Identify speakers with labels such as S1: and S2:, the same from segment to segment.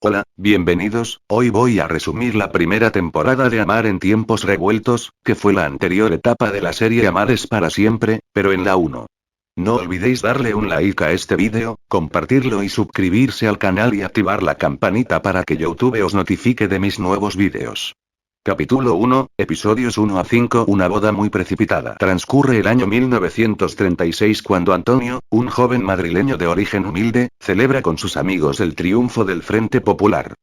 S1: Hola, bienvenidos. Hoy voy a resumir la primera temporada de Amar en tiempos revueltos, que fue la anterior etapa de la serie Amar es para siempre, pero en la 1. No olvidéis darle un like a este vídeo, compartirlo y suscribirse al canal y activar la campanita para que YouTube os notifique de mis nuevos vídeos. Capítulo 1, episodios 1 a 5. Una boda muy precipitada. Transcurre el año 1936 cuando Antonio, un joven madrileño de origen humilde, celebra con sus amigos el triunfo del Frente Popular.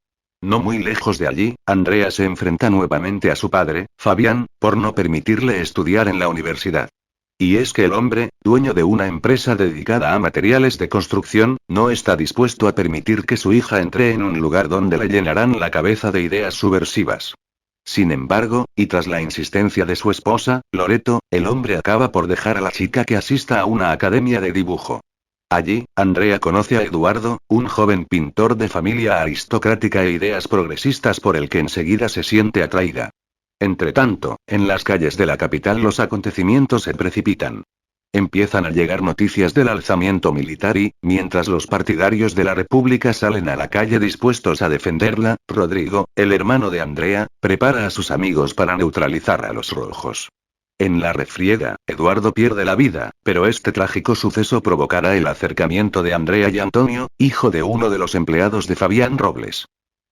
S1: No muy lejos de allí, Andrea se enfrenta nuevamente a su padre, Fabián, por no permitirle estudiar en la universidad. Y es que el hombre, dueño de una empresa dedicada a materiales de construcción, no está dispuesto a permitir que su hija entre en un lugar donde le llenarán la cabeza de ideas subversivas. Sin embargo, y tras la insistencia de su esposa, Loreto, el hombre acaba por dejar a la chica que asista a una academia de dibujo. Allí, Andrea conoce a Eduardo, un joven pintor de familia aristocrática e ideas progresistas por el que enseguida se siente atraída. Entretanto, en las calles de la capital los acontecimientos se precipitan. Empiezan a llegar noticias del alzamiento militar y, mientras los partidarios de la República salen a la calle dispuestos a defenderla, Rodrigo, el hermano de Andrea, prepara a sus amigos para neutralizar a los rojos. En la refriega, Eduardo pierde la vida, pero este trágico suceso provocará el acercamiento de Andrea y Antonio, hijo de uno de los empleados de Fabián Robles.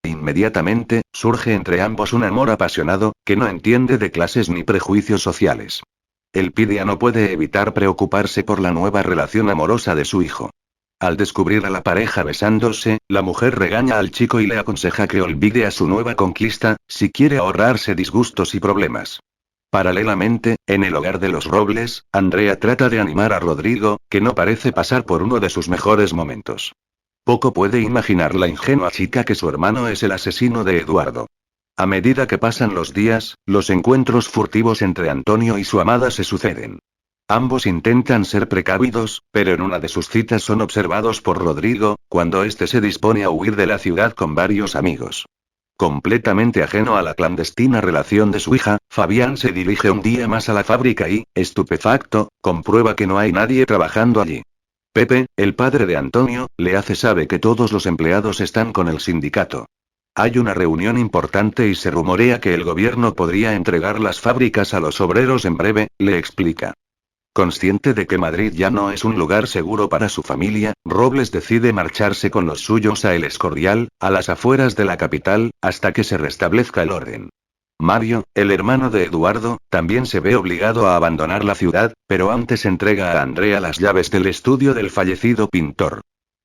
S1: Inmediatamente, surge entre ambos un amor apasionado, que no entiende de clases ni prejuicios sociales. Elpidia no puede evitar preocuparse por la nueva relación amorosa de su hijo. Al descubrir a la pareja besándose, la mujer regaña al chico y le aconseja que olvide a su nueva conquista, si quiere ahorrarse disgustos y problemas. Paralelamente, en el hogar de los Robles, Andrea trata de animar a Rodrigo, que no parece pasar por uno de sus mejores momentos. Poco puede imaginar la ingenua chica que su hermano es el asesino de Eduardo. A medida que pasan los días, los encuentros furtivos entre Antonio y su amada se suceden. Ambos intentan ser precavidos, pero en una de sus citas son observados por Rodrigo, cuando éste se dispone a huir de la ciudad con varios amigos. Completamente ajeno a la clandestina relación de su hija, Fabián se dirige un día más a la fábrica y, estupefacto, comprueba que no hay nadie trabajando allí. Pepe, el padre de Antonio, le hace saber que todos los empleados están con el sindicato. Hay una reunión importante y se rumorea que el gobierno podría entregar las fábricas a los obreros en breve, le explica. Consciente de que Madrid ya no es un lugar seguro para su familia, Robles decide marcharse con los suyos a El Escorial, a las afueras de la capital, hasta que se restablezca el orden. Mario, el hermano de Eduardo, también se ve obligado a abandonar la ciudad, pero antes entrega a Andrea las llaves del estudio del fallecido pintor.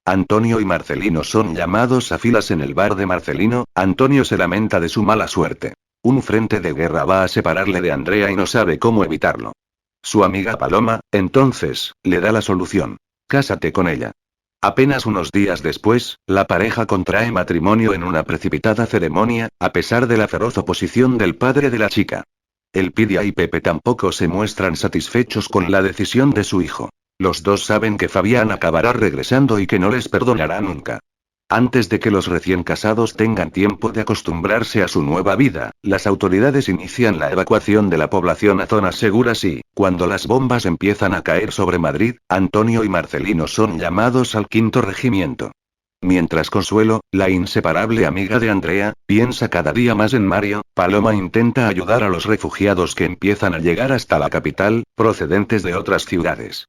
S1: Antonio y Marcelino son llamados a filas en el bar de Marcelino. Antonio se lamenta de su mala suerte. Un frente de guerra va a separarle de Andrea y no sabe cómo evitarlo. Su amiga Paloma, entonces, le da la solución. Cásate con ella. Apenas unos días después, la pareja contrae matrimonio en una precipitada ceremonia, a pesar de la feroz oposición del padre de la chica. Elpidia y Pepe tampoco se muestran satisfechos con la decisión de su hijo. Los dos saben que Fabián acabará regresando y que no les perdonará nunca. Antes de que los recién casados tengan tiempo de acostumbrarse a su nueva vida, las autoridades inician la evacuación de la población a zonas seguras y, cuando las bombas empiezan a caer sobre Madrid, Antonio y Marcelino son llamados al 5º regimiento. Mientras Consuelo, la inseparable amiga de Andrea, piensa cada día más en Mario, Paloma intenta ayudar a los refugiados que empiezan a llegar hasta la capital, procedentes de otras ciudades.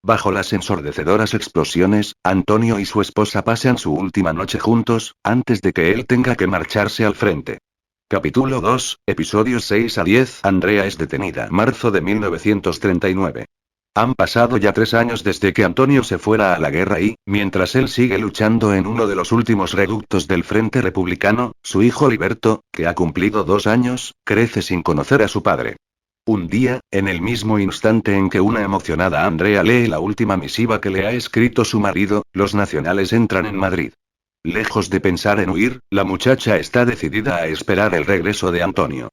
S1: Bajo las ensordecedoras explosiones, Antonio y su esposa pasan su última noche juntos, antes de que él tenga que marcharse al frente. Capítulo 2, episodios 6 a 10. Andrea es detenida. Marzo de 1939. Han pasado ya 3 años desde que Antonio se fuera a la guerra y, mientras él sigue luchando en uno de los últimos reductos del Frente Republicano, su hijo Liberto, que ha cumplido 2 años, crece sin conocer a su padre. Un día, en el mismo instante en que una emocionada Andrea lee la última misiva que le ha escrito su marido, los nacionales entran en Madrid. Lejos de pensar en huir, la muchacha está decidida a esperar el regreso de Antonio.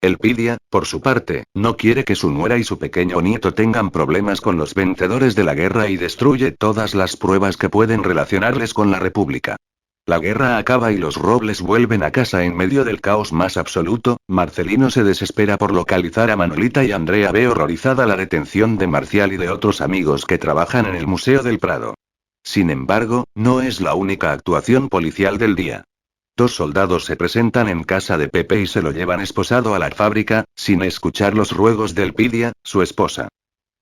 S1: Elpidia, por su parte, no quiere que su nuera y su pequeño nieto tengan problemas con los vencedores de la guerra y destruye todas las pruebas que pueden relacionarles con la República. La guerra acaba y los Robles vuelven a casa en medio del caos más absoluto. Marcelino se desespera por localizar a Manolita y Andrea ve horrorizada la detención de Marcial y de otros amigos que trabajan en el Museo del Prado. Sin embargo, no es la única actuación policial del día. dos soldados se presentan en casa de Pepe y se lo llevan esposado a la fábrica, sin escuchar los ruegos de Elpidia, su esposa.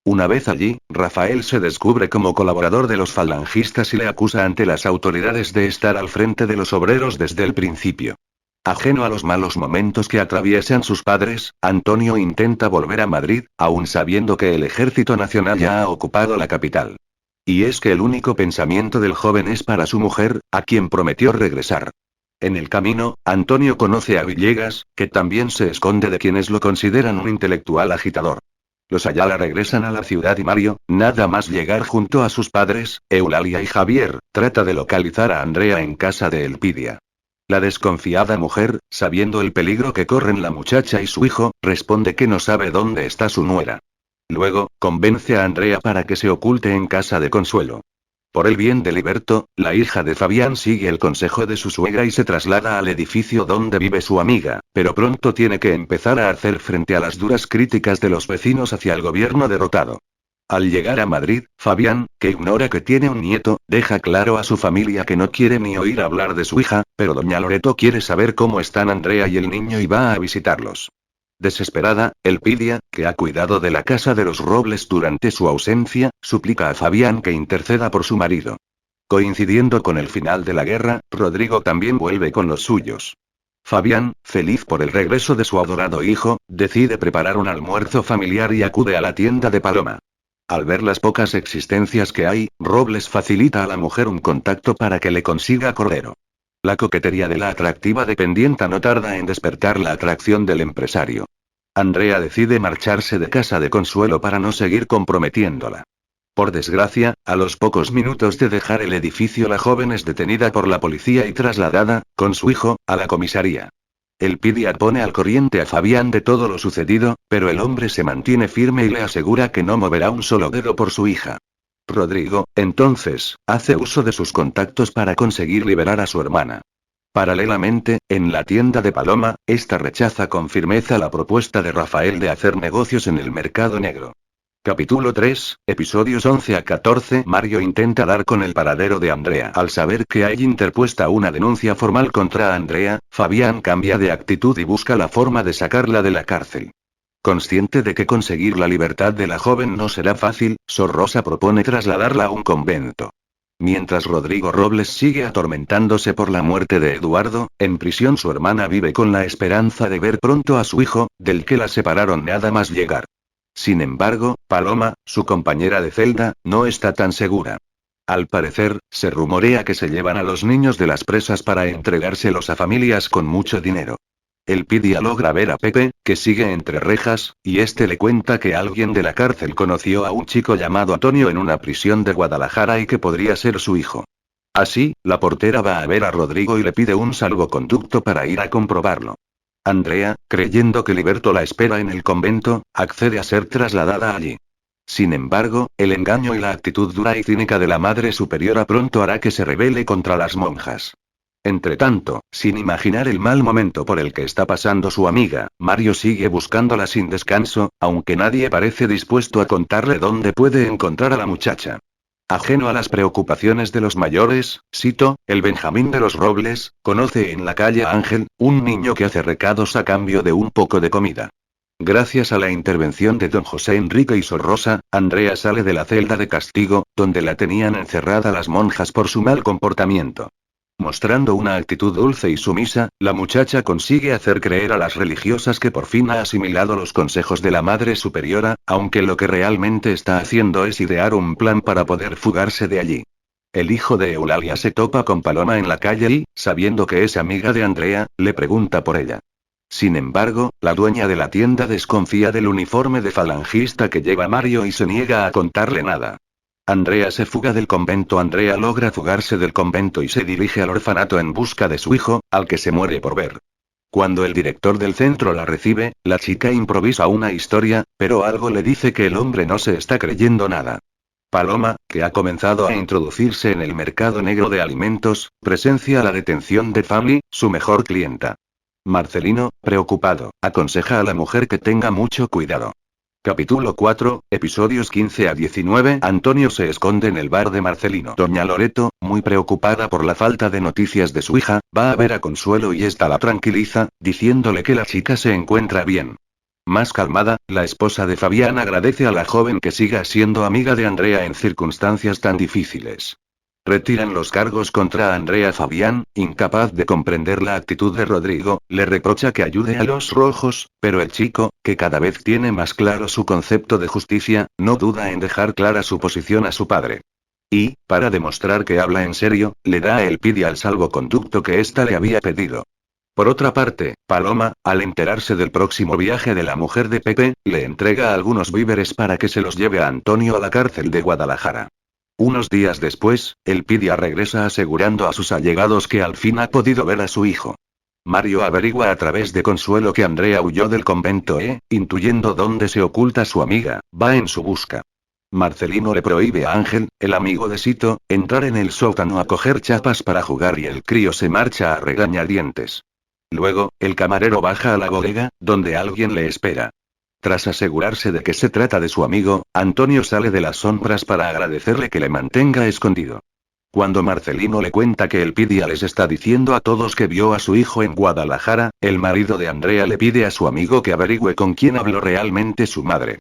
S1: Una vez allí, Rafael se descubre como colaborador de los falangistas y le acusa ante las autoridades de estar al frente de los obreros desde el principio. Ajeno a los malos momentos que atraviesan sus padres, Antonio intenta volver a Madrid, aun sabiendo que el Ejército Nacional ya ha ocupado la capital. Y es que el único pensamiento del joven es para su mujer, a quien prometió regresar. En el camino, Antonio conoce a Villegas, que también se esconde de quienes lo consideran un intelectual agitador. Los Ayala regresan a la ciudad y Mario, nada más llegar junto a sus padres, Eulalia y Javier, trata de localizar a Andrea en casa de Elpidia. La desconfiada mujer, sabiendo el peligro que corren la muchacha y su hijo, responde que no sabe dónde está su nuera. Luego, convence a Andrea para que se oculte en casa de Consuelo. Por el bien de Liberto, la hija de Fabián sigue el consejo de su suegra y se traslada al edificio donde vive su amiga, pero pronto tiene que empezar a hacer frente a las duras críticas de los vecinos hacia el gobierno derrotado. Al llegar a Madrid, Fabián, que ignora que tiene un nieto, deja claro a su familia que no quiere ni oír hablar de su hija, pero doña Loreto quiere saber cómo están Andrea y el niño y va a visitarlos. Desesperada, Elpidia, que ha cuidado de la casa de los Robles durante su ausencia, suplica a Fabián que interceda por su marido. Coincidiendo con el final de la guerra, Rodrigo también vuelve con los suyos. Fabián, feliz por el regreso de su adorado hijo, decide preparar un almuerzo familiar y acude a la tienda de Paloma. Al ver las pocas existencias que hay, Robles facilita a la mujer un contacto para que le consiga cordero. La coquetería de la atractiva dependienta no tarda en despertar la atracción del empresario. Andrea decide marcharse de casa de Consuelo para no seguir comprometiéndola. Por desgracia, a los pocos minutos de dejar el edificio la joven es detenida por la policía y trasladada, con su hijo, a la comisaría. Elpidia pone al corriente a Fabián de todo lo sucedido, pero el hombre se mantiene firme y le asegura que no moverá un solo dedo por su hija. Rodrigo, entonces, hace uso de sus contactos para conseguir liberar a su hermana. Paralelamente, en la tienda de Paloma, esta rechaza con firmeza la propuesta de Rafael de hacer negocios en el mercado negro. Capítulo 3, episodios 11 a 14. Mario intenta dar con el paradero de Andrea. Al saber que hay interpuesta una denuncia formal contra Andrea, Fabián cambia de actitud y busca la forma de sacarla de la cárcel. Consciente de que conseguir la libertad de la joven no será fácil, Sor Rosa propone trasladarla a un convento. Mientras Rodrigo Robles sigue atormentándose por la muerte de Eduardo, en prisión su hermana vive con la esperanza de ver pronto a su hijo, del que la separaron nada más llegar. Sin embargo, Paloma, su compañera de celda, no está tan segura. Al parecer, se rumorea que se llevan a los niños de las presas para entregárselos a familias con mucho dinero. Elpidia logra ver a Pepe, que sigue entre rejas, y este le cuenta que alguien de la cárcel conoció a un chico llamado Antonio en una prisión de Guadalajara y que podría ser su hijo. Así, la portera va a ver a Rodrigo y le pide un salvoconducto para ir a comprobarlo. Andrea, creyendo que Liberto la espera en el convento, accede a ser trasladada allí. Sin embargo, el engaño y la actitud dura y cínica de la Madre Superiora pronto hará que se rebele contra las monjas. Entretanto, sin imaginar el mal momento por el que está pasando su amiga, Mario sigue buscándola sin descanso, aunque nadie parece dispuesto a contarle dónde puede encontrar a la muchacha. Ajeno a las preocupaciones de los mayores, Sito, el Benjamín de los Robles, conoce en la calle a Ángel, un niño que hace recados a cambio de un poco de comida. Gracias a la intervención de don José Enrique y Sor Rosa, Andrea sale de la celda de castigo, donde la tenían encerrada las monjas por su mal comportamiento. Mostrando una actitud dulce y sumisa, la muchacha consigue hacer creer a las religiosas que por fin ha asimilado los consejos de la Madre Superiora, aunque lo que realmente está haciendo es idear un plan para poder fugarse de allí. El hijo de Eulalia se topa con Paloma en la calle y, sabiendo que es amiga de Andrea, le pregunta por ella. Sin embargo, la dueña de la tienda desconfía del uniforme de falangista que lleva Mario y se niega a contarle nada. Andrea se fuga del convento. Andrea logra fugarse del convento y se dirige al orfanato en busca de su hijo, al que se muere por ver. Cuando el director del centro la recibe, la chica improvisa una historia, pero algo le dice que el hombre no se está creyendo nada. Paloma, que ha comenzado a introducirse en el mercado negro de alimentos, presencia la detención de Fami, su mejor clienta. Marcelino, preocupado, aconseja a la mujer que tenga mucho cuidado. Capítulo 4, episodios 15 a 19. Antonio se esconde en el bar de Marcelino. Doña Loreto, muy preocupada por la falta de noticias de su hija, va a ver a Consuelo y ésta la tranquiliza, diciéndole que la chica se encuentra bien. Más calmada, la esposa de Fabián agradece a la joven que siga siendo amiga de Andrea en circunstancias tan difíciles. Retiran los cargos contra Andrea. Fabián, incapaz de comprender la actitud de Rodrigo, le reprocha que ayude a los rojos, pero el chico, que cada vez tiene más claro su concepto de justicia, no duda en dejar clara su posición a su padre. Y, para demostrar que habla en serio, le da el pide al salvoconducto que ésta le había pedido. Por otra parte, Paloma, al enterarse del próximo viaje de la mujer de Pepe, le entrega algunos víveres para que se los lleve a Antonio a la cárcel de Guadalajara. Unos días después, Elpidia regresa asegurando a sus allegados que al fin ha podido ver a su hijo. Mario averigua a través de Consuelo que Andrea huyó del convento intuyendo dónde se oculta su amiga, va en su busca. Marcelino le prohíbe a Ángel, el amigo de Sito, entrar en el sótano a coger chapas para jugar y el crío se marcha a regañadientes. Luego, el camarero baja a la bodega, donde alguien le espera. Tras asegurarse de que se trata de su amigo, Antonio sale de las sombras para agradecerle que le mantenga escondido. Cuando Marcelino le cuenta que Elpidia les está diciendo a todos que vio a su hijo en Guadalajara, el marido de Andrea le pide a su amigo que averigüe con quién habló realmente su madre.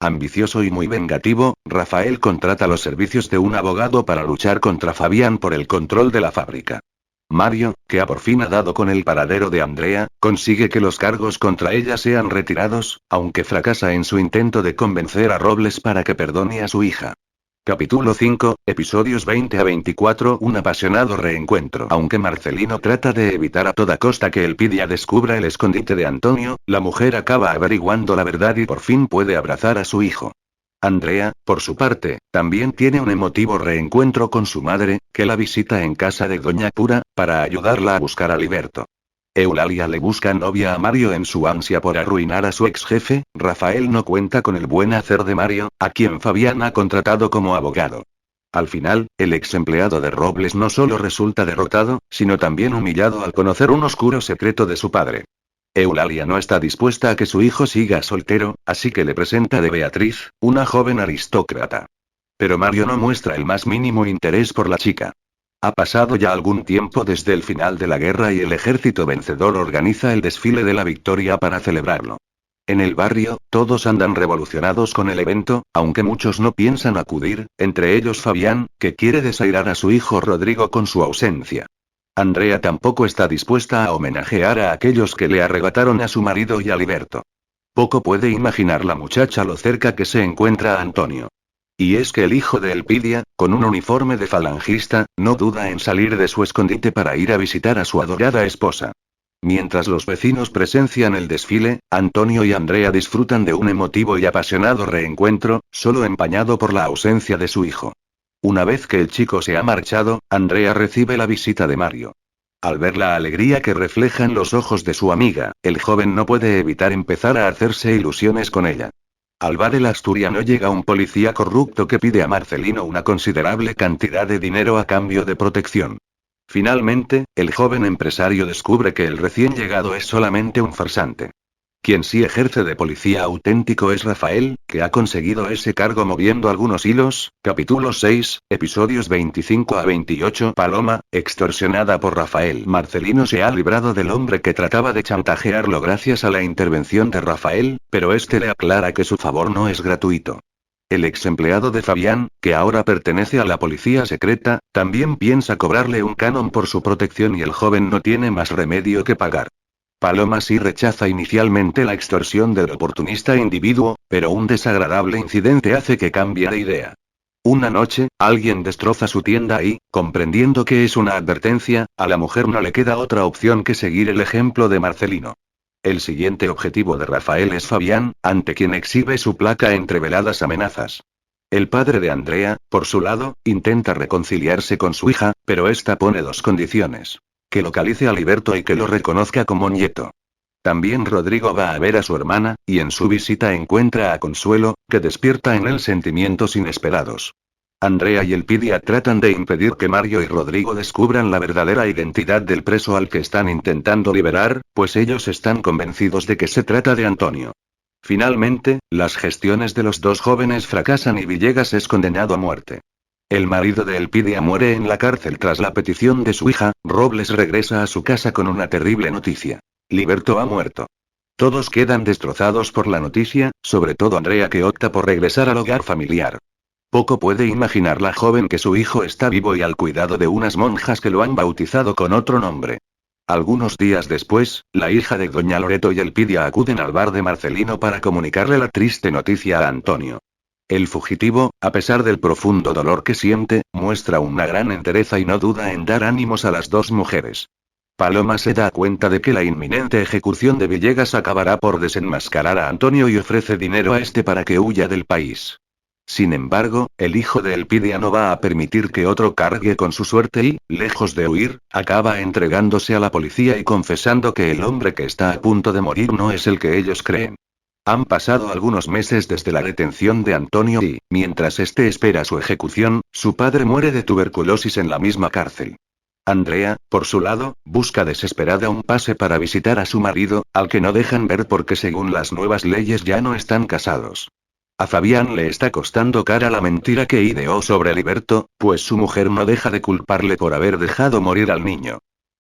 S1: Ambicioso y muy vengativo, Rafael contrata los servicios de un abogado para luchar contra Fabián por el control de la fábrica. Mario, que por fin ha dado con el paradero de Andrea, consigue que los cargos contra ella sean retirados, aunque fracasa en su intento de convencer a Robles para que perdone a su hija. Capítulo 5, episodios 20 a 24. Un apasionado reencuentro. Aunque Marcelino trata de evitar a toda costa que Elpidia descubra el escondite de Antonio, la mujer acaba averiguando la verdad y por fin puede abrazar a su hijo. Andrea, por su parte, también tiene un emotivo reencuentro con su madre, que la visita en casa de Doña Pura, para ayudarla a buscar a Liberto. Eulalia le busca novia a Mario en su ansia por arruinar a su ex jefe. Rafael no cuenta con el buen hacer de Mario, a quien Fabián ha contratado como abogado. Al final, el ex empleado de Robles no solo resulta derrotado, sino también humillado al conocer un oscuro secreto de su padre. Eulalia no está dispuesta a que su hijo siga soltero, así que le presenta a Beatriz, una joven aristócrata. Pero Mario no muestra el más mínimo interés por la chica. Ha pasado ya algún tiempo desde el final de la guerra y el ejército vencedor organiza el desfile de la victoria para celebrarlo. En el barrio, todos andan revolucionados con el evento, aunque muchos no piensan acudir, entre ellos Fabián, que quiere desairar a su hijo Rodrigo con su ausencia. Andrea tampoco está dispuesta a homenajear a aquellos que le arrebataron a su marido y a Liberto. Poco puede imaginar la muchacha lo cerca que se encuentra a Antonio. Y es que el hijo de Elpidia, con un uniforme de falangista, no duda en salir de su escondite para ir a visitar a su adorada esposa. Mientras los vecinos presencian el desfile, Antonio y Andrea disfrutan de un emotivo y apasionado reencuentro, solo empañado por la ausencia de su hijo. Una vez que el chico se ha marchado, Andrea recibe la visita de Mario. Al ver la alegría que reflejan los ojos de su amiga, el joven no puede evitar empezar a hacerse ilusiones con ella. Al bar el asturiano llega un policía corrupto que pide a Marcelino una considerable cantidad de dinero a cambio de protección. Finalmente, el joven empresario descubre que el recién llegado es solamente un farsante. Quien sí ejerce de policía auténtico es Rafael, que ha conseguido ese cargo moviendo algunos hilos. Capítulo 6, episodios 25 a 28. Paloma, extorsionada por Rafael. Marcelino se ha librado del hombre que trataba de chantajearlo gracias a la intervención de Rafael, pero este le aclara que su favor no es gratuito. El ex empleado de Fabián, que ahora pertenece a la policía secreta, también piensa cobrarle un canon por su protección y el joven no tiene más remedio que pagar. Paloma sí rechaza inicialmente la extorsión del oportunista individuo, pero un desagradable incidente hace que cambie de idea. Una noche, alguien destroza su tienda y, comprendiendo que es una advertencia, a la mujer no le queda otra opción que seguir el ejemplo de Marcelino. El siguiente objetivo de Rafael es Fabián, ante quien exhibe su placa entre veladas amenazas. El padre de Andrea, por su lado, intenta reconciliarse con su hija, pero esta pone dos condiciones. Que localice a Liberto y que lo reconozca como nieto. También Rodrigo va a ver a su hermana, y en su visita encuentra a Consuelo, que despierta en él sentimientos inesperados. Andrea y Elpidia tratan de impedir que Mario y Rodrigo descubran la verdadera identidad del preso al que están intentando liberar, pues ellos están convencidos de que se trata de Antonio. Finalmente, las gestiones de los dos jóvenes fracasan y Villegas es condenado a muerte. El marido de Elpidia muere en la cárcel tras la petición de su hija. Robles regresa a su casa con una terrible noticia. Liberto ha muerto. Todos quedan destrozados por la noticia, sobre todo Andrea, que opta por regresar al hogar familiar. Poco puede imaginar la joven que su hijo está vivo y al cuidado de unas monjas que lo han bautizado con otro nombre. Algunos días después, la hija de doña Loreto y Elpidia acuden al bar de Marcelino para comunicarle la triste noticia a Antonio. El fugitivo, a pesar del profundo dolor que siente, muestra una gran entereza y no duda en dar ánimos a las dos mujeres. Paloma se da cuenta de que la inminente ejecución de Villegas acabará por desenmascarar a Antonio y ofrece dinero a este para que huya del país. Sin embargo, el hijo de Elpidia no va a permitir que otro cargue con su suerte y, lejos de huir, acaba entregándose a la policía y confesando que el hombre que está a punto de morir no es el que ellos creen. Han pasado algunos meses desde la detención de Antonio y, mientras este espera su ejecución, su padre muere de tuberculosis en la misma cárcel. Andrea, por su lado, busca desesperada un pase para visitar a su marido, al que no dejan ver porque según las nuevas leyes ya no están casados. A Fabián le está costando cara la mentira que ideó sobre Liberto, pues su mujer no deja de culparle por haber dejado morir al niño.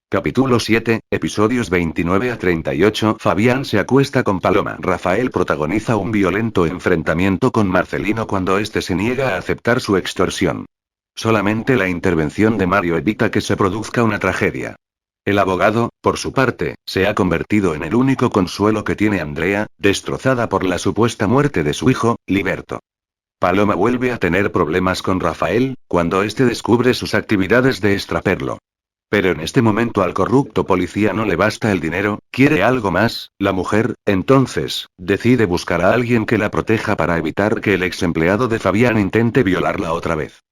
S1: Capítulo 7, episodios 29 a 38. Fabián se acuesta con Paloma. Rafael protagoniza un violento enfrentamiento con Marcelino cuando éste se niega a aceptar su extorsión. Solamente la intervención de Mario evita que se produzca una tragedia. El abogado, por su parte, se ha convertido en el único consuelo que tiene Andrea, destrozada por la supuesta muerte de su hijo, Liberto. Paloma vuelve a tener problemas con Rafael, cuando éste descubre sus actividades de extraperlo. Pero en este momento al corrupto policía no le basta el dinero, quiere algo más. La mujer, entonces, decide buscar a alguien que la proteja para evitar que el ex empleado de Fabián intente violarla otra vez.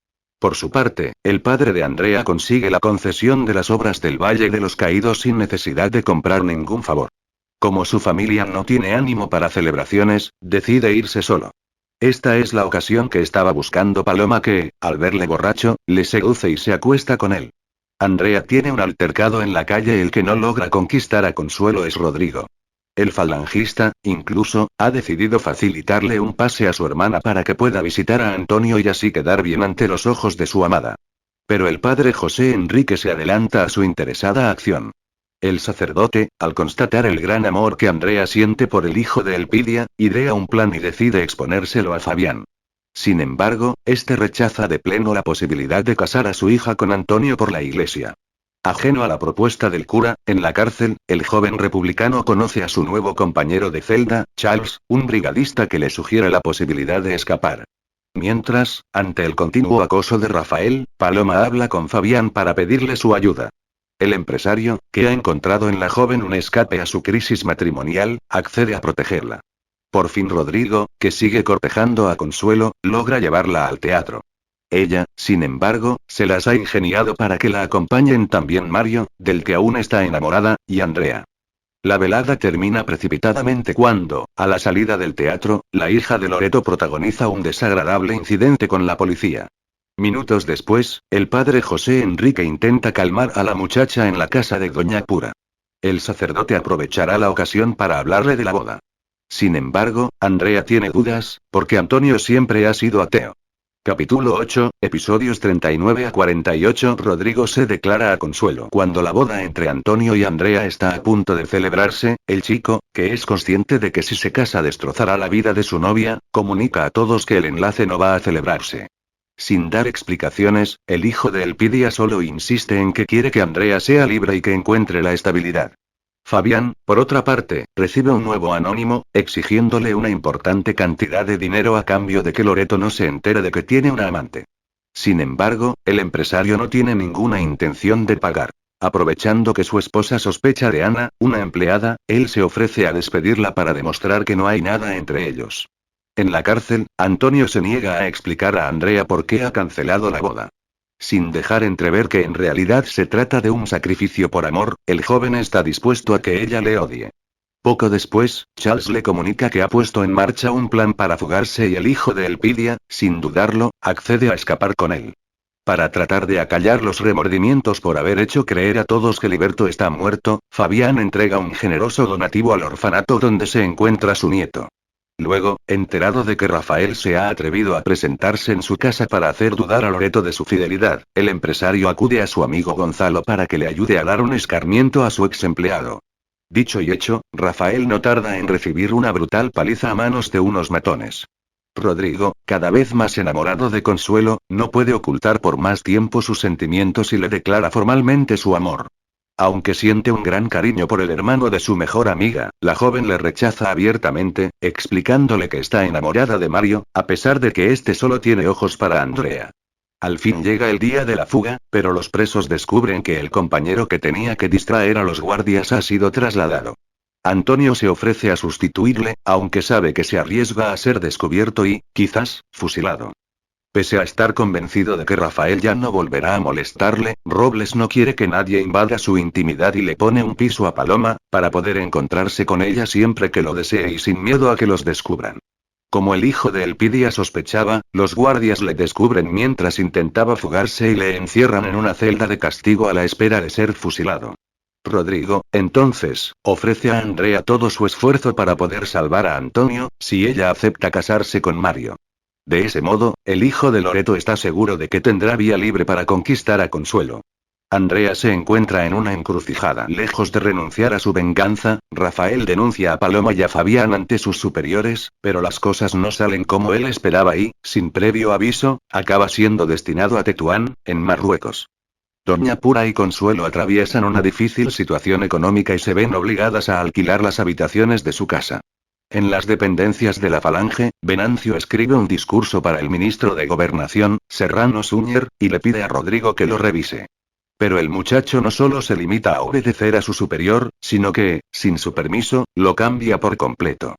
S1: Por su parte, el padre de Andrea consigue la concesión de las obras del Valle de los Caídos sin necesidad de comprar ningún favor. Como su familia no tiene ánimo para celebraciones, decide irse solo. Esta es la ocasión que estaba buscando Paloma que, al verle borracho, le seduce y se acuesta con él. Andrea tiene un altercado en la calle. El que no logra conquistar a Consuelo es Rodrigo. El falangista, incluso, ha decidido facilitarle un pase a su hermana para que pueda visitar a Antonio y así quedar bien ante los ojos de su amada. Pero el padre José Enrique se adelanta a su interesada acción. El sacerdote, al constatar el gran amor que Andrea siente por el hijo de Elpidia, idea un plan y decide exponérselo a Fabián. Sin embargo, este rechaza de pleno la posibilidad de casar a su hija con Antonio por la iglesia. Ajeno a la propuesta del cura, en la cárcel, el joven republicano conoce a su nuevo compañero de celda, Charles, un brigadista que le sugiere la posibilidad de escapar. Mientras, ante el continuo acoso de Rafael, Paloma habla con Fabián para pedirle su ayuda. El empresario, que ha encontrado en la joven un escape a su crisis matrimonial, accede a protegerla. Por fin Rodrigo, que sigue cortejando a Consuelo, logra llevarla al teatro. Ella, sin embargo, se las ha ingeniado para que la acompañen también Mario, del que aún está enamorada, y Andrea. La velada termina precipitadamente cuando, a la salida del teatro, la hija de Loreto protagoniza un desagradable incidente con la policía. Minutos después, el padre José Enrique intenta calmar a la muchacha en la casa de Doña Pura. El sacerdote aprovechará la ocasión para hablarle de la boda. Sin embargo, Andrea tiene dudas, porque Antonio siempre ha sido ateo. Capítulo 8, episodios 39 a 48. Rodrigo se declara a Consuelo. Cuando la boda entre Antonio y Andrea está a punto de celebrarse, el chico, que es consciente de que si se casa destrozará la vida de su novia, comunica a todos que el enlace no va a celebrarse. Sin dar explicaciones, el hijo de Elpidia solo insiste en que quiere que Andrea sea libre y que encuentre la estabilidad. Fabián, por otra parte, recibe un nuevo anónimo, exigiéndole una importante cantidad de dinero a cambio de que Loreto no se entere de que tiene una amante. Sin embargo, el empresario no tiene ninguna intención de pagar. Aprovechando que su esposa sospecha de Ana, una empleada, él se ofrece a despedirla para demostrar que no hay nada entre ellos. En la cárcel, Antonio se niega a explicar a Andrea por qué ha cancelado la boda. Sin dejar entrever que en realidad se trata de un sacrificio por amor, el joven está dispuesto a que ella le odie. Poco después, Charles le comunica que ha puesto en marcha un plan para fugarse y el hijo de Elpidia, sin dudarlo, accede a escapar con él. Para tratar de acallar los remordimientos por haber hecho creer a todos que Liberto está muerto, Fabián entrega un generoso donativo al orfanato donde se encuentra su nieto. Luego, enterado de que Rafael se ha atrevido a presentarse en su casa para hacer dudar a Loreto de su fidelidad, el empresario acude a su amigo Gonzalo para que le ayude a dar un escarmiento a su ex empleado. Dicho y hecho, Rafael no tarda en recibir una brutal paliza a manos de unos matones. Rodrigo, cada vez más enamorado de Consuelo, no puede ocultar por más tiempo sus sentimientos y le declara formalmente su amor. Aunque siente un gran cariño por el hermano de su mejor amiga, la joven le rechaza abiertamente, explicándole que está enamorada de Mario, a pesar de que éste solo tiene ojos para Andrea. Al fin llega el día de la fuga, pero los presos descubren que el compañero que tenía que distraer a los guardias ha sido trasladado. Antonio se ofrece a sustituirle, aunque sabe que se arriesga a ser descubierto y, quizás, fusilado. Pese a estar convencido de que Rafael ya no volverá a molestarle, Robles no quiere que nadie invada su intimidad y le pone un piso a Paloma, para poder encontrarse con ella siempre que lo desee y sin miedo a que los descubran. Como el hijo de Elpidia sospechaba, los guardias le descubren mientras intentaba fugarse y le encierran en una celda de castigo a la espera de ser fusilado. Rodrigo, entonces, ofrece a Andrea todo su esfuerzo para poder salvar a Antonio, si ella acepta casarse con Mario. De ese modo, el hijo de Loreto está seguro de que tendrá vía libre para conquistar a Consuelo. Andrea se encuentra en una encrucijada. Lejos de renunciar a su venganza, Rafael denuncia a Paloma y a Fabián ante sus superiores, pero las cosas no salen como él esperaba y, sin previo aviso, acaba siendo destinado a Tetuán, en Marruecos. Doña Pura y Consuelo atraviesan una difícil situación económica y se ven obligadas a alquilar las habitaciones de su casa. En las dependencias de la Falange, Venancio escribe un discurso para el ministro de Gobernación, Serrano Suñer, y le pide a Rodrigo que lo revise. Pero el muchacho no solo se limita a obedecer a su superior, sino que, sin su permiso, lo cambia por completo.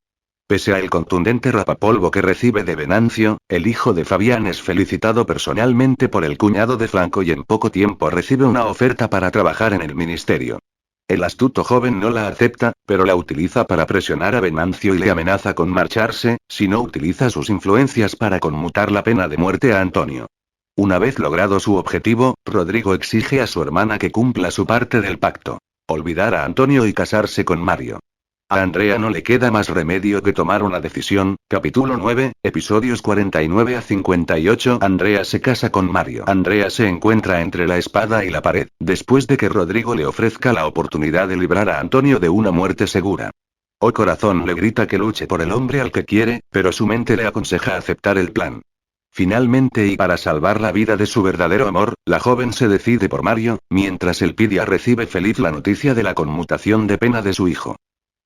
S1: Pese al contundente rapapolvo que recibe de Venancio, el hijo de Fabián es felicitado personalmente por el cuñado de Franco y en poco tiempo recibe una oferta para trabajar en el ministerio. El astuto joven no la acepta, pero la utiliza para presionar a Venancio y le amenaza con marcharse, si no utiliza sus influencias para conmutar la pena de muerte a Antonio. Una vez logrado su objetivo, Rodrigo exige a su hermana que cumpla su parte del pacto. Olvidar a Antonio y casarse con Mario. A Andrea no le queda más remedio que tomar una decisión. Capítulo 9, episodios 49 a 58. Andrea se casa con Mario. Andrea se encuentra entre la espada y la pared, después de que Rodrigo le ofrezca la oportunidad de librar a Antonio de una muerte segura. Oh corazón, le grita que luche por el hombre al que quiere, pero su mente le aconseja aceptar el plan. Finalmente y para salvar la vida de su verdadero amor, la joven se decide por Mario, mientras Elpidia recibe feliz la noticia de la conmutación de pena de su hijo.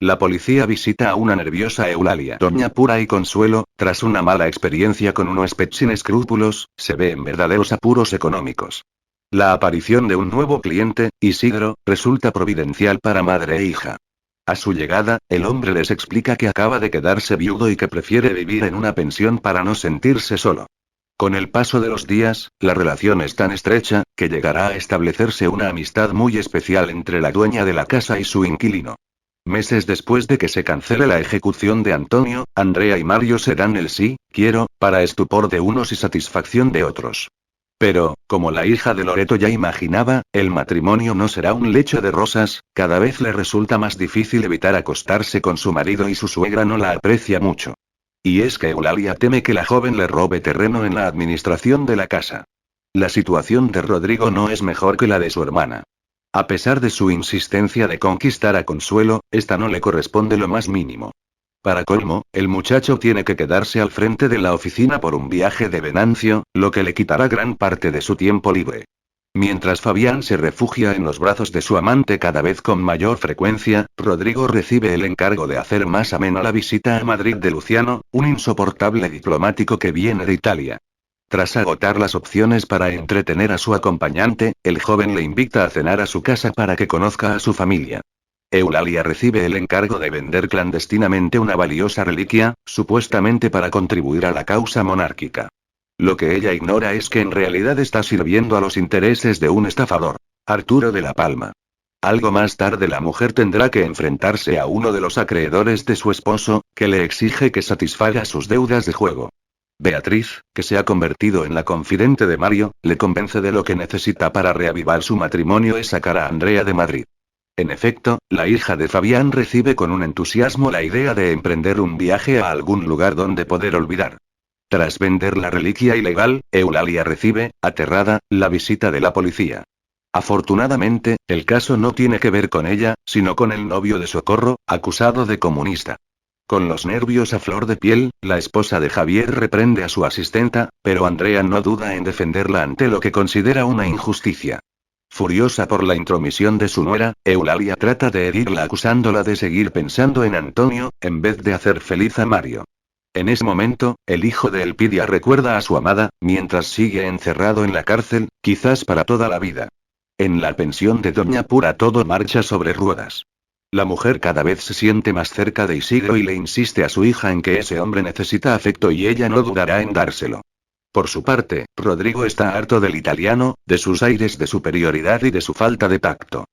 S1: La policía visita a una nerviosa Eulalia. Doña Pura y Consuelo, tras una mala experiencia con un huésped sin escrúpulos, se ve en verdaderos apuros económicos. La aparición de un nuevo cliente, Isidro, resulta providencial para madre e hija. A su llegada, el hombre les explica que acaba de quedarse viudo y que prefiere vivir en una pensión para no sentirse solo. Con el paso de los días, la relación es tan estrecha, que llegará a establecerse una amistad muy especial entre la dueña de la casa y su inquilino. Meses después de que se cancele la ejecución de Antonio, Andrea y Mario se dan el sí, quiero, para estupor de unos y satisfacción de otros. Pero, como la hija de Loreto ya imaginaba, el matrimonio no será un lecho de rosas, cada vez le resulta más difícil evitar acostarse con su marido y su suegra no la aprecia mucho. Y es que Eulalia teme que la joven le robe terreno en la administración de la casa. La situación de Rodrigo no es mejor que la de su hermana. A pesar de su insistencia de conquistar a Consuelo, esta no le corresponde lo más mínimo. Para colmo, el muchacho tiene que quedarse al frente de la oficina por un viaje de Venancio, lo que le quitará gran parte de su tiempo libre. Mientras Fabián se refugia en los brazos de su amante cada vez con mayor frecuencia, Rodrigo recibe el encargo de hacer más amena la visita a Madrid de Luciano, un insoportable diplomático que viene de Italia. Tras agotar las opciones para entretener a su acompañante, el joven le invita a cenar a su casa para que conozca a su familia. Eulalia recibe el encargo de vender clandestinamente una valiosa reliquia, supuestamente para contribuir a la causa monárquica. Lo que ella ignora es que en realidad está sirviendo a los intereses de un estafador, Arturo de la Palma. Algo más tarde la mujer tendrá que enfrentarse a uno de los acreedores de su esposo, que le exige que satisfaga sus deudas de juego. Beatriz, que se ha convertido en la confidente de Mario, le convence de lo que necesita para reavivar su matrimonio y sacar a Andrea de Madrid. En efecto, la hija de Fabián recibe con un entusiasmo la idea de emprender un viaje a algún lugar donde poder olvidar. Tras vender la reliquia ilegal, Eulalia recibe, aterrada, la visita de la policía. Afortunadamente, el caso no tiene que ver con ella, sino con el novio de Socorro, acusado de comunista. Con los nervios a flor de piel, la esposa de Javier reprende a su asistenta, pero Andrea no duda en defenderla ante lo que considera una injusticia. Furiosa por la intromisión de su nuera, Eulalia trata de herirla acusándola de seguir pensando en Antonio, en vez de hacer feliz a Mario. En ese momento, el hijo de Elpidia recuerda a su amada, mientras sigue encerrado en la cárcel, quizás para toda la vida. En la pensión de Doña Pura todo marcha sobre ruedas. La mujer cada vez se siente más cerca de Isidro y le insiste a su hija en que ese hombre necesita afecto y ella no dudará en dárselo. Por su parte, Rodrigo está harto del italiano, de sus aires de superioridad y de su falta de tacto.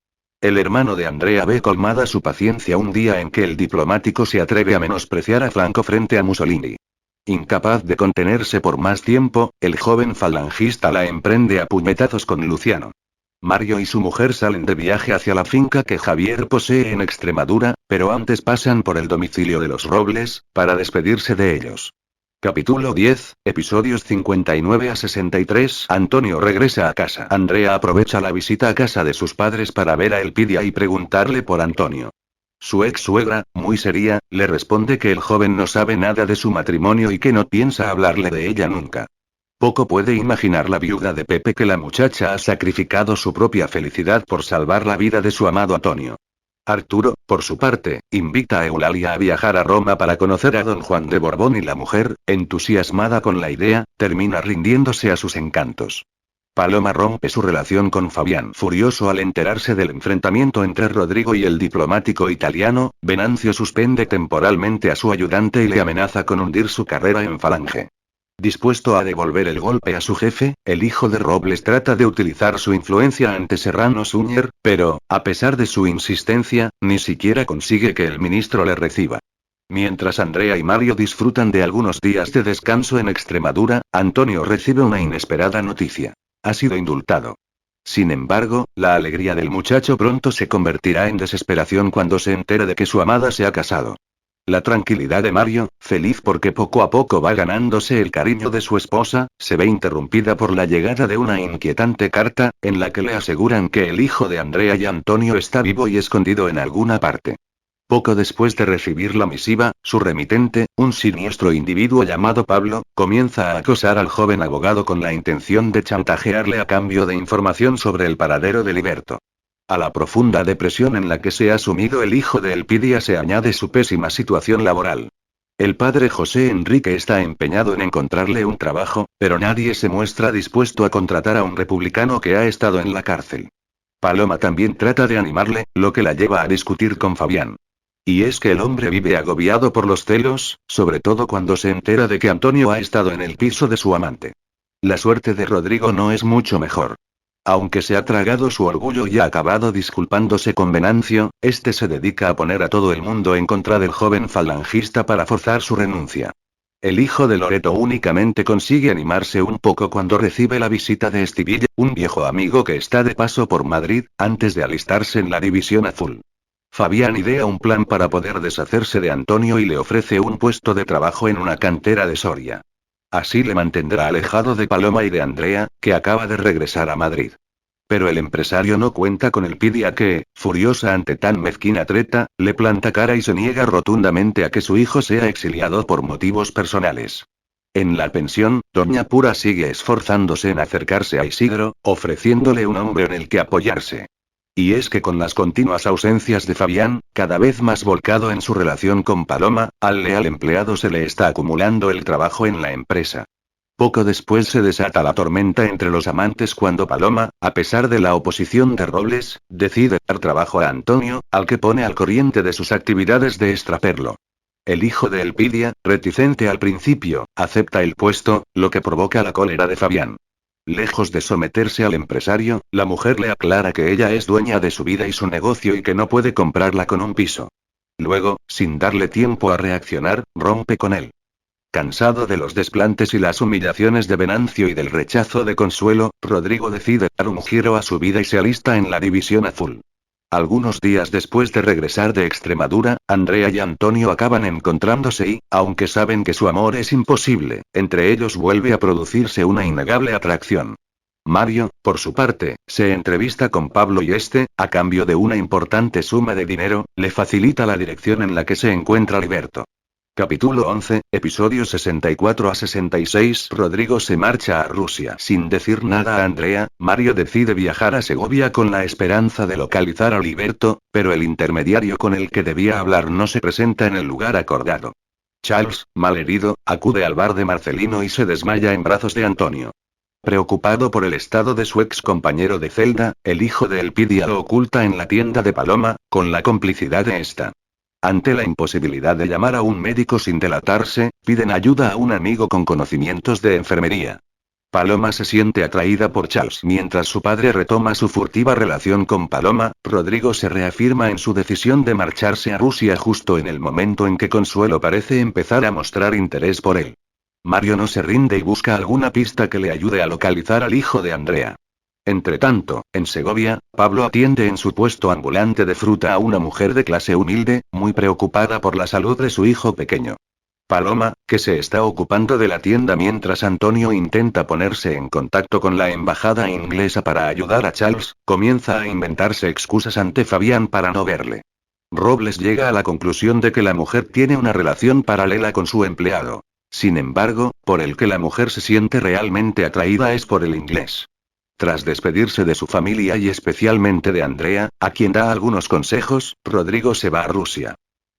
S1: El hermano de Andrea ve colmada su paciencia un día en que el diplomático se atreve a menospreciar a Franco frente a Mussolini. Incapaz de contenerse por más tiempo, el joven falangista la emprende a puñetazos con Luciano. Mario y su mujer salen de viaje hacia la finca que Javier posee en Extremadura, pero antes pasan por el domicilio de los Robles, para despedirse de ellos. Capítulo 10, episodios 59 a 63. Antonio regresa a casa. Andrea aprovecha la visita a casa de sus padres para ver a Elpidia y preguntarle por Antonio. Su ex suegra, muy seria, le responde que el joven no sabe nada de su matrimonio y que no piensa hablarle de ella nunca. Poco puede imaginar la viuda de Pepe que la muchacha ha sacrificado su propia felicidad por salvar la vida de su amado Antonio. Arturo, por su parte, invita a Eulalia a viajar a Roma para conocer a don Juan de Borbón y la mujer, entusiasmada con la idea, termina rindiéndose a sus encantos. Paloma rompe su relación con Fabián. Furioso al enterarse del enfrentamiento entre Rodrigo y el diplomático italiano, Venancio suspende temporalmente a su ayudante y le amenaza con hundir su carrera en Falange. Dispuesto a devolver el golpe a su jefe, el hijo de Robles trata de utilizar su influencia ante Serrano Suñer, pero, a pesar de su insistencia, ni siquiera consigue que el ministro le reciba. Mientras Andrea y Mario disfrutan de algunos días de descanso en Extremadura, Antonio recibe una inesperada noticia. Ha sido indultado. Sin embargo, la alegría del muchacho pronto se convertirá en desesperación cuando se entera de que su amada se ha casado. La tranquilidad de Mario, feliz porque poco a poco va ganándose el cariño de su esposa, se ve interrumpida por la llegada de una inquietante carta, en la que le aseguran que el hijo de Andrea y Antonio está vivo y escondido en alguna parte. Poco después de recibir la misiva, su remitente, un siniestro individuo llamado Pablo, comienza a acosar al joven abogado con la intención de chantajearle a cambio de información sobre el paradero de Liberto. A la profunda depresión en la que se ha sumido el hijo de Elpidia se añade su pésima situación laboral. El padre José Enrique está empeñado en encontrarle un trabajo, pero nadie se muestra dispuesto a contratar a un republicano que ha estado en la cárcel. Paloma también trata de animarle, lo que la lleva a discutir con Fabián. Y es que el hombre vive agobiado por los celos, sobre todo cuando se entera de que Antonio ha estado en el piso de su amante. La suerte de Rodrigo no es mucho mejor. Aunque se ha tragado su orgullo y ha acabado disculpándose con Venancio, este se dedica a poner a todo el mundo en contra del joven falangista para forzar su renuncia. El hijo de Loreto únicamente consigue animarse un poco cuando recibe la visita de Estivilla, un viejo amigo que está de paso por Madrid, antes de alistarse en la División Azul. Fabián idea un plan para poder deshacerse de Antonio y le ofrece un puesto de trabajo en una cantera de Soria. Así le mantendrá alejado de Paloma y de Andrea, que acaba de regresar a Madrid. Pero el empresario no cuenta con Elpidia que, furiosa ante tan mezquina treta, le planta cara y se niega rotundamente a que su hijo sea exiliado por motivos personales. En la pensión, Doña Pura sigue esforzándose en acercarse a Isidro, ofreciéndole un hombre en el que apoyarse. Y es que con las continuas ausencias de Fabián, cada vez más volcado en su relación con Paloma, al leal empleado se le está acumulando el trabajo en la empresa. Poco después se desata la tormenta entre los amantes cuando Paloma, a pesar de la oposición de Robles, decide dar trabajo a Antonio, al que pone al corriente de sus actividades de extraperlo. El hijo de Elpidia, reticente al principio, acepta el puesto, lo que provoca la cólera de Fabián. Lejos de someterse al empresario, la mujer le aclara que ella es dueña de su vida y su negocio y que no puede comprarla con un piso. Luego, sin darle tiempo a reaccionar, rompe con él. Cansado de los desplantes y las humillaciones de Venancio y del rechazo de Consuelo, Rodrigo decide dar un giro a su vida y se alista en la División Azul. Algunos días después de regresar de Extremadura, Andrea y Antonio acaban encontrándose y, aunque saben que su amor es imposible, entre ellos vuelve a producirse una innegable atracción. Mario, por su parte, se entrevista con Pablo y este, a cambio de una importante suma de dinero, le facilita la dirección en la que se encuentra Liberto. Capítulo 11, episodios 64 a 66. Rodrigo se marcha a Rusia. Sin decir nada a Andrea, Mario decide viajar a Segovia con la esperanza de localizar a Liberto, pero el intermediario con el que debía hablar no se presenta en el lugar acordado. Charles, malherido, acude al bar de Marcelino y se desmaya en brazos de Antonio. Preocupado por el estado de su ex compañero de celda, el hijo de Elpidia lo oculta en la tienda de Paloma, con la complicidad de esta. Ante la imposibilidad de llamar a un médico sin delatarse, piden ayuda a un amigo con conocimientos de enfermería. Paloma se siente atraída por Charles. Mientras su padre retoma su furtiva relación con Paloma, Rodrigo se reafirma en su decisión de marcharse a Rusia justo en el momento en que Consuelo parece empezar a mostrar interés por él. Mario no se rinde y busca alguna pista que le ayude a localizar al hijo de Andrea. Entretanto, en Segovia, Pablo atiende en su puesto ambulante de fruta a una mujer de clase humilde, muy preocupada por la salud de su hijo pequeño. Paloma, que se está ocupando de la tienda mientras Antonio intenta ponerse en contacto con la embajada inglesa para ayudar a Charles, comienza a inventarse excusas ante Fabián para no verle. Robles llega a la conclusión de que la mujer tiene una relación paralela con su empleado. Sin embargo, por el que la mujer se siente realmente atraída es por el inglés. Tras despedirse de su familia y especialmente de Andrea, a quien da algunos consejos, Rodrigo se va a Rusia.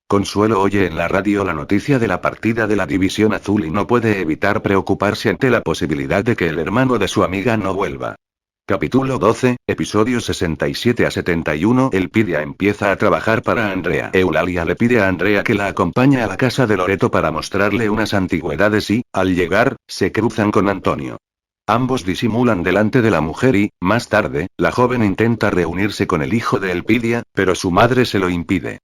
S1: Consuelo oye en la radio la noticia de la partida de la División Azul y no puede evitar preocuparse ante la posibilidad de que el hermano de su amiga no vuelva. Capítulo 12, episodios 67 a 71. Elpidia empieza a trabajar para Andrea. Eulalia le pide a Andrea que la acompañe a la casa de Loreto para mostrarle unas antigüedades y, al llegar, se cruzan con Antonio. Ambos disimulan delante de la mujer y, más tarde, la joven intenta reunirse con el hijo de Elpidia, pero su madre se lo impide.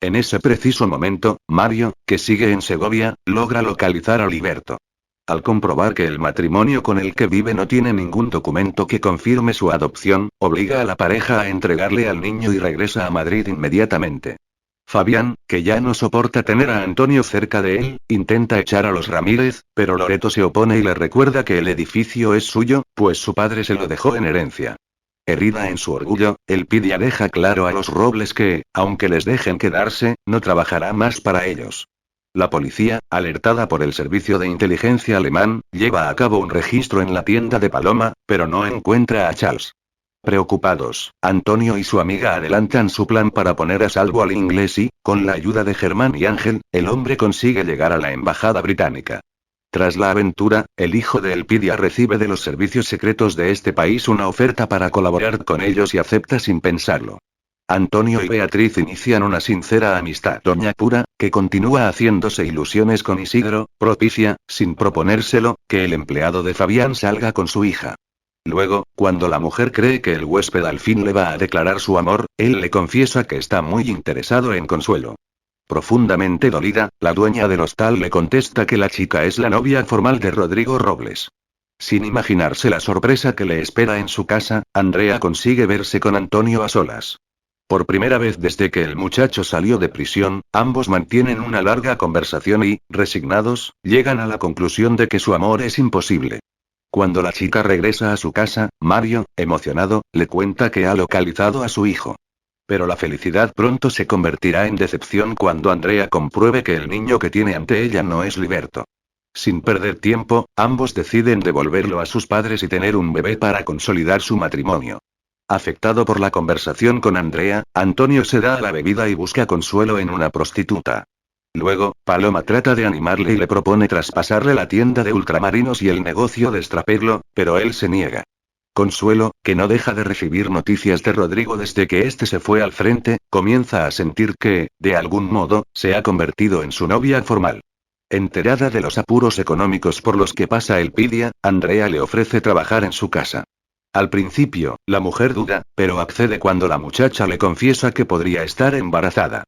S1: En ese preciso momento, Mario, que sigue en Segovia, logra localizar a Liberto. Al comprobar que el matrimonio con el que vive no tiene ningún documento que confirme su adopción, obliga a la pareja a entregarle al niño y regresa a Madrid inmediatamente. Fabián, que ya no soporta tener a Antonio cerca de él, intenta echar a los Ramírez, pero Loreto se opone y le recuerda que el edificio es suyo, pues su padre se lo dejó en herencia. Herida en su orgullo, Elpidia deja claro a los Robles que, aunque les dejen quedarse, no trabajará más para ellos. La policía, alertada por el servicio de inteligencia alemán, lleva a cabo un registro en la tienda de Paloma, pero no encuentra a Charles. Preocupados, Antonio y su amiga adelantan su plan para poner a salvo al inglés y, con la ayuda de Germán y Ángel, el hombre consigue llegar a la embajada británica. Tras la aventura, el hijo de Elpidia recibe de los servicios secretos de este país una oferta para colaborar con ellos y acepta sin pensarlo. Antonio y Beatriz inician una sincera amistad. Doña Pura, que continúa haciéndose ilusiones con Isidro, propicia, sin proponérselo, que el empleado de Fabián salga con su hija. Luego, cuando la mujer cree que el huésped al fin le va a declarar su amor, él le confiesa que está muy interesado en Consuelo. Profundamente dolida, la dueña del hostal le contesta que la chica es la novia formal de Rodrigo Robles. Sin imaginarse la sorpresa que le espera en su casa, Andrea consigue verse con Antonio a solas. Por primera vez desde que el muchacho salió de prisión, ambos mantienen una larga conversación y, resignados, llegan a la conclusión de que su amor es imposible. Cuando la chica regresa a su casa, Mario, emocionado, le cuenta que ha localizado a su hijo. Pero la felicidad pronto se convertirá en decepción cuando Andrea compruebe que el niño que tiene ante ella no es Liberto. Sin perder tiempo, ambos deciden devolverlo a sus padres y tener un bebé para consolidar su matrimonio. Afectado por la conversación con Andrea, Antonio se da a la bebida y busca consuelo en una prostituta. Luego, Paloma trata de animarle y le propone traspasarle la tienda de ultramarinos y el negocio de extraperlo, pero él se niega. Consuelo, que no deja de recibir noticias de Rodrigo desde que éste se fue al frente, comienza a sentir que, de algún modo, se ha convertido en su novia formal. Enterada de los apuros económicos por los que pasa Elpidia, Andrea le ofrece trabajar en su casa. Al principio, la mujer duda, pero accede cuando la muchacha le confiesa que podría estar embarazada.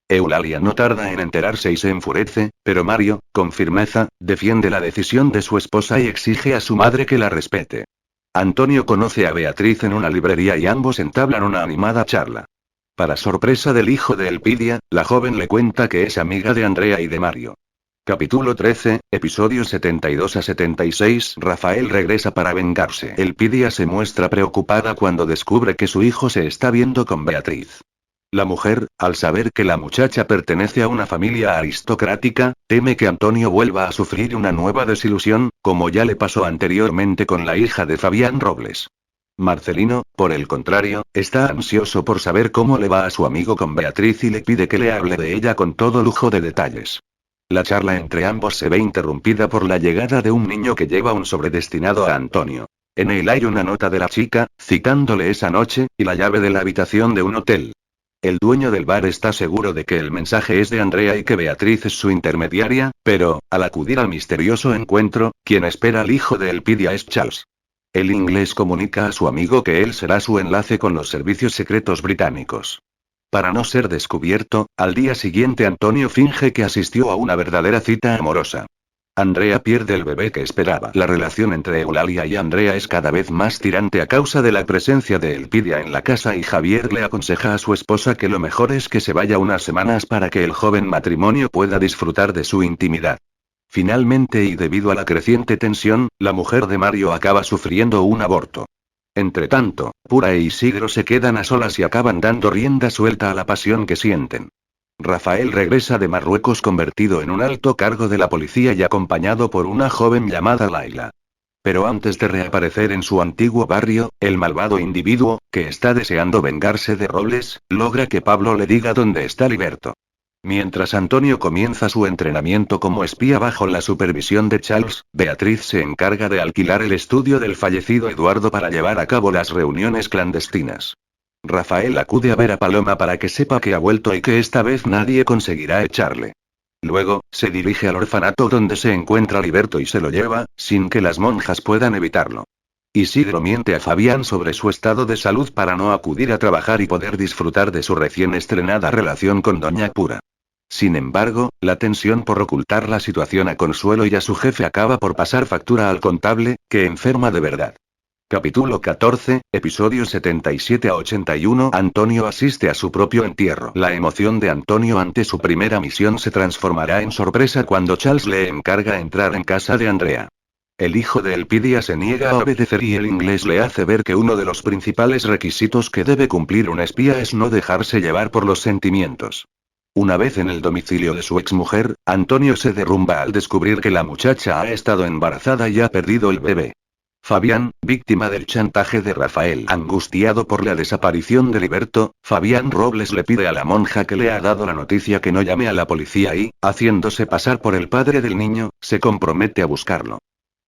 S1: Eulalia no tarda en enterarse y se enfurece, pero Mario, con firmeza, defiende la decisión de su esposa y exige a su madre que la respete. Antonio conoce a Beatriz en una librería y ambos entablan una animada charla. Para sorpresa del hijo de Elpidia, la joven le cuenta que es amiga de Andrea y de Mario. Capítulo 13, episodios 72 a 76. Rafael regresa para vengarse. Elpidia se muestra preocupada cuando descubre que su hijo se está viendo con Beatriz. La mujer, al saber que la muchacha pertenece a una familia aristocrática, teme que Antonio vuelva a sufrir una nueva desilusión, como ya le pasó anteriormente con la hija de Fabián Robles. Marcelino, por el contrario, está ansioso por saber cómo le va a su amigo con Beatriz y le pide que le hable de ella con todo lujo de detalles. La charla entre ambos se ve interrumpida por la llegada de un niño que lleva un sobre destinado a Antonio. En él hay una nota de la chica, citándole esa noche, y la llave de la habitación de un hotel. El dueño del bar está seguro de que el mensaje es de Andrea y que Beatriz es su intermediaria, pero, al acudir al misterioso encuentro, quien espera al hijo de Elpidia es Charles. El inglés comunica a su amigo que él será su enlace con los servicios secretos británicos. Para no ser descubierto, al día siguiente Antonio finge que asistió a una verdadera cita amorosa. Andrea pierde el bebé que esperaba. La relación entre Eulalia y Andrea es cada vez más tirante a causa de la presencia de Elpidia en la casa y Javier le aconseja a su esposa que lo mejor es que se vaya unas semanas para que el joven matrimonio pueda disfrutar de su intimidad. Finalmente y debido a la creciente tensión, la mujer de Mario acaba sufriendo un aborto. Entretanto, Pura e Isidro se quedan a solas y acaban dando rienda suelta a la pasión que sienten. Rafael regresa de Marruecos convertido en un alto cargo de la policía y acompañado por una joven llamada Laila. Pero antes de reaparecer en su antiguo barrio, el malvado individuo, que está deseando vengarse de Robles, logra que Pablo le diga dónde está Liberto. Mientras Antonio comienza su entrenamiento como espía bajo la supervisión de Charles, Beatriz se encarga de alquilar el estudio del fallecido Eduardo para llevar a cabo las reuniones clandestinas. Rafael acude a ver a Paloma para que sepa que ha vuelto y que esta vez nadie conseguirá echarle. Luego, se dirige al orfanato donde se encuentra Liberto y se lo lleva, sin que las monjas puedan evitarlo. Isidro miente a Fabián sobre su estado de salud para no acudir a trabajar y poder disfrutar de su recién estrenada relación con Doña Pura. Sin embargo, la tensión por ocultar la situación a Consuelo y a su jefe acaba por pasar factura al contable, que enferma de verdad. Capítulo 14, episodios 77 a 81. Antonio asiste a su propio entierro. La emoción de Antonio ante su primera misión se transformará en sorpresa cuando Charles le encarga entrar en casa de Andrea. El hijo de Elpidia se niega a obedecer y el inglés le hace ver que uno de los principales requisitos que debe cumplir un espía es no dejarse llevar por los sentimientos. Una vez en el domicilio de su exmujer, Antonio se derrumba al descubrir que la muchacha ha estado embarazada y ha perdido el bebé. Fabián, víctima del chantaje de Rafael. Angustiado por la desaparición de Liberto, Fabián Robles le pide a la monja que le ha dado la noticia que no llame a la policía y, haciéndose pasar por el padre del niño, se compromete a buscarlo.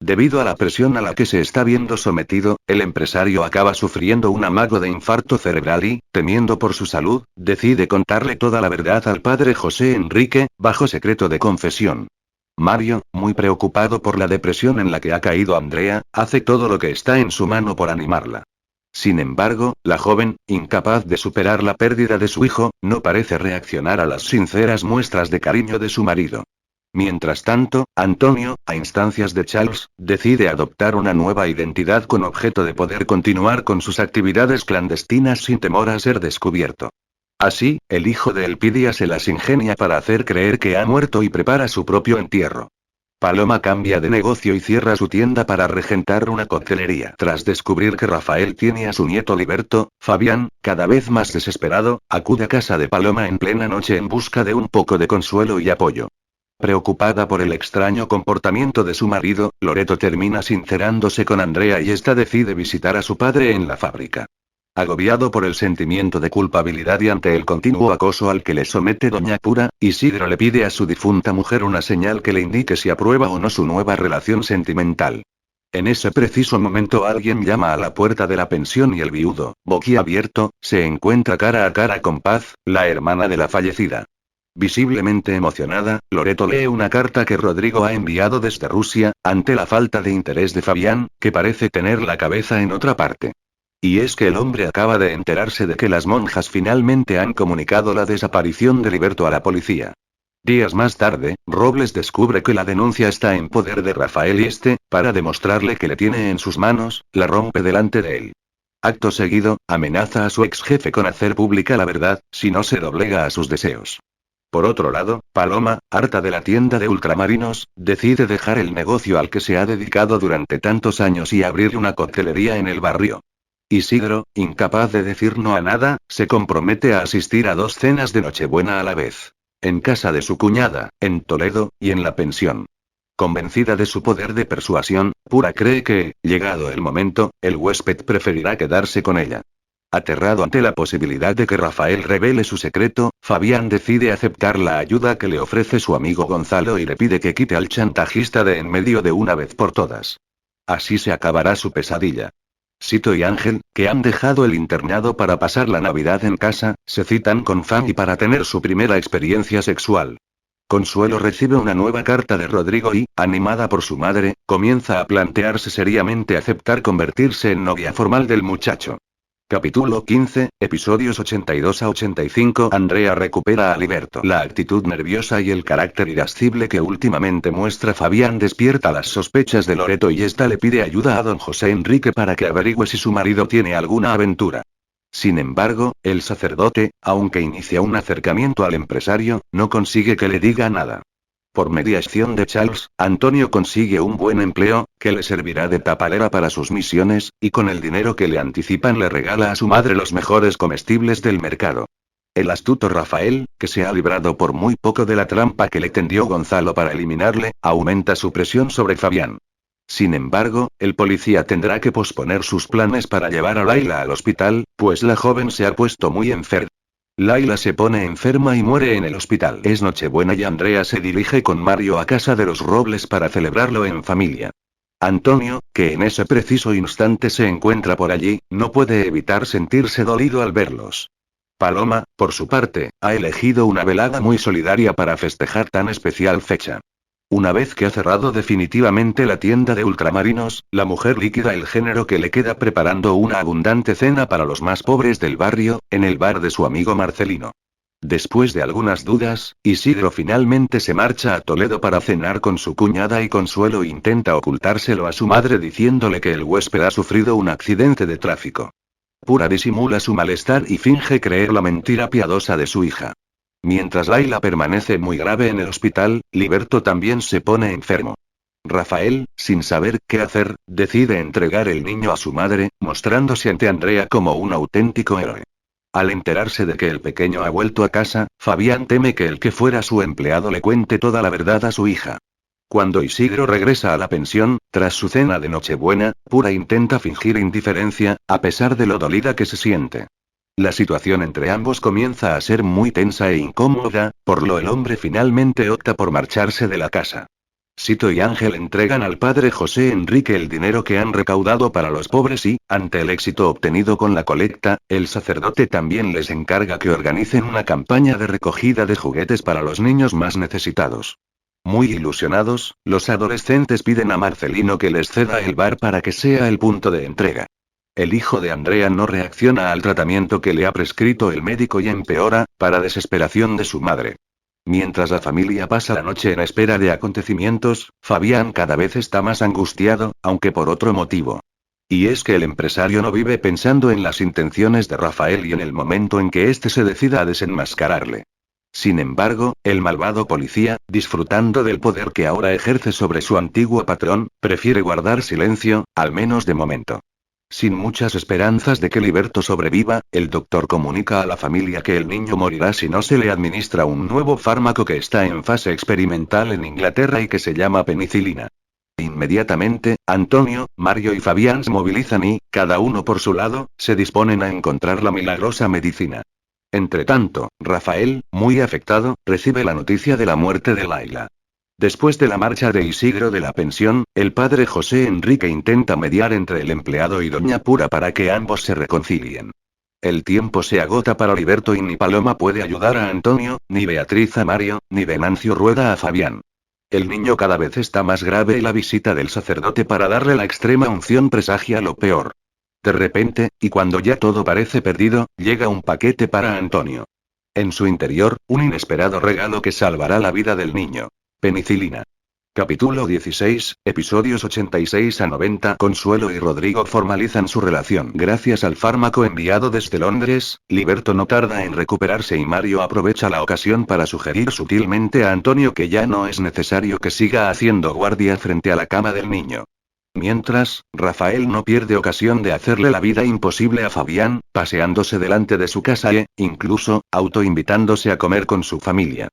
S1: Debido a la presión a la que se está viendo sometido, el empresario acaba sufriendo un amago de infarto cerebral y, temiendo por su salud, decide contarle toda la verdad al padre José Enrique, bajo secreto de confesión. Mario, muy preocupado por la depresión en la que ha caído Andrea, hace todo lo que está en su mano por animarla. Sin embargo, la joven, incapaz de superar la pérdida de su hijo, no parece reaccionar a las sinceras muestras de cariño de su marido. Mientras tanto, Antonio, a instancias de Charles, decide adoptar una nueva identidad con objeto de poder continuar con sus actividades clandestinas sin temor a ser descubierto. Así, el hijo de Elpidia se las ingenia para hacer creer que ha muerto y prepara su propio entierro. Paloma cambia de negocio y cierra su tienda para regentar una coctelería. Tras descubrir que Rafael tiene a su nieto Liberto, Fabián, cada vez más desesperado, acude a casa de Paloma en plena noche en busca de un poco de consuelo y apoyo. Preocupada por el extraño comportamiento de su marido, Loreto termina sincerándose con Andrea y esta decide visitar a su padre en la fábrica. Agobiado por el sentimiento de culpabilidad y ante el continuo acoso al que le somete Doña Pura, Isidro le pide a su difunta mujer una señal que le indique si aprueba o no su nueva relación sentimental. En ese preciso momento alguien llama a la puerta de la pensión y el viudo, boquiabierto, se encuentra cara a cara con Paz, la hermana de la fallecida. Visiblemente emocionada, Loreto lee una carta que Rodrigo ha enviado desde Rusia, ante la falta de interés de Fabián, que parece tener la cabeza en otra parte. Y es que el hombre acaba de enterarse de que las monjas finalmente han comunicado la desaparición de Liberto a la policía. Días más tarde, Robles descubre que la denuncia está en poder de Rafael y para demostrarle que le tiene en sus manos, la rompe delante de él. Acto seguido, amenaza a su ex jefe con hacer pública la verdad, si no se doblega a sus deseos. Por otro lado, Paloma, harta de la tienda de ultramarinos, decide dejar el negocio al que se ha dedicado durante tantos años y abrir una coctelería en el barrio. Isidro, incapaz de decir no a nada, se compromete a asistir a 2 cenas de Nochebuena a la vez. En casa de su cuñada, en Toledo, y en la pensión. Convencida de su poder de persuasión, Pura cree que, llegado el momento, el huésped preferirá quedarse con ella. Aterrado ante la posibilidad de que Rafael revele su secreto, Fabián decide aceptar la ayuda que le ofrece su amigo Gonzalo y le pide que quite al chantajista de en medio de una vez por todas. Así se acabará su pesadilla. Sito y Ángel, que han dejado el internado para pasar la Navidad en casa, se citan con Fanny para tener su primera experiencia sexual. Consuelo recibe una nueva carta de Rodrigo y, animada por su madre, comienza a plantearse seriamente aceptar convertirse en novia formal del muchacho. Capítulo 15, episodios 82 a 85. Andrea recupera a Liberto. La actitud nerviosa y el carácter irascible que últimamente muestra Fabián despierta las sospechas de Loreto y ésta le pide ayuda a don José Enrique para que averigüe si su marido tiene alguna aventura. Sin embargo, el sacerdote, aunque inicia un acercamiento al empresario, no consigue que le diga nada. Por mediación de Charles, Antonio consigue un buen empleo, que le servirá de tapadera para sus misiones, y con el dinero que le anticipan le regala a su madre los mejores comestibles del mercado. El astuto Rafael, que se ha librado por muy poco de la trampa que le tendió Gonzalo para eliminarle, aumenta su presión sobre Fabián. Sin embargo, el policía tendrá que posponer sus planes para llevar a Laila al hospital, pues la joven se ha puesto muy enferma. Laila se pone enferma y muere en el hospital. Es Nochebuena y Andrea se dirige con Mario a casa de los Robles para celebrarlo en familia. Antonio, que en ese preciso instante se encuentra por allí, no puede evitar sentirse dolido al verlos. Paloma, por su parte, ha elegido una velada muy solidaria para festejar tan especial fecha. Una vez que ha cerrado definitivamente la tienda de ultramarinos, la mujer liquida el género que le queda preparando una abundante cena para los más pobres del barrio, en el bar de su amigo Marcelino. Después de algunas dudas, Isidro finalmente se marcha a Toledo para cenar con su cuñada y Consuelo intenta ocultárselo a su madre diciéndole que el huésped ha sufrido un accidente de tráfico. Pura disimula su malestar y finge creer la mentira piadosa de su hija. Mientras Laila permanece muy grave en el hospital, Liberto también se pone enfermo. Rafael, sin saber qué hacer, decide entregar el niño a su madre, mostrándose ante Andrea como un auténtico héroe. Al enterarse de que el pequeño ha vuelto a casa, Fabián teme que el que fuera su empleado le cuente toda la verdad a su hija. Cuando Isidro regresa a la pensión, tras su cena de Nochebuena, Pura intenta fingir indiferencia, a pesar de lo dolida que se siente. La situación entre ambos comienza a ser muy tensa e incómoda, por lo el hombre finalmente opta por marcharse de la casa. Sito y Ángel entregan al padre José Enrique el dinero que han recaudado para los pobres y, ante el éxito obtenido con la colecta, el sacerdote también les encarga que organicen una campaña de recogida de juguetes para los niños más necesitados. Muy ilusionados, los adolescentes piden a Marcelino que les ceda el bar para que sea el punto de entrega. El hijo de Andrea no reacciona al tratamiento que le ha prescrito el médico y empeora, para desesperación de su madre. Mientras la familia pasa la noche en espera de acontecimientos, Fabián cada vez está más angustiado, aunque por otro motivo. Y es que el empresario no vive pensando en las intenciones de Rafael y en el momento en que éste se decida a desenmascararle. Sin embargo, el malvado policía, disfrutando del poder que ahora ejerce sobre su antiguo patrón, prefiere guardar silencio, al menos de momento. Sin muchas esperanzas de que Liberto sobreviva, el doctor comunica a la familia que el niño morirá si no se le administra un nuevo fármaco que está en fase experimental en Inglaterra y que se llama penicilina. Inmediatamente, Antonio, Mario y Fabián se movilizan y, cada uno por su lado, se disponen a encontrar la milagrosa medicina. Entretanto, Rafael, muy afectado, recibe la noticia de la muerte de Laila. Después de la marcha de Isidro de la pensión, el padre José Enrique intenta mediar entre el empleado y doña Pura para que ambos se reconcilien. El tiempo se agota para Liberto y ni Paloma puede ayudar a Antonio, ni Beatriz a Mario, ni Venancio Rueda a Fabián. El niño cada vez está más grave y la visita del sacerdote para darle la extrema unción presagia lo peor. De repente, y cuando ya todo parece perdido, llega un paquete para Antonio. En su interior, un inesperado regalo que salvará la vida del niño. Penicilina. Capítulo 16, episodios 86 a 90. Consuelo y Rodrigo formalizan su relación. Gracias al fármaco enviado desde Londres, Liberto no tarda en recuperarse y Mario aprovecha la ocasión para sugerir sutilmente a Antonio que ya no es necesario que siga haciendo guardia frente a la cama del niño. Mientras, Rafael no pierde ocasión de hacerle la vida imposible a Fabián, paseándose delante de su casa e, incluso, autoinvitándose a comer con su familia.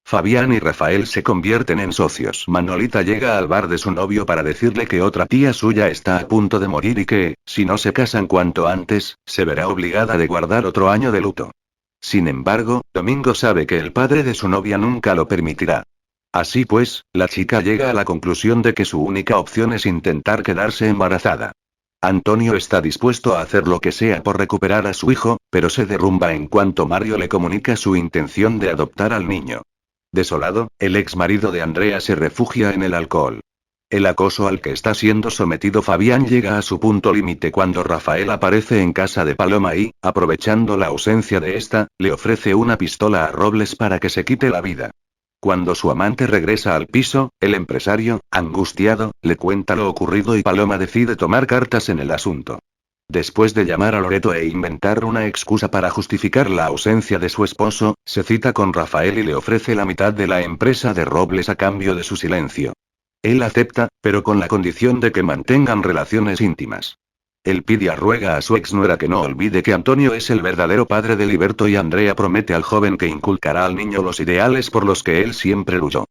S1: Fabián y Rafael se convierten en socios. Manolita llega al bar de su novio para decirle que otra tía suya está a punto de morir y que, si no se casan cuanto antes, se verá obligada a guardar otro año de luto. Sin embargo, Domingo sabe que el padre de su novia nunca lo permitirá. Así pues, la chica llega a la conclusión de que su única opción es intentar quedarse embarazada. Antonio está dispuesto a hacer lo que sea por recuperar a su hijo, pero se derrumba en cuanto Mario le comunica su intención de adoptar al niño. Desolado, el ex marido de Andrea se refugia en el alcohol. El acoso al que está siendo sometido Fabián llega a su punto límite cuando Rafael aparece en casa de Paloma y, aprovechando la ausencia de esta, le ofrece una pistola a Robles para que se quite la vida. Cuando su amante regresa al piso, el empresario, angustiado, le cuenta lo ocurrido y Paloma decide tomar cartas en el asunto. Después de llamar a Loreto e inventar una excusa para justificar la ausencia de su esposo, se cita con Rafael y le ofrece la mitad de la empresa de Robles a cambio de su silencio. Él acepta, pero con la condición de que mantengan relaciones íntimas. Elpidia ruega a su exnuera que no olvide que Antonio es el verdadero padre de Liberto y Andrea promete al joven que inculcará al niño los ideales por los que él siempre luchó.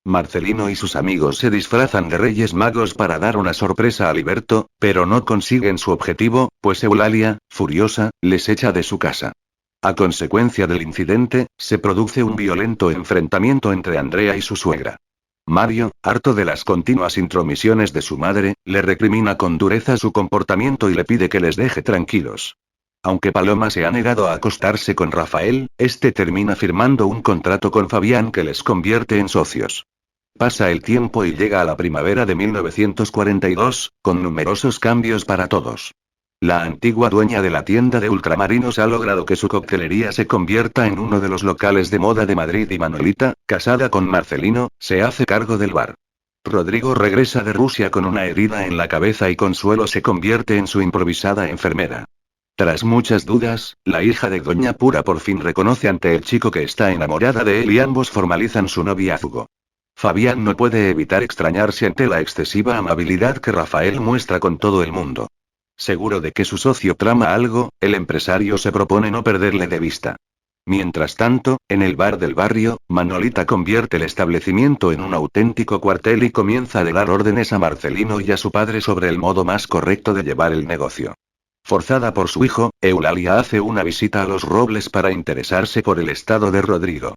S1: Marcelino y sus amigos se disfrazan de Reyes Magos para dar una sorpresa a Liberto, pero no consiguen su objetivo, pues Eulalia, furiosa, les echa de su casa. A consecuencia del incidente, se produce un violento enfrentamiento entre Andrea y su suegra. Mario, harto de las continuas intromisiones de su madre, le recrimina con dureza su comportamiento y le pide que les deje tranquilos. Aunque Paloma se ha negado a acostarse con Rafael, este termina firmando un contrato con Fabián que les convierte en socios. Pasa el tiempo y llega a la primavera de 1942, con numerosos cambios para todos. La antigua dueña de la tienda de ultramarinos ha logrado que su coctelería se convierta en uno de los locales de moda de Madrid y Manolita, casada con Marcelino, se hace cargo del bar. Rodrigo regresa de Rusia con una herida en la cabeza y Consuelo se convierte en su improvisada enfermera. Tras muchas dudas, la hija de Doña Pura por fin reconoce ante el chico que está enamorada de él y ambos formalizan su noviazgo. Fabián no puede evitar extrañarse ante la excesiva amabilidad que Rafael muestra con todo el mundo. Seguro de que su socio trama algo, el empresario se propone no perderle de vista. Mientras tanto, en el bar del barrio, Manolita convierte el establecimiento en un auténtico cuartel y comienza a dar órdenes a Marcelino y a su padre sobre el modo más correcto de llevar el negocio. Forzada por su hijo, Eulalia hace una visita a los Robles para interesarse por el estado de Rodrigo.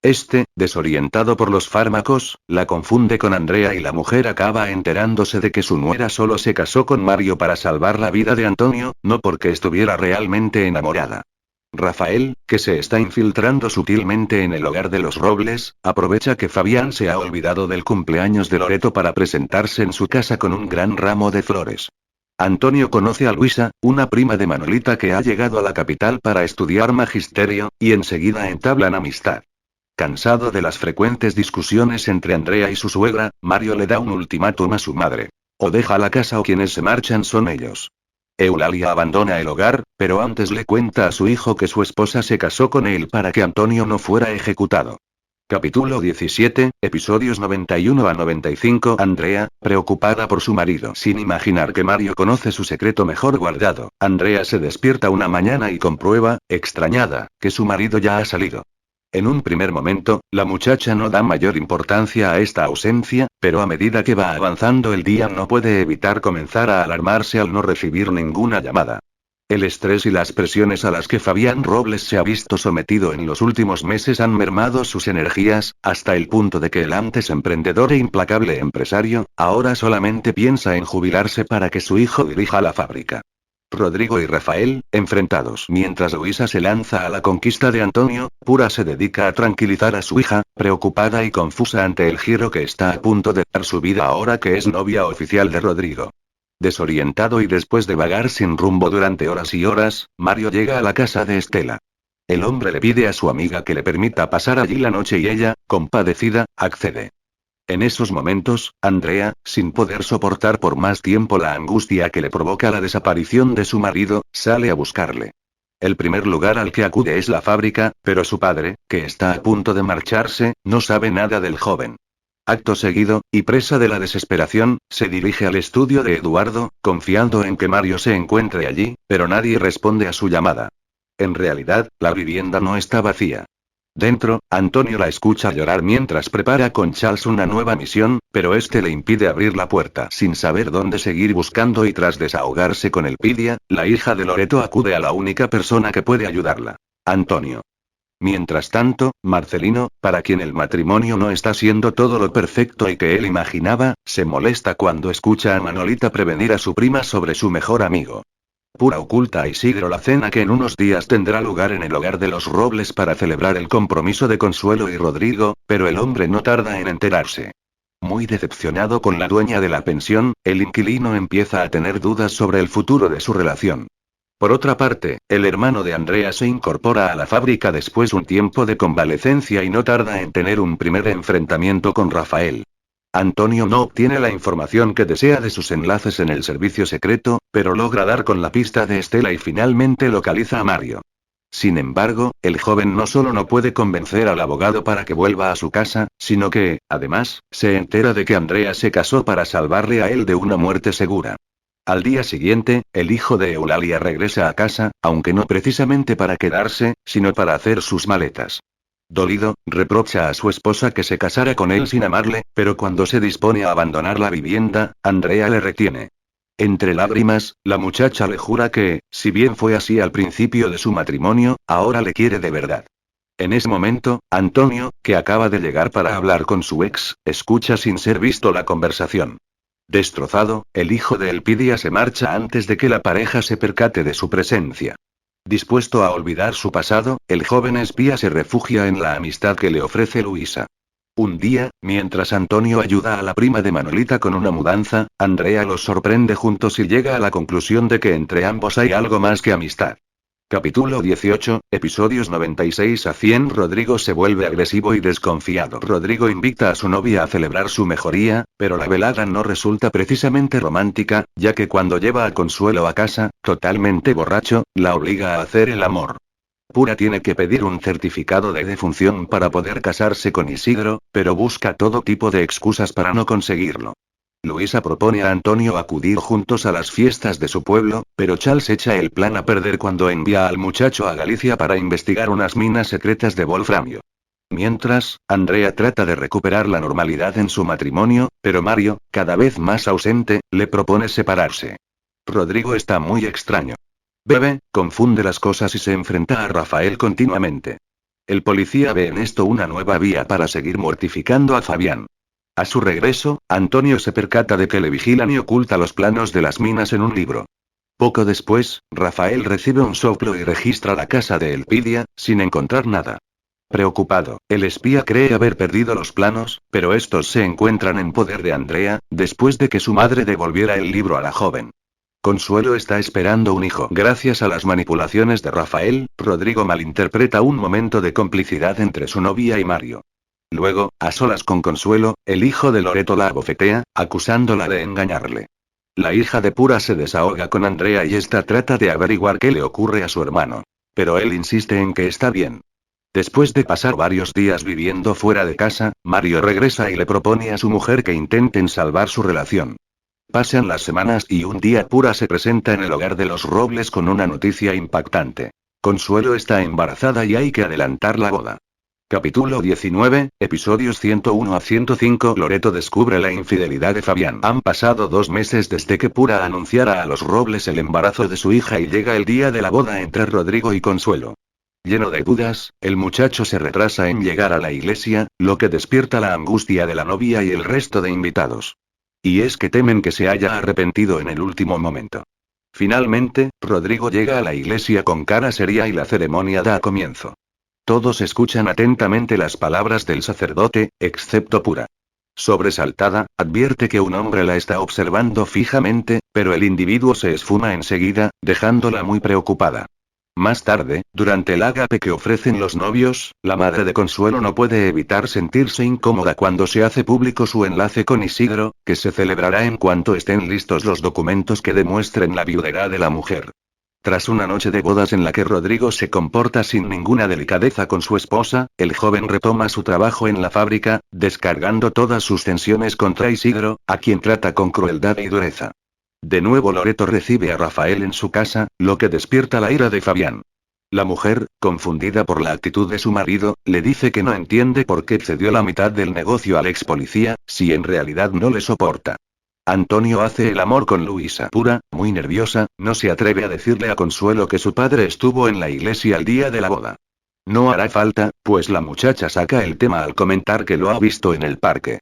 S1: Este, desorientado por los fármacos, la confunde con Andrea y la mujer acaba enterándose de que su nuera solo se casó con Mario para salvar la vida de Antonio, no porque estuviera realmente enamorada. Rafael, que se está infiltrando sutilmente en el hogar de los Robles, aprovecha que Fabián se ha olvidado del cumpleaños de Loreto para presentarse en su casa con un gran ramo de flores. Antonio conoce a Luisa, una prima de Manolita que ha llegado a la capital para estudiar magisterio, y enseguida entablan amistad. Cansado de las frecuentes discusiones entre Andrea y su suegra, Mario le da un ultimátum a su madre. O deja la casa o quienes se marchan son ellos. Eulalia abandona el hogar, pero antes le cuenta a su hijo que su esposa se casó con él para que Antonio no fuera ejecutado. Capítulo 17, episodios 91 a 95. Andrea, preocupada por su marido sin imaginar que Mario conoce su secreto mejor guardado, Andrea se despierta una mañana y comprueba, extrañada, que su marido ya ha salido. En un primer momento, la muchacha no da mayor importancia a esta ausencia, pero a medida que va avanzando el día no puede evitar comenzar a alarmarse al no recibir ninguna llamada. El estrés y las presiones a las que Fabián Robles se ha visto sometido en los últimos meses han mermado sus energías, hasta el punto de que el antes emprendedor e implacable empresario, ahora solamente piensa en jubilarse para que su hijo dirija la fábrica. Rodrigo y Rafael, enfrentados. Mientras Luisa se lanza a la conquista de Antonio, Pura se dedica a tranquilizar a su hija, preocupada y confusa ante el giro que está a punto de dar su vida ahora que es novia oficial de Rodrigo. Desorientado y después de vagar sin rumbo durante horas y horas, Mario llega a la casa de Estela. El hombre le pide a su amiga que le permita pasar allí la noche y ella, compadecida, accede. En esos momentos, Andrea, sin poder soportar por más tiempo la angustia que le provoca la desaparición de su marido, sale a buscarle. El primer lugar al que acude es la fábrica, pero su padre, que está a punto de marcharse, no sabe nada del joven. Acto seguido, y presa de la desesperación, se dirige al estudio de Eduardo, confiando en que Mario se encuentre allí, pero nadie responde a su llamada. En realidad, la vivienda no está vacía. Dentro, Antonio la escucha llorar mientras prepara con Charles una nueva misión, pero este le impide abrir la puerta. Sin saber dónde seguir buscando y tras desahogarse con Elpidia, la hija de Loreto acude a la única persona que puede ayudarla: Antonio. Mientras tanto, Marcelino, para quien el matrimonio no está siendo todo lo perfecto y que él imaginaba, se molesta cuando escucha a Manolita prevenir a su prima sobre su mejor amigo. Pura oculta a Isidro la cena que en unos días tendrá lugar en el hogar de los Robles para celebrar el compromiso de Consuelo y Rodrigo, pero el hombre no tarda en enterarse. Muy decepcionado con la dueña de la pensión, el inquilino empieza a tener dudas sobre el futuro de su relación. Por otra parte, el hermano de Andrea se incorpora a la fábrica después de un tiempo de convalecencia y no tarda en tener un primer enfrentamiento con Rafael. Antonio no obtiene la información que desea de sus enlaces en el servicio secreto, pero logra dar con la pista de Estela y finalmente localiza a Mario. Sin embargo, el joven no solo no puede convencer al abogado para que vuelva a su casa, sino que, además, se entera de que Andrea se casó para salvarle a él de una muerte segura. Al día siguiente, el hijo de Eulalia regresa a casa, aunque no precisamente para quedarse, sino para hacer sus maletas. Dolido, reprocha a su esposa que se casara con él sin amarle, pero cuando se dispone a abandonar la vivienda, Andrea le retiene. Entre lágrimas, la muchacha le jura que, si bien fue así al principio de su matrimonio, ahora le quiere de verdad. En ese momento, Antonio, que acaba de llegar para hablar con su ex, escucha sin ser visto la conversación. Destrozado, el hijo de Elpidia se marcha antes de que la pareja se percate de su presencia. Dispuesto a olvidar su pasado, el joven espía se refugia en la amistad que le ofrece Luisa. Un día, mientras Antonio ayuda a la prima de Manolita con una mudanza, Andrea los sorprende juntos y llega a la conclusión de que entre ambos hay algo más que amistad. Capítulo 18, episodios 96 a 100. Rodrigo se vuelve agresivo y desconfiado. Rodrigo invita a su novia a celebrar su mejoría, pero la velada no resulta precisamente romántica, ya que cuando lleva a Consuelo a casa, totalmente borracho, la obliga a hacer el amor. Pura tiene que pedir un certificado de defunción para poder casarse con Isidro, pero busca todo tipo de excusas para no conseguirlo. Luisa propone a Antonio acudir juntos a las fiestas de su pueblo, pero Charles echa el plan a perder cuando envía al muchacho a Galicia para investigar unas minas secretas de wolframio. Mientras, Andrea trata de recuperar la normalidad en su matrimonio, pero Mario, cada vez más ausente, le propone separarse. Rodrigo está muy extraño. Bebe, confunde las cosas y se enfrenta a Rafael continuamente. El policía ve en esto una nueva vía para seguir mortificando a Fabián. A su regreso, Antonio se percata de que le vigilan y oculta los planos de las minas en un libro. Poco después, Rafael recibe un soplo y registra la casa de Elpidia, sin encontrar nada. Preocupado, el espía cree haber perdido los planos, pero estos se encuentran en poder de Andrea, después de que su madre devolviera el libro a la joven. Consuelo está esperando un hijo. Gracias a las manipulaciones de Rafael, Rodrigo malinterpreta un momento de complicidad entre su novia y Mario. Luego, a solas con Consuelo, el hijo de Loreto la abofetea, acusándola de engañarle. La hija de Pura se desahoga con Andrea y esta trata de averiguar qué le ocurre a su hermano. Pero él insiste en que está bien. Después de pasar varios días viviendo fuera de casa, Mario regresa y le propone a su mujer que intenten salvar su relación. Pasan las semanas y un día Pura se presenta en el hogar de los Robles con una noticia impactante. Consuelo está embarazada y hay que adelantar la boda. Capítulo 19, episodios 101 a 105. Loreto descubre la infidelidad de Fabián. Han pasado 2 meses desde que Pura anunciara a los Robles el embarazo de su hija y llega el día de la boda entre Rodrigo y Consuelo. Lleno de dudas, el muchacho se retrasa en llegar a la iglesia, lo que despierta la angustia de la novia y el resto de invitados. Y es que temen que se haya arrepentido en el último momento. Finalmente, Rodrigo llega a la iglesia con cara seria y la ceremonia da comienzo. Todos escuchan atentamente las palabras del sacerdote, excepto Pura. Sobresaltada, advierte que un hombre la está observando fijamente, pero el individuo se esfuma enseguida, dejándola muy preocupada. Más tarde, durante el ágape que ofrecen los novios, la madre de Consuelo no puede evitar sentirse incómoda cuando se hace público su enlace con Isidro, que se celebrará en cuanto estén listos los documentos que demuestren la viudedad de la mujer. Tras una noche de bodas en la que Rodrigo se comporta sin ninguna delicadeza con su esposa, el joven retoma su trabajo en la fábrica, descargando todas sus tensiones contra Isidro, a quien trata con crueldad y dureza. De nuevo Loreto recibe a Rafael en su casa, lo que despierta la ira de Fabián. La mujer, confundida por la actitud de su marido, le dice que no entiende por qué cedió la mitad del negocio al ex policía, si en realidad no le soporta. Antonio hace el amor con Luisa pura, muy nerviosa, no se atreve a decirle a Consuelo que su padre estuvo en la iglesia el día de la boda. No hará falta, pues la muchacha saca el tema al comentar que lo ha visto en el parque.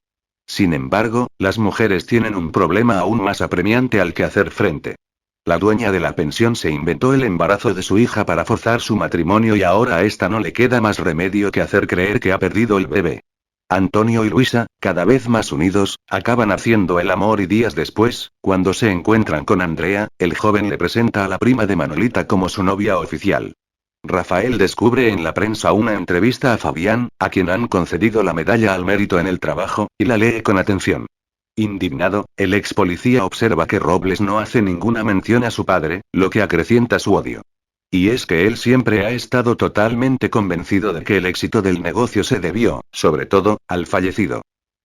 S1: Sin embargo, las mujeres tienen un problema aún más apremiante al que hacer frente. La dueña de la pensión se inventó el embarazo de su hija para forzar su matrimonio y ahora a esta no le queda más remedio que hacer creer que ha perdido el bebé. Antonio y Luisa, cada vez más unidos, acaban haciendo el amor y días después, cuando se encuentran con Andrea, el joven le presenta a la prima de Manolita como su novia oficial. Rafael descubre en la prensa una entrevista a Fabián, a quien han concedido la medalla al mérito en el trabajo, y la lee con atención. Indignado, el ex policía observa que Robles no hace ninguna mención a su padre, lo que acrecienta su odio. Y es que él siempre ha estado totalmente convencido de que el éxito del negocio se debió, sobre todo, al fallecido.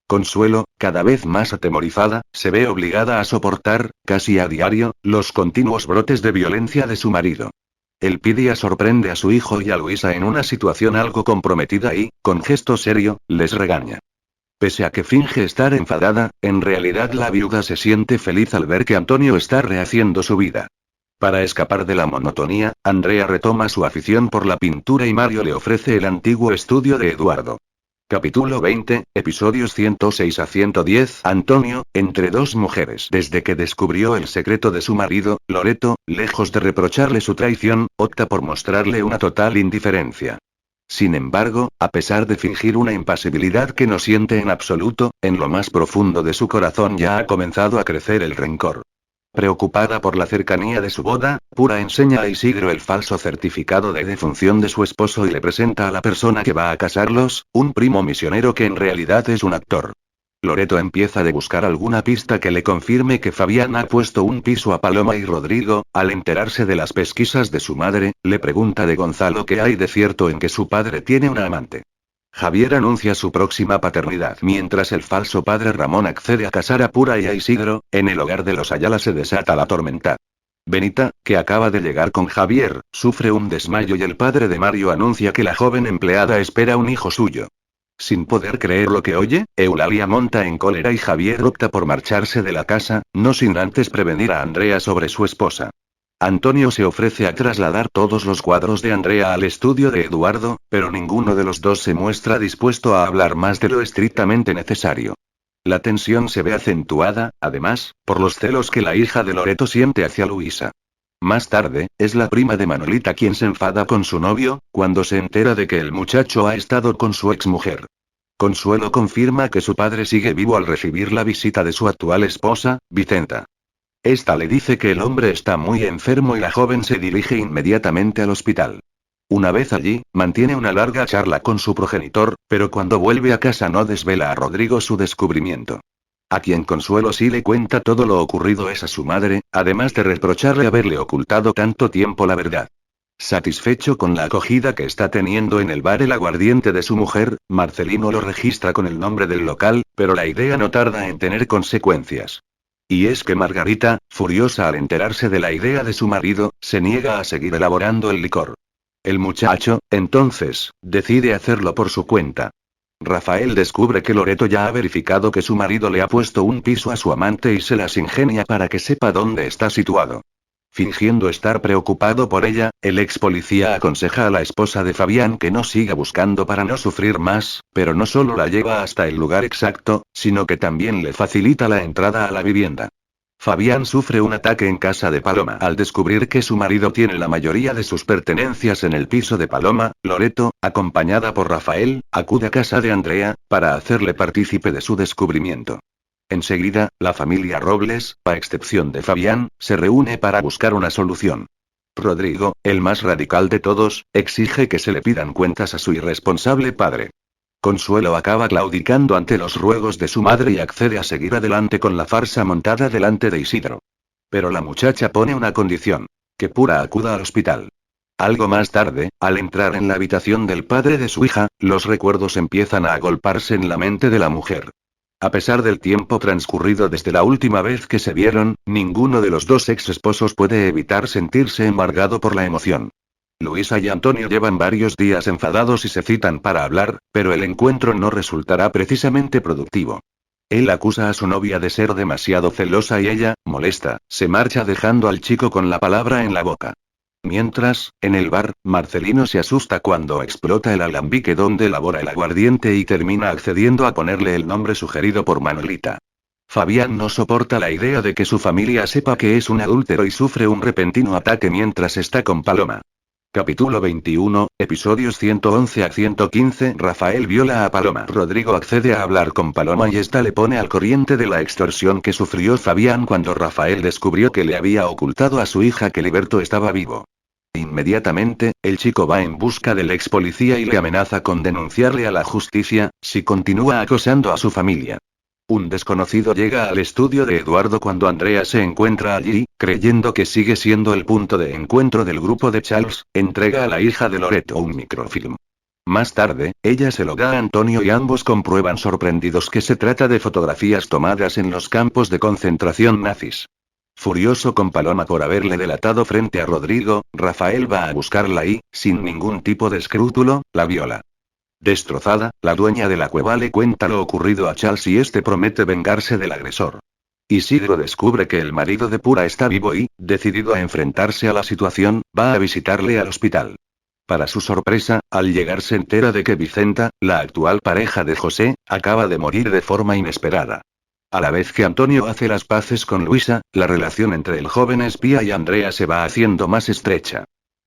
S1: Consuelo, cada vez más atemorizada, se ve obligada a soportar, casi a diario, los continuos brotes de violencia de su marido. Elpidia sorprende a su hijo y a Luisa en una situación algo comprometida y, con gesto serio, les regaña. Pese a que finge estar enfadada, en realidad la viuda se siente feliz al ver que Antonio está rehaciendo su vida. Para escapar de la monotonía, Andrea retoma su afición por la pintura y Mario le ofrece el antiguo estudio de Eduardo. Capítulo 20, episodios 106 a 110. Antonio, entre dos mujeres. Desde que descubrió el secreto de su marido, Loreto, lejos de reprocharle su traición, opta por mostrarle una total indiferencia. Sin embargo, a pesar de fingir una impasibilidad que no siente en absoluto, en lo más profundo de su corazón ya ha comenzado a crecer el rencor. Preocupada por la cercanía de su boda, Pura enseña a Isidro el falso certificado de defunción de su esposo y le presenta a la persona que va a casarlos, un primo misionero que en realidad es un actor. Loreto empieza a buscar alguna pista que le confirme que Fabián ha puesto un piso a Paloma y Rodrigo, al enterarse de las pesquisas de su madre, le pregunta de Gonzalo qué hay de cierto en que su padre tiene una amante. Javier anuncia su próxima paternidad mientras el falso padre Ramón accede a casar a Pura y a Isidro. En el hogar de los Ayala se desata la tormenta. Benita, que acaba de llegar con Javier, sufre un desmayo y el padre de Mario anuncia que la joven empleada espera un hijo suyo. Sin poder creer lo que oye, Eulalia monta en cólera y Javier opta por marcharse de la casa, no sin antes prevenir a Andrea sobre su esposa. Antonio se ofrece a trasladar todos los cuadros de Andrea al estudio de Eduardo, pero ninguno de los dos se muestra dispuesto a hablar más de lo estrictamente necesario. La tensión se ve acentuada, además, por los celos que la hija de Loreto siente hacia Luisa. Más tarde, es la prima de Manolita quien se enfada con su novio, cuando se entera de que el muchacho ha estado con su exmujer. Consuelo confirma que su padre sigue vivo al recibir la visita de su actual esposa, Vicenta. Esta le dice que el hombre está muy enfermo y la joven se dirige inmediatamente al hospital. Una vez allí, mantiene una larga charla con su progenitor, pero cuando vuelve a casa no desvela a Rodrigo su descubrimiento. A quien Consuelo sí le cuenta todo lo ocurrido es a su madre, además de reprocharle haberle ocultado tanto tiempo la verdad. Satisfecho con la acogida que está teniendo en el bar el aguardiente de su mujer, Marcelino lo registra con el nombre del local, pero la idea no tarda en tener consecuencias. Y es que Margarita, furiosa al enterarse de la idea de su marido, se niega a seguir elaborando el licor. El muchacho, entonces, decide hacerlo por su cuenta. Rafael descubre que Loreto ya ha verificado que su marido le ha puesto un piso a su amante y se las ingenia para que sepa dónde está situado. Fingiendo estar preocupado por ella, el ex policía aconseja a la esposa de Fabián que no siga buscando para no sufrir más, pero no solo la lleva hasta el lugar exacto, sino que también le facilita la entrada a la vivienda. Fabián sufre un ataque en casa de Paloma al descubrir que su marido tiene la mayoría de sus pertenencias en el piso de Paloma. Loreto, acompañada por Rafael, acude a casa de Andrea, para hacerle partícipe de su descubrimiento. Enseguida, la familia Robles, a excepción de Fabián, se reúne para buscar una solución. Rodrigo, el más radical de todos, exige que se le pidan cuentas a su irresponsable padre. Consuelo acaba claudicando ante los ruegos de su madre y accede a seguir adelante con la farsa montada delante de Isidro. Pero la muchacha pone una condición: que Pura acuda al hospital. Algo más tarde, al entrar en la habitación del padre de su hija, los recuerdos empiezan a agolparse en la mente de la mujer. A pesar del tiempo transcurrido desde la última vez que se vieron, ninguno de los dos ex esposos puede evitar sentirse embargado por la emoción. Luisa y Antonio llevan varios días enfadados y se citan para hablar, pero el encuentro no resultará precisamente productivo. Él acusa a su novia de ser demasiado celosa y ella, molesta, se marcha dejando al chico con la palabra en la boca. Mientras, en el bar, Marcelino se asusta cuando explota el alambique donde elabora el aguardiente y termina accediendo a ponerle el nombre sugerido por Manolita. Fabián no soporta la idea de que su familia sepa que es un adúltero y sufre un repentino ataque mientras está con Paloma. Capítulo 21, episodios 111 a 115. Rafael viola a Paloma. Rodrigo accede a hablar con Paloma y esta le pone al corriente de la extorsión que sufrió Fabián cuando Rafael descubrió que le había ocultado a su hija que Liberto estaba vivo. Inmediatamente, el chico va en busca del ex policía y le amenaza con denunciarle a la justicia, si continúa acosando a su familia. Un desconocido llega al estudio de Eduardo cuando Andrea se encuentra allí, creyendo que sigue siendo el punto de encuentro del grupo de Charles, entrega a la hija de Loreto un microfilm. Más tarde, ella se lo da a Antonio y ambos comprueban sorprendidos que se trata de fotografías tomadas en los campos de concentración nazis. Furioso con Paloma por haberle delatado frente a Rodrigo, Rafael va a buscarla y, sin ningún tipo de escrúpulo, la viola. Destrozada, la dueña de la cueva le cuenta lo ocurrido a Charles y este promete vengarse del agresor. Isidro descubre que el marido de Pura está vivo y, decidido a enfrentarse a la situación, va a visitarle al hospital. Para su sorpresa, al llegar se entera de que Vicenta, la actual pareja de José, acaba de morir de forma inesperada. A la vez que Antonio hace las paces con Luisa, la relación entre el joven espía y Andrea se va haciendo más estrecha.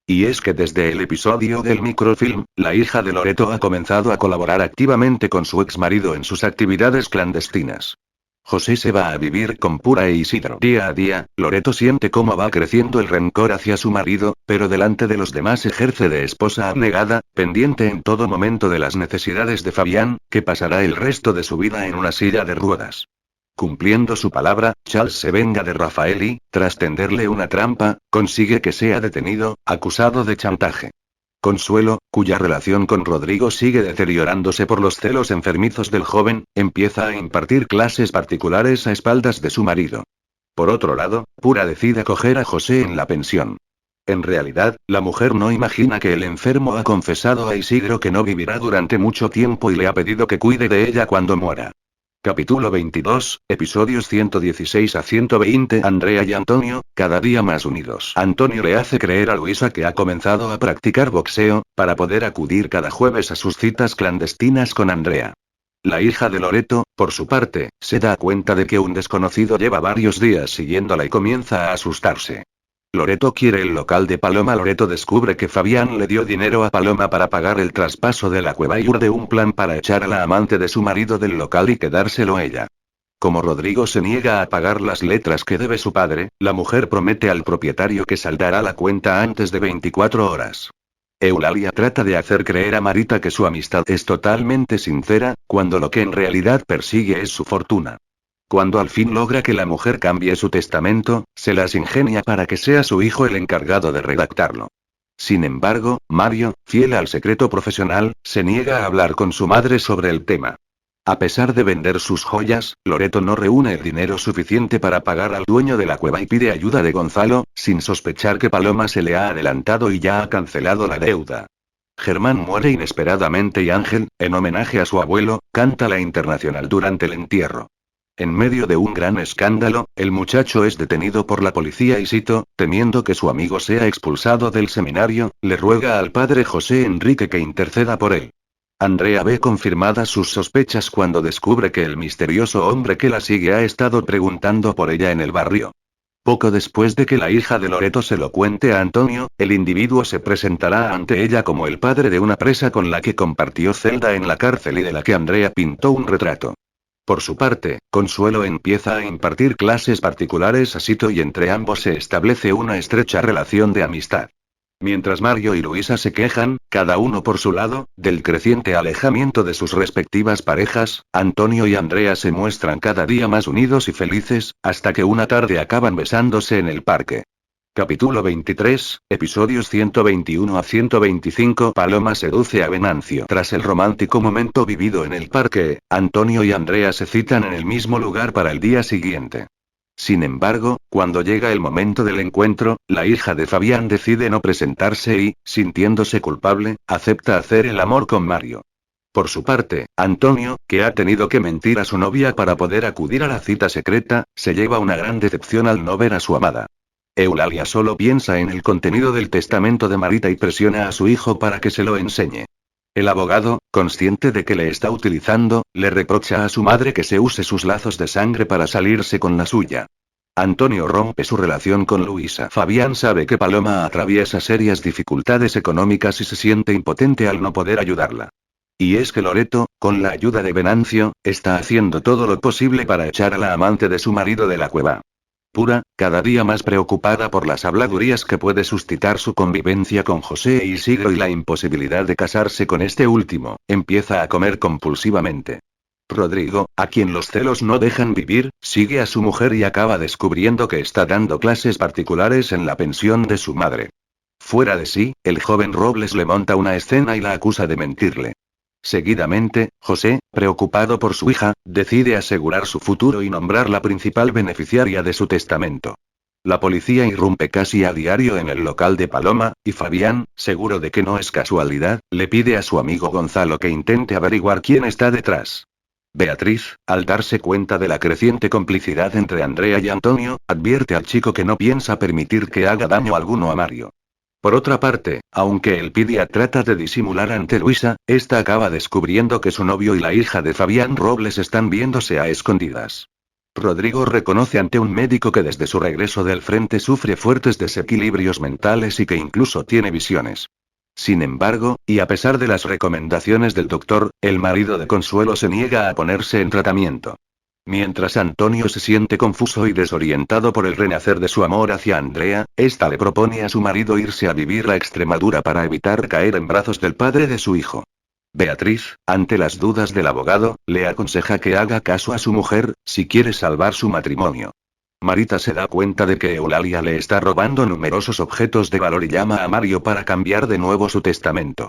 S1: Y es que desde el episodio del microfilm, la hija de Loreto ha comenzado a colaborar activamente con su exmarido en sus actividades clandestinas. José se va a vivir con Pura e Isidro. Día a día, Loreto siente cómo va creciendo el rencor hacia su marido, pero delante de los demás ejerce de esposa abnegada, pendiente en todo momento de las necesidades de Fabián, que pasará el resto de su vida en una silla de ruedas. Cumpliendo su palabra, Charles se venga de Rafael y, tras tenderle una trampa, consigue que sea detenido, acusado de chantaje. Consuelo, cuya relación con Rodrigo sigue deteriorándose por los celos enfermizos del joven, empieza a impartir clases particulares a espaldas de su marido. Por otro lado, Pura decide acoger a José en la pensión. En realidad, la mujer no imagina que el enfermo ha confesado a Isidro que no vivirá durante mucho tiempo y le ha pedido que cuide de ella cuando muera. Capítulo 22, episodios 116 a 120. Andrea y Antonio, cada día más unidos. Antonio le hace creer a Luisa que ha comenzado a practicar boxeo, para poder acudir cada jueves a sus citas clandestinas con Andrea. La hija de Loreto, por su parte, se da cuenta de que un desconocido lleva varios días siguiéndola y comienza a asustarse. Loreto quiere el local de Paloma. Loreto descubre que Fabián le dio dinero a Paloma para pagar el traspaso de la cueva y urde un plan para echar a la amante de su marido del local y quedárselo ella. Como Rodrigo se niega a pagar las letras que debe su padre, la mujer promete al propietario que saldará la cuenta antes de 24 horas. Eulalia trata de hacer creer a Marita que su amistad es totalmente sincera, cuando lo que en realidad persigue es su fortuna. Cuando al fin logra que la mujer cambie su testamento, se las ingenia para que sea su hijo el encargado de redactarlo. Sin embargo, Mario, fiel al secreto profesional, se niega a hablar con su madre sobre el tema. A pesar de vender sus joyas, Loreto no reúne el dinero suficiente para pagar al dueño de la cueva y pide ayuda de Gonzalo, sin sospechar que Paloma se le ha adelantado y ya ha cancelado la deuda. Germán muere inesperadamente y Ángel, en homenaje a su abuelo, canta la Internacional durante el entierro. En medio de un gran escándalo, el muchacho es detenido por la policía y Sito, temiendo que su amigo sea expulsado del seminario, le ruega al padre José Enrique que interceda por él. Andrea ve confirmadas sus sospechas cuando descubre que el misterioso hombre que la sigue ha estado preguntando por ella en el barrio. Poco después de que la hija de Loreto se lo cuente a Antonio, el individuo se presentará ante ella como el padre de una presa con la que compartió celda en la cárcel y de la que Andrea pintó un retrato. Por su parte, Consuelo empieza a impartir clases particulares a Sito y entre ambos se establece una estrecha relación de amistad. Mientras Mario y Luisa se quejan, cada uno por su lado, del creciente alejamiento de sus respectivas parejas, Antonio y Andrea se muestran cada día más unidos y felices, hasta que una tarde acaban besándose en el parque. Capítulo 23, episodios 121 a 125. Paloma seduce a Venancio. Tras el romántico momento vivido en el parque, Antonio y Andrea se citan en el mismo lugar para el día siguiente. Sin embargo, cuando llega el momento del encuentro, la hija de Fabián decide no presentarse y, sintiéndose culpable, acepta hacer el amor con Mario. Por su parte, Antonio, que ha tenido que mentir a su novia para poder acudir a la cita secreta, se lleva una gran decepción al no ver a su amada. Eulalia solo piensa en el contenido del testamento de Marita y presiona a su hijo para que se lo enseñe. El abogado, consciente de que le está utilizando, le reprocha a su madre que se use sus lazos de sangre para salirse con la suya. Antonio rompe su relación con Luisa. Fabián sabe que Paloma atraviesa serias dificultades económicas y se siente impotente al no poder ayudarla. Y es que Loreto, con la ayuda de Venancio, está haciendo todo lo posible para echar a la amante de su marido de la cueva. Pura, cada día más preocupada por las habladurías que puede suscitar su convivencia con José e Isidro y la imposibilidad de casarse con este último, empieza a comer compulsivamente. Rodrigo, a quien los celos no dejan vivir, sigue a su mujer y acaba descubriendo que está dando clases particulares en la pensión de su madre. Fuera de sí, el joven Robles le monta una escena y la acusa de mentirle. Seguidamente, José, preocupado por su hija, decide asegurar su futuro y nombrar la principal beneficiaria de su testamento. La policía irrumpe casi a diario en el local de Paloma, y Fabián, seguro de que no es casualidad, le pide a su amigo Gonzalo que intente averiguar quién está detrás. Beatriz, al darse cuenta de la creciente complicidad entre Andrea y Antonio, advierte al chico que no piensa permitir que haga daño alguno a Mario. Por otra parte, aunque Elpidia trata de disimular ante Luisa, esta acaba descubriendo que su novio y la hija de Fabián Robles están viéndose a escondidas. Rodrigo reconoce ante un médico que desde su regreso del frente sufre fuertes desequilibrios mentales y que incluso tiene visiones. Sin embargo, y a pesar de las recomendaciones del doctor, el marido de Consuelo se niega a ponerse en tratamiento. Mientras Antonio se siente confuso y desorientado por el renacer de su amor hacia Andrea, esta le propone a su marido irse a vivir a Extremadura para evitar caer en brazos del padre de su hijo. Beatriz, ante las dudas del abogado, le aconseja que haga caso a su mujer, si quiere salvar su matrimonio. Marita se da cuenta de que Eulalia le está robando numerosos objetos de valor y llama a Mario para cambiar de nuevo su testamento.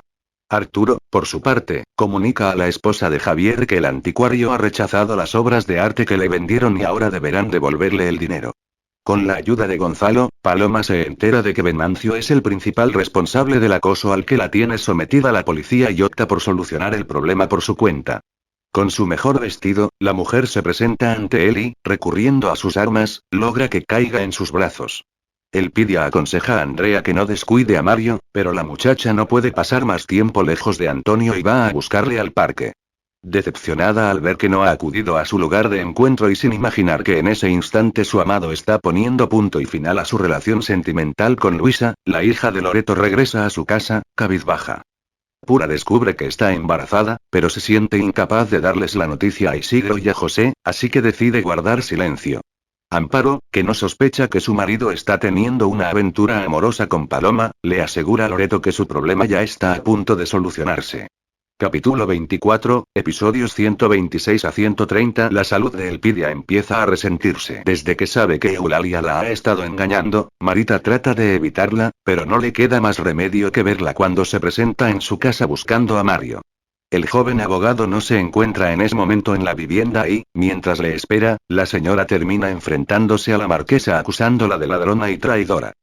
S1: Arturo, por su parte, comunica a la esposa de Javier que el anticuario ha rechazado las obras de arte que le vendieron y ahora deberán devolverle el dinero. Con la ayuda de Gonzalo, Paloma se entera de que Venancio es el principal responsable del acoso al que la tiene sometida la policía y opta por solucionar el problema por su cuenta. Con su mejor vestido, la mujer se presenta ante él y, recurriendo a sus armas, logra que caiga en sus brazos. Elpidia aconseja a Andrea que no descuide a Mario, pero la muchacha no puede pasar más tiempo lejos de Antonio y va a buscarle al parque. Decepcionada al ver que no ha acudido a su lugar de encuentro y sin imaginar que en ese instante su amado está poniendo punto y final a su relación sentimental con Luisa, la hija de Loreto regresa a su casa, cabizbaja. Pura descubre que está embarazada, pero se siente incapaz de darles la noticia a Isidro y a José, así que decide guardar silencio. Amparo, que no sospecha que su marido está teniendo una aventura amorosa con Paloma, le asegura a Loreto que su problema ya está a punto de solucionarse. Capítulo 24, episodios 126 a 130. La salud de Elpidia empieza a resentirse. Desde que sabe que Eulalia la ha estado engañando, Marita trata de evitarla, pero no le queda más remedio que verla cuando se presenta en su casa buscando a Mario. El joven abogado no se encuentra en ese momento en la vivienda y, mientras le espera, la señora termina enfrentándose a la marquesa acusándola de ladrona y traidora.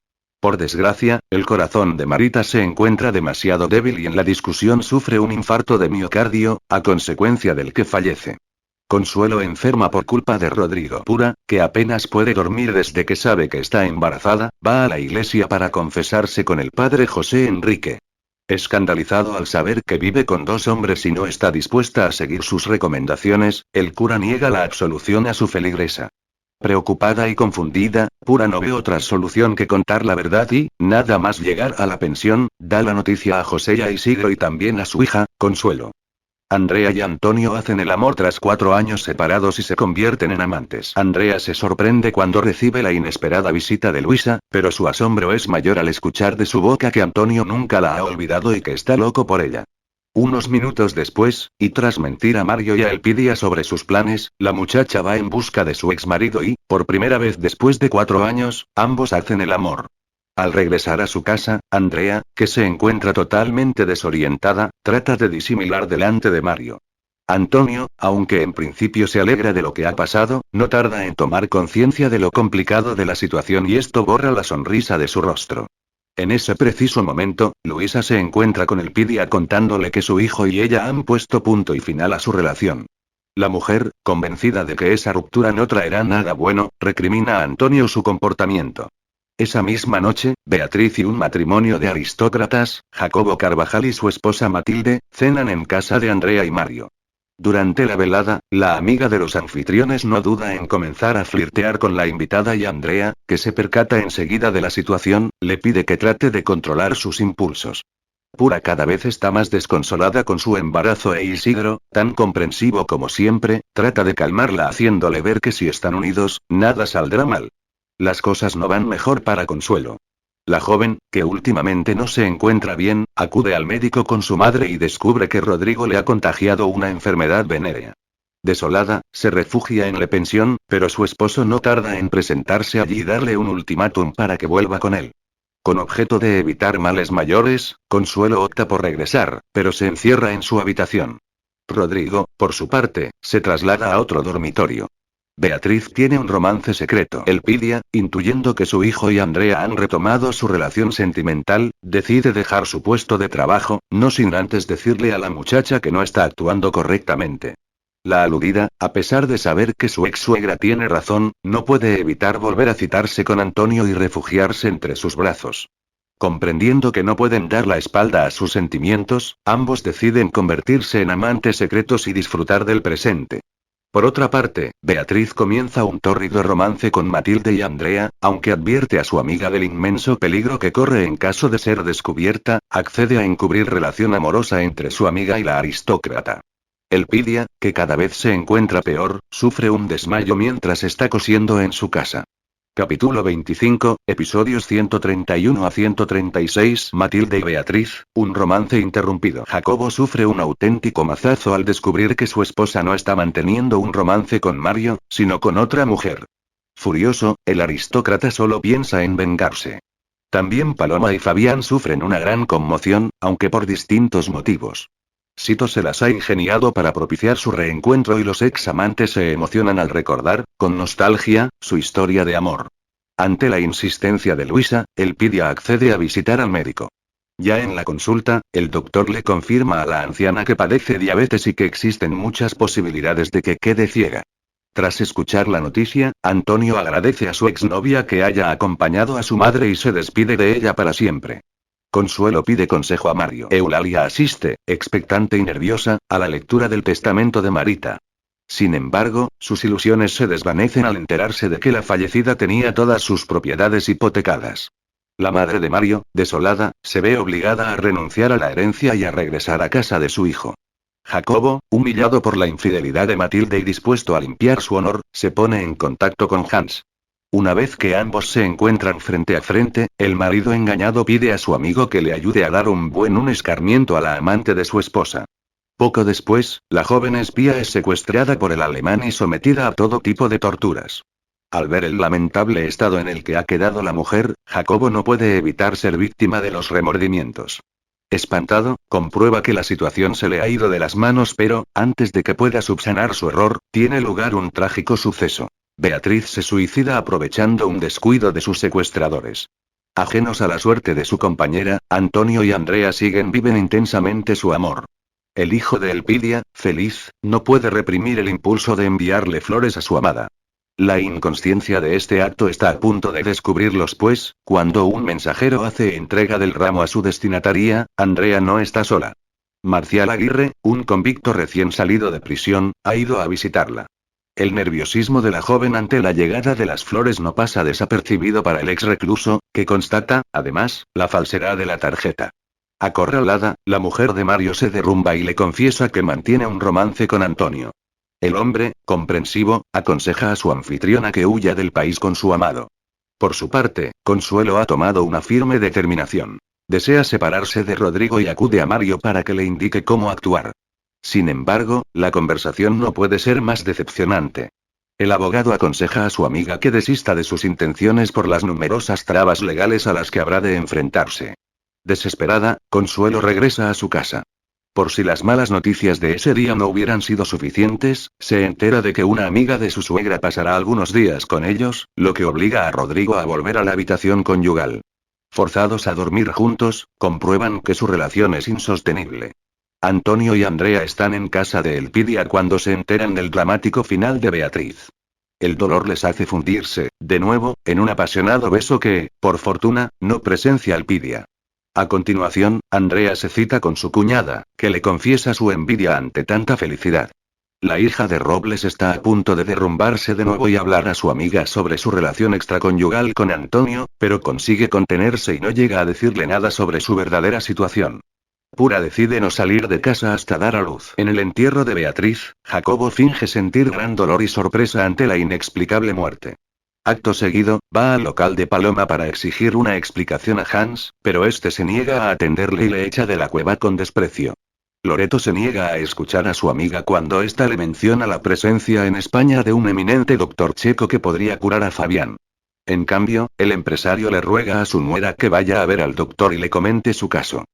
S1: Por desgracia, el corazón de Marita se encuentra demasiado débil y en la discusión sufre un infarto de miocardio, a consecuencia del que fallece. Consuelo enferma por culpa de Rodrigo. Pura, que apenas puede dormir desde que sabe que está embarazada, va a la iglesia para confesarse con el padre José Enrique. Escandalizado al saber que vive con dos hombres y no está dispuesta a seguir sus recomendaciones, el cura niega la absolución a su feligresa. Preocupada y confundida, Pura no ve otra solución que contar la verdad y, nada más llegar a la pensión, da la noticia a José y a Isidro y también a su hija, Consuelo. Andrea y Antonio hacen el amor tras 4 años separados y se convierten en amantes. Andrea se sorprende cuando recibe la inesperada visita de Luisa, pero su asombro es mayor al escuchar de su boca que Antonio nunca la ha olvidado y que está loco por ella. Unos minutos después, y tras mentir a Mario y a Elpidia sobre sus planes, la muchacha va en busca de su exmarido y, por primera vez después de 4 años, ambos hacen el amor. Al regresar a su casa, Andrea, que se encuentra totalmente desorientada, trata de disimular delante de Mario. Antonio, aunque en principio se alegra de lo que ha pasado, no tarda en tomar conciencia de lo complicado de la situación y esto borra la sonrisa de su rostro. En ese preciso momento, Luisa se encuentra con Elpidia contándole que su hijo y ella han puesto punto y final a su relación. La mujer, convencida de que esa ruptura no traerá nada bueno, recrimina a Antonio su comportamiento. Esa misma noche, Beatriz y un matrimonio de aristócratas, Jacobo Carvajal y su esposa Matilde, cenan en casa de Andrea y Mario. Durante la velada, la amiga de los anfitriones no duda en comenzar a flirtear con la invitada y Andrea, que se percata enseguida de la situación, le pide que trate de controlar sus impulsos. Pura cada vez está más desconsolada con su embarazo e Isidro, tan comprensivo como siempre, trata de calmarla haciéndole ver que si están unidos, nada saldrá mal. Las cosas no van mejor para Consuelo. La joven, que últimamente no se encuentra bien, acude al médico con su madre y descubre que Rodrigo le ha contagiado una enfermedad venérea. Desolada, se refugia en la pensión, pero su esposo no tarda en presentarse allí y darle un ultimátum para que vuelva con él. Con objeto de evitar males mayores, Consuelo opta por regresar, pero se encierra en su habitación. Rodrigo, por su parte, se traslada a otro dormitorio. Beatriz tiene un romance secreto. Elpidia, intuyendo que su hijo y Andrea han retomado su relación sentimental, decide dejar su puesto de trabajo, no sin antes decirle a la muchacha que no está actuando correctamente. La aludida, a pesar de saber que su ex suegra tiene razón, no puede evitar volver a citarse con Antonio y refugiarse entre sus brazos. Comprendiendo que no pueden dar la espalda a sus sentimientos, ambos deciden convertirse en amantes secretos y disfrutar del presente. Por otra parte, Beatriz comienza un tórrido romance con Matilde y Andrea, aunque advierte a su amiga del inmenso peligro que corre en caso de ser descubierta, accede a encubrir relación amorosa entre su amiga y la aristócrata. Elpidia, que cada vez se encuentra peor, sufre un desmayo mientras está cosiendo en su casa. Capítulo 25, episodios 131 a 136. Matilde y Beatriz, un romance interrumpido. Jacobo sufre un auténtico mazazo al descubrir que su esposa no está manteniendo un romance con Mario, sino con otra mujer. Furioso, el aristócrata solo piensa en vengarse. También Paloma y Fabián sufren una gran conmoción, aunque por distintos motivos. Sito se las ha ingeniado para propiciar su reencuentro y los ex amantes se emocionan al recordar, con nostalgia, su historia de amor. Ante la insistencia de Luisa, Elpidia accede a visitar al médico. Ya en la consulta, el doctor le confirma a la anciana que padece diabetes y que existen muchas posibilidades de que quede ciega. Tras escuchar la noticia, Antonio agradece a su exnovia que haya acompañado a su madre y se despide de ella para siempre. Consuelo pide consejo a Mario. Eulalia asiste, expectante y nerviosa, a la lectura del testamento de Marita. Sin embargo, sus ilusiones se desvanecen al enterarse de que la fallecida tenía todas sus propiedades hipotecadas. La madre de Mario, desolada, se ve obligada a renunciar a la herencia y a regresar a casa de su hijo. Jacobo, humillado por la infidelidad de Matilde y dispuesto a limpiar su honor, se pone en contacto con Hans. Una vez que ambos se encuentran frente a frente, el marido engañado pide a su amigo que le ayude a dar un escarmiento a la amante de su esposa. Poco después, la joven espía es secuestrada por el alemán y sometida a todo tipo de torturas. Al ver el lamentable estado en el que ha quedado la mujer, Jacobo no puede evitar ser víctima de los remordimientos. Espantado, comprueba que la situación se le ha ido de las manos pero, antes de que pueda subsanar su error, tiene lugar un trágico suceso. Beatriz se suicida aprovechando un descuido de sus secuestradores. Ajenos a la suerte de su compañera, Antonio y Andrea viven intensamente su amor. El hijo de Elpidia, feliz, no puede reprimir el impulso de enviarle flores a su amada. La inconsciencia de este acto está a punto de descubrirlos pues, cuando un mensajero hace entrega del ramo a su destinataria, Andrea no está sola. Marcial Aguirre, un convicto recién salido de prisión, ha ido a visitarla. El nerviosismo de la joven ante la llegada de las flores no pasa desapercibido para el ex recluso, que constata, además, la falsedad de la tarjeta. Acorralada, la mujer de Mario se derrumba y le confiesa que mantiene un romance con Antonio. El hombre, comprensivo, aconseja a su anfitriona que huya del país con su amado. Por su parte, Consuelo ha tomado una firme determinación. Desea separarse de Rodrigo y acude a Mario para que le indique cómo actuar. Sin embargo, la conversación no puede ser más decepcionante. El abogado aconseja a su amiga que desista de sus intenciones por las numerosas trabas legales a las que habrá de enfrentarse. Desesperada, Consuelo regresa a su casa. Por si las malas noticias de ese día no hubieran sido suficientes, se entera de que una amiga de su suegra pasará algunos días con ellos, lo que obliga a Rodrigo a volver a la habitación conyugal. Forzados a dormir juntos, comprueban que su relación es insostenible. Antonio y Andrea están en casa de Elpidia cuando se enteran del dramático final de Beatriz. El dolor les hace fundirse, de nuevo, en un apasionado beso que, por fortuna, no presencia Elpidia. A continuación, Andrea se cita con su cuñada, que le confiesa su envidia ante tanta felicidad. La hija de Robles está a punto de derrumbarse de nuevo y hablar a su amiga sobre su relación extraconyugal con Antonio, pero consigue contenerse y no llega a decirle nada sobre su verdadera situación. Pura decide no salir de casa hasta dar a luz. En el entierro de Beatriz, Jacobo finge sentir gran dolor y sorpresa ante la inexplicable muerte. Acto seguido, va al local de Paloma para exigir una explicación a Hans, pero este se niega a atenderle y le echa de la cueva con desprecio. Loreto se niega a escuchar a su amiga cuando ésta le menciona la presencia en España de un eminente doctor checo que podría curar a Fabián. En cambio, el empresario le ruega a su nuera que vaya a ver al doctor y le comente su caso.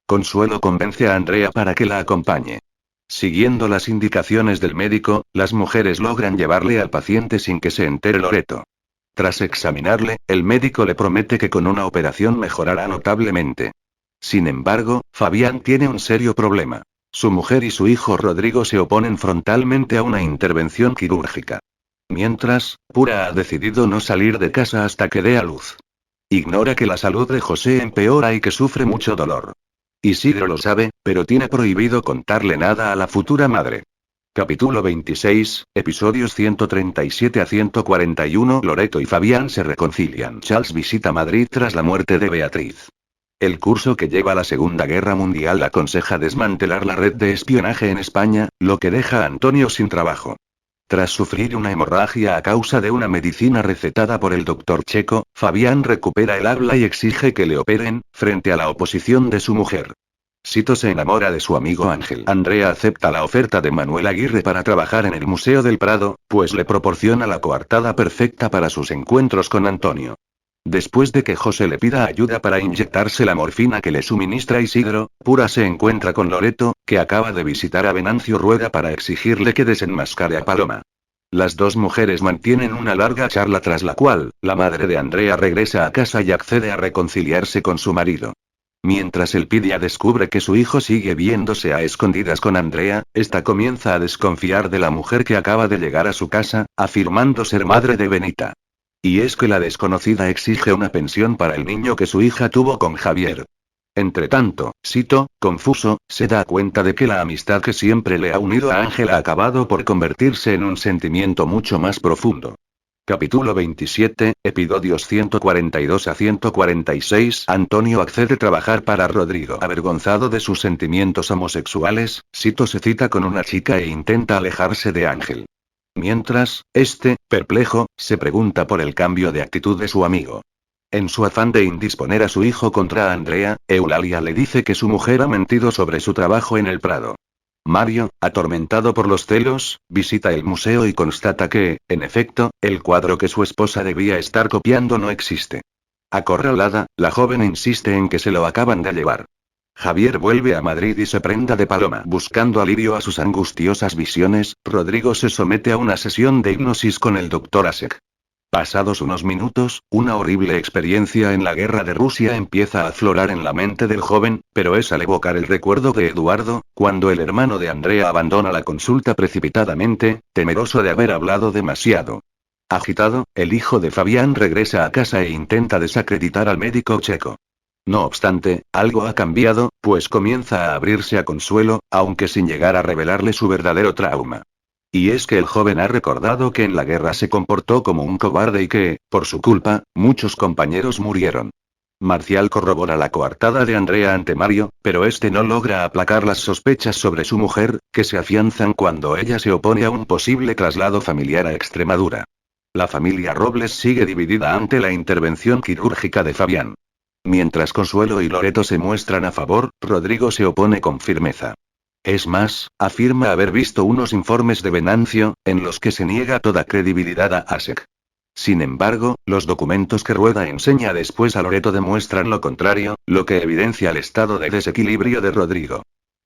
S1: Consuelo convence a Andrea para que la acompañe. Siguiendo las indicaciones del médico, las mujeres logran llevarle al paciente sin que se entere Loreto. Tras examinarle, el médico le promete que con una operación mejorará notablemente. Sin embargo, Fabián tiene un serio problema. Su mujer y su hijo Rodrigo se oponen frontalmente a una intervención quirúrgica. Mientras, Pura ha decidido no salir de casa hasta que dé a luz. Ignora que la salud de José empeora y que sufre mucho dolor. Isidro lo sabe, pero tiene prohibido contarle nada a la futura madre. Capítulo 26, episodios 137 a 141. Loreto y Fabián se reconcilian. Charles visita Madrid tras la muerte de Beatriz. El curso que lleva la Segunda Guerra Mundial aconseja desmantelar la red de espionaje en España, lo que deja a Antonio sin trabajo. Tras sufrir una hemorragia a causa de una medicina recetada por el doctor checo, Fabián recupera el habla y exige que le operen, frente a la oposición de su mujer. Sito se enamora de su amigo Ángel. Andrea acepta la oferta de Manuel Aguirre para trabajar en el Museo del Prado, pues le proporciona la coartada perfecta para sus encuentros con Antonio. Después de que José le pida ayuda para inyectarse la morfina que le suministra Isidro, Pura se encuentra con Loreto, que acaba de visitar a Venancio Rueda para exigirle que desenmascare a Paloma. Las dos mujeres mantienen una larga charla tras la cual, la madre de Andrea regresa a casa y accede a reconciliarse con su marido. Mientras Elpidia descubre que su hijo sigue viéndose a escondidas con Andrea, esta comienza a desconfiar de la mujer que acaba de llegar a su casa, afirmando ser madre de Benita. Y es que la desconocida exige una pensión para el niño que su hija tuvo con Javier. Entretanto, Sito, confuso, se da cuenta de que la amistad que siempre le ha unido a Ángel ha acabado por convertirse en un sentimiento mucho más profundo. Capítulo 27, episodios 142 a 146. Antonio accede a trabajar para Rodrigo. Avergonzado de sus sentimientos homosexuales, Sito se cita con una chica e intenta alejarse de Ángel. Mientras, este, perplejo, se pregunta por el cambio de actitud de su amigo. En su afán de indisponer a su hijo contra Andrea, Eulalia le dice que su mujer ha mentido sobre su trabajo en el Prado. Mario, atormentado por los celos, visita el museo y constata que, en efecto, el cuadro que su esposa debía estar copiando no existe. Acorralada, la joven insiste en que se lo acaban de llevar. Javier vuelve a Madrid y se prenda de Paloma. Buscando alivio a sus angustiosas visiones, Rodrigo se somete a una sesión de hipnosis con el Dr. Asek. Pasados unos minutos, una horrible experiencia en la guerra de Rusia empieza a aflorar en la mente del joven, pero es al evocar el recuerdo de Eduardo, cuando el hermano de Andrea abandona la consulta precipitadamente, temeroso de haber hablado demasiado. Agitado, el hijo de Fabián regresa a casa e intenta desacreditar al médico checo. No obstante, algo ha cambiado, pues comienza a abrirse a Consuelo, aunque sin llegar a revelarle su verdadero trauma. Y es que el joven ha recordado que en la guerra se comportó como un cobarde y que, por su culpa, muchos compañeros murieron. Marcial corrobora la coartada de Andrea ante Mario, pero este no logra aplacar las sospechas sobre su mujer, que se afianzan cuando ella se opone a un posible traslado familiar a Extremadura. La familia Robles sigue dividida ante la intervención quirúrgica de Fabián. Mientras Consuelo y Loreto se muestran a favor, Rodrigo se opone con firmeza. Es más, afirma haber visto unos informes de Venancio, en los que se niega toda credibilidad a ASEC. Sin embargo, los documentos que Rueda enseña después a Loreto demuestran lo contrario, lo que evidencia el estado de desequilibrio de Rodrigo.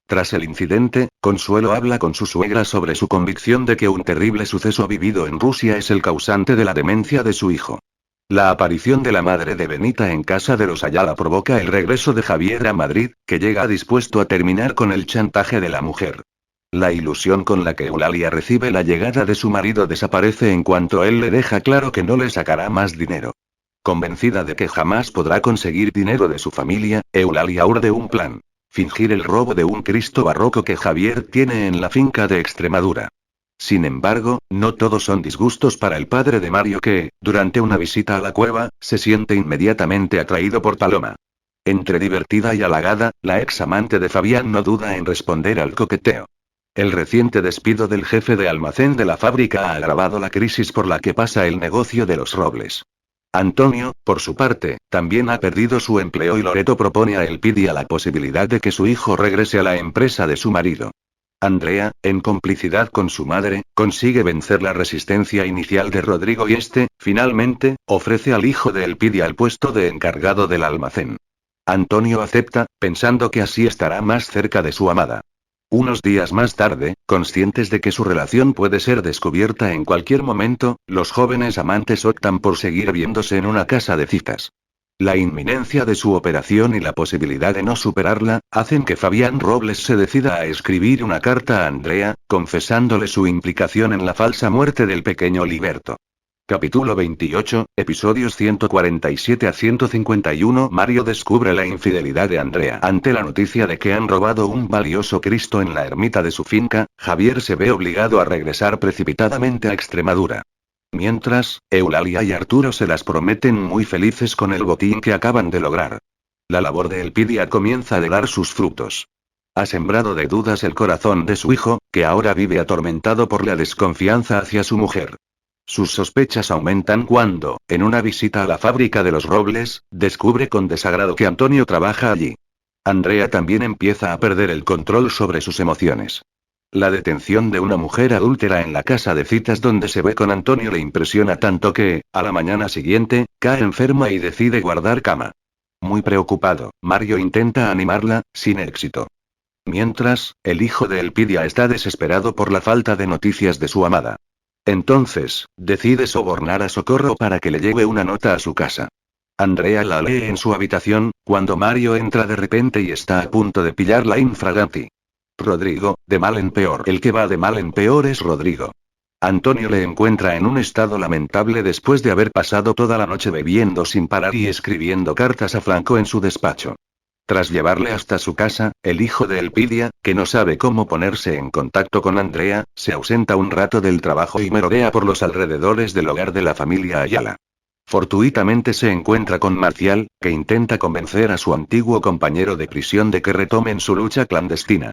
S1: Tras el incidente, Consuelo habla con su suegra sobre su convicción de que un terrible suceso vivido en Rusia es el causante de la demencia de su hijo. La aparición de la madre de Benita en casa de los Ayala provoca el regreso de Javier a Madrid, que llega dispuesto a terminar con el chantaje de la mujer. La ilusión con la que Eulalia recibe la llegada de su marido desaparece en cuanto él le deja claro que no le sacará más dinero. Convencida de que jamás podrá conseguir dinero de su familia, Eulalia urde un plan: fingir el robo de un Cristo barroco que Javier tiene en la finca de Extremadura. Sin embargo, no todos son disgustos para el padre de Mario que, durante una visita a la cueva, se siente inmediatamente atraído por Paloma. Entre divertida y halagada, la ex amante de Fabián no duda en responder al coqueteo. El reciente despido del jefe de almacén de la fábrica ha agravado la crisis por la que pasa el negocio de los Robles. Antonio, por su parte, también ha perdido su empleo y Loreto propone a Elpidia la posibilidad de que su hijo regrese a la empresa de su marido. Andrea, en complicidad con su madre, consigue vencer la resistencia inicial de Rodrigo y este, finalmente, ofrece al hijo de Elpidia el puesto de encargado del almacén. Antonio acepta, pensando que así estará más cerca de su amada. Unos días más tarde, conscientes de que su relación puede ser descubierta en cualquier momento, los jóvenes amantes optan por seguir viéndose en una casa de citas. La inminencia de su operación y la posibilidad de no superarla, hacen que Fabián Robles se decida a escribir una carta a Andrea, confesándole su implicación en la falsa muerte del pequeño Liberto. Capítulo 28, episodios 147 a 151. Mario descubre la infidelidad de Andrea. Ante la noticia de que han robado un valioso Cristo en la ermita de su finca, Javier se ve obligado a regresar precipitadamente a Extremadura. Mientras, Eulalia y Arturo se las prometen muy felices con el botín que acaban de lograr. La labor de Elpidia comienza a dar sus frutos. Ha sembrado de dudas el corazón de su hijo, que ahora vive atormentado por la desconfianza hacia su mujer. Sus sospechas aumentan cuando, en una visita a la fábrica de los Robles, descubre con desagrado que Antonio trabaja allí. Andrea también empieza a perder el control sobre sus emociones. La detención de una mujer adúltera en la casa de citas donde se ve con Antonio le impresiona tanto que, a la mañana siguiente, cae enferma y decide guardar cama. Muy preocupado, Mario intenta animarla, sin éxito. Mientras, el hijo de Elpidia está desesperado por la falta de noticias de su amada. Entonces, decide sobornar a Socorro para que le lleve una nota a su casa. Andrea la lee en su habitación, cuando Mario entra de repente y está a punto de pillarla infraganti. Rodrigo, de mal en peor. El que va de mal en peor es Rodrigo. Antonio le encuentra en un estado lamentable después de haber pasado toda la noche bebiendo sin parar y escribiendo cartas a Franco en su despacho. Tras llevarle hasta su casa, el hijo de Elpidia, que no sabe cómo ponerse en contacto con Andrea, se ausenta un rato del trabajo y merodea por los alrededores del hogar de la familia Ayala. Fortuitamente se encuentra con Marcial, que intenta convencer a su antiguo compañero de prisión de que retomen su lucha clandestina.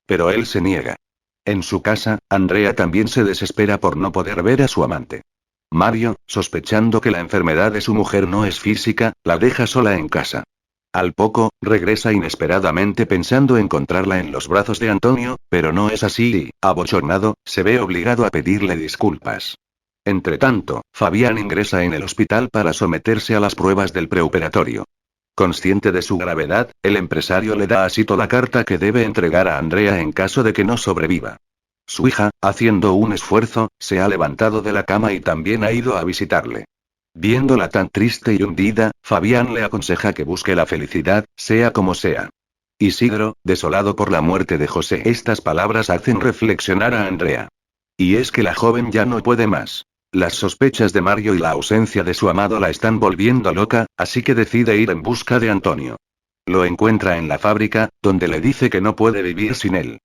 S1: Pero él se niega. En su casa, Andrea también se desespera por no poder ver a su amante. Mario, sospechando que la enfermedad de su mujer no es física, la deja sola en casa. Al poco, regresa inesperadamente pensando encontrarla en los brazos de Antonio, pero no es así y, abochornado, se ve obligado a pedirle disculpas. Entretanto, Fabián ingresa en el hospital para someterse a las pruebas del preoperatorio. Consciente de su gravedad, el empresario le da a Sito la carta que debe entregar a Andrea en caso de que no sobreviva. Su hija, haciendo un esfuerzo, se ha levantado de la cama y también ha ido a visitarle. Viéndola tan triste y hundida, Fabián le aconseja que busque la felicidad, sea como sea. Isidro, desolado por la muerte de José. Estas palabras hacen reflexionar a Andrea. Y es que la joven ya no puede más. Las sospechas de Mario y la ausencia de su amado la están volviendo loca, así que decide ir en busca de Antonio. Lo encuentra en la fábrica, donde le dice que no puede vivir sin él.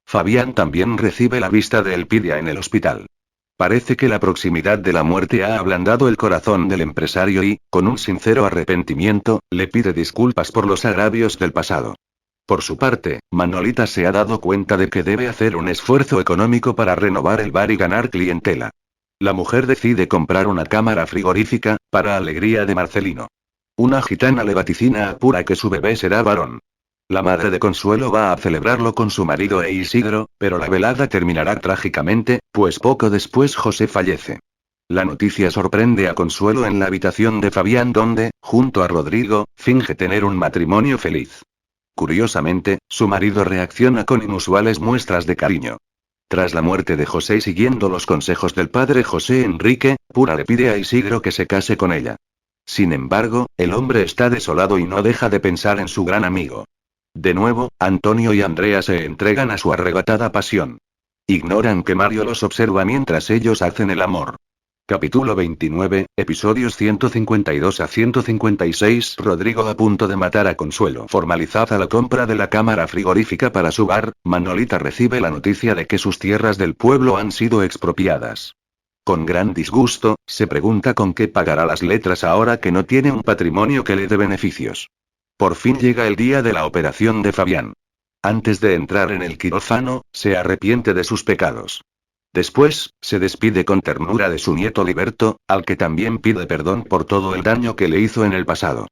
S1: Fabián también recibe la vista de Elpidia en el hospital. Parece que la proximidad de la muerte ha ablandado el corazón del empresario y, con un sincero arrepentimiento, le pide disculpas por los agravios del pasado. Por su parte, Manolita se ha dado cuenta de que debe hacer un esfuerzo económico para renovar el bar y ganar clientela. La mujer decide comprar una cámara frigorífica, para alegría de Marcelino. Una gitana le vaticina a Pura que su bebé será varón. La madre de Consuelo va a celebrarlo con su marido e Isidro, pero la velada terminará trágicamente, pues poco después José fallece. La noticia sorprende a Consuelo en la habitación de Fabián donde, junto a Rodrigo, finge tener un matrimonio feliz. Curiosamente, su marido reacciona con inusuales muestras de cariño. Tras la muerte de José y siguiendo los consejos del padre José Enrique, Pura le pide a Isidro que se case con ella. Sin embargo, el hombre está desolado y no deja de pensar en su gran amigo. De nuevo, Antonio y Andrea se entregan a su arrebatada pasión. Ignoran que Mario los observa mientras ellos hacen el amor. Capítulo 29, episodios 152 a 156. Rodrigo a punto de matar a Consuelo. Formalizada la compra de la cámara frigorífica para su bar, Manolita recibe la noticia de que sus tierras del pueblo han sido expropiadas. Con gran disgusto, se pregunta con qué pagará las letras ahora que no tiene un patrimonio que le dé beneficios. Por fin llega el día de la operación de Fabián. Antes de entrar en el quirófano, se arrepiente de sus pecados. Después, se despide con ternura de su nieto Liberto, al que también pide perdón por todo el daño que le hizo en el pasado.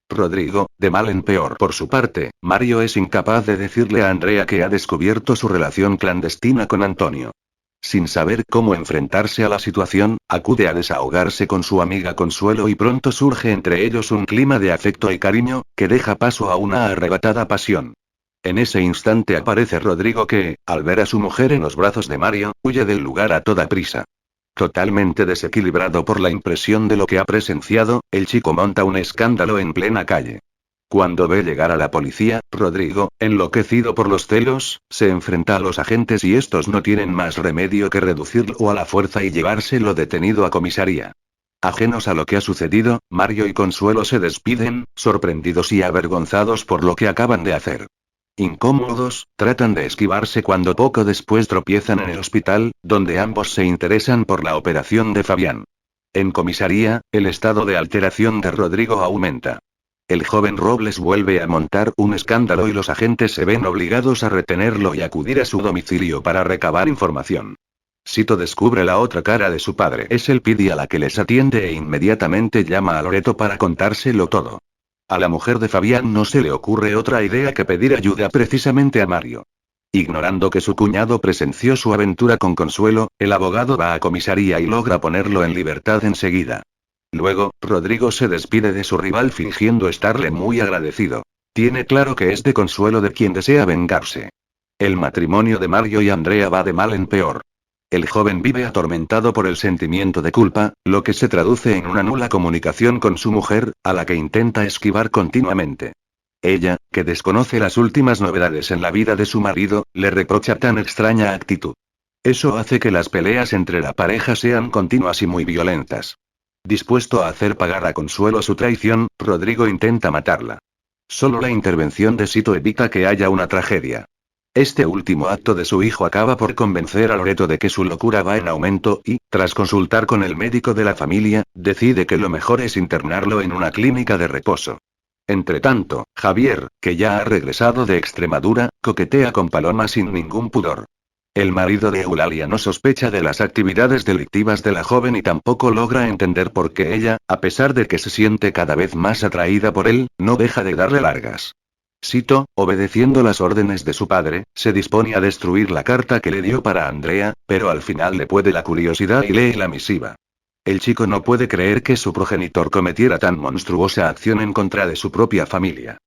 S1: Rodrigo, de mal en peor. Por su parte, Mario es incapaz de decirle a Andrea que ha descubierto su relación clandestina con Antonio. Sin saber cómo enfrentarse a la situación, acude a desahogarse con su amiga Consuelo y pronto surge entre ellos un clima de afecto y cariño, que deja paso a una arrebatada pasión. En ese instante aparece Rodrigo que, al ver a su mujer en los brazos de Mario, huye del lugar a toda prisa. Totalmente desequilibrado por la impresión de lo que ha presenciado, el chico monta un escándalo en plena calle. Cuando ve llegar a la policía, Rodrigo, enloquecido por los celos, se enfrenta a los agentes y estos no tienen más remedio que reducirlo a la fuerza y llevárselo detenido a comisaría. Ajenos a lo que ha sucedido, Mario y Consuelo se despiden, sorprendidos y avergonzados por lo que acaban de hacer. Incómodos, tratan de esquivarse cuando poco después tropiezan en el hospital, donde ambos se interesan por la operación de Fabián. En comisaría, el estado de alteración de Rodrigo aumenta. El joven Robles vuelve a montar un escándalo y los agentes se ven obligados a retenerlo y acudir a su domicilio para recabar información. Sito descubre la otra cara de su padre. Es el Pidi a la que les atiende e inmediatamente llama a Loreto para contárselo todo. A la mujer de Fabián no se le ocurre otra idea que pedir ayuda precisamente a Mario. Ignorando que su cuñado presenció su aventura con Consuelo, el abogado va a comisaría y logra ponerlo en libertad enseguida. Luego, Rodrigo se despide de su rival fingiendo estarle muy agradecido. Tiene claro que es de Consuelo de quien desea vengarse. El matrimonio de Mario y Andrea va de mal en peor. El joven vive atormentado por el sentimiento de culpa, lo que se traduce en una nula comunicación con su mujer, a la que intenta esquivar continuamente. Ella, que desconoce las últimas novedades en la vida de su marido, le reprocha tan extraña actitud. Eso hace que las peleas entre la pareja sean continuas y muy violentas. Dispuesto a hacer pagar a Consuelo su traición, Rodrigo intenta matarla. Solo la intervención de Sito evita que haya una tragedia. Este último acto de su hijo acaba por convencer a Loreto de que su locura va en aumento y, tras consultar con el médico de la familia, decide que lo mejor es internarlo en una clínica de reposo. Entretanto, Javier, que ya ha regresado de Extremadura, coquetea con Paloma sin ningún pudor. El marido de Eulalia no sospecha de las actividades delictivas de la joven y tampoco logra entender por qué ella, a pesar de que se siente cada vez más atraída por él, no deja de darle largas. Sito, obedeciendo las órdenes de su padre, se dispone a destruir la carta que le dio para Andrea, pero al final le puede la curiosidad y lee la misiva. El chico no puede creer que su progenitor cometiera tan monstruosa acción en contra de su propia familia.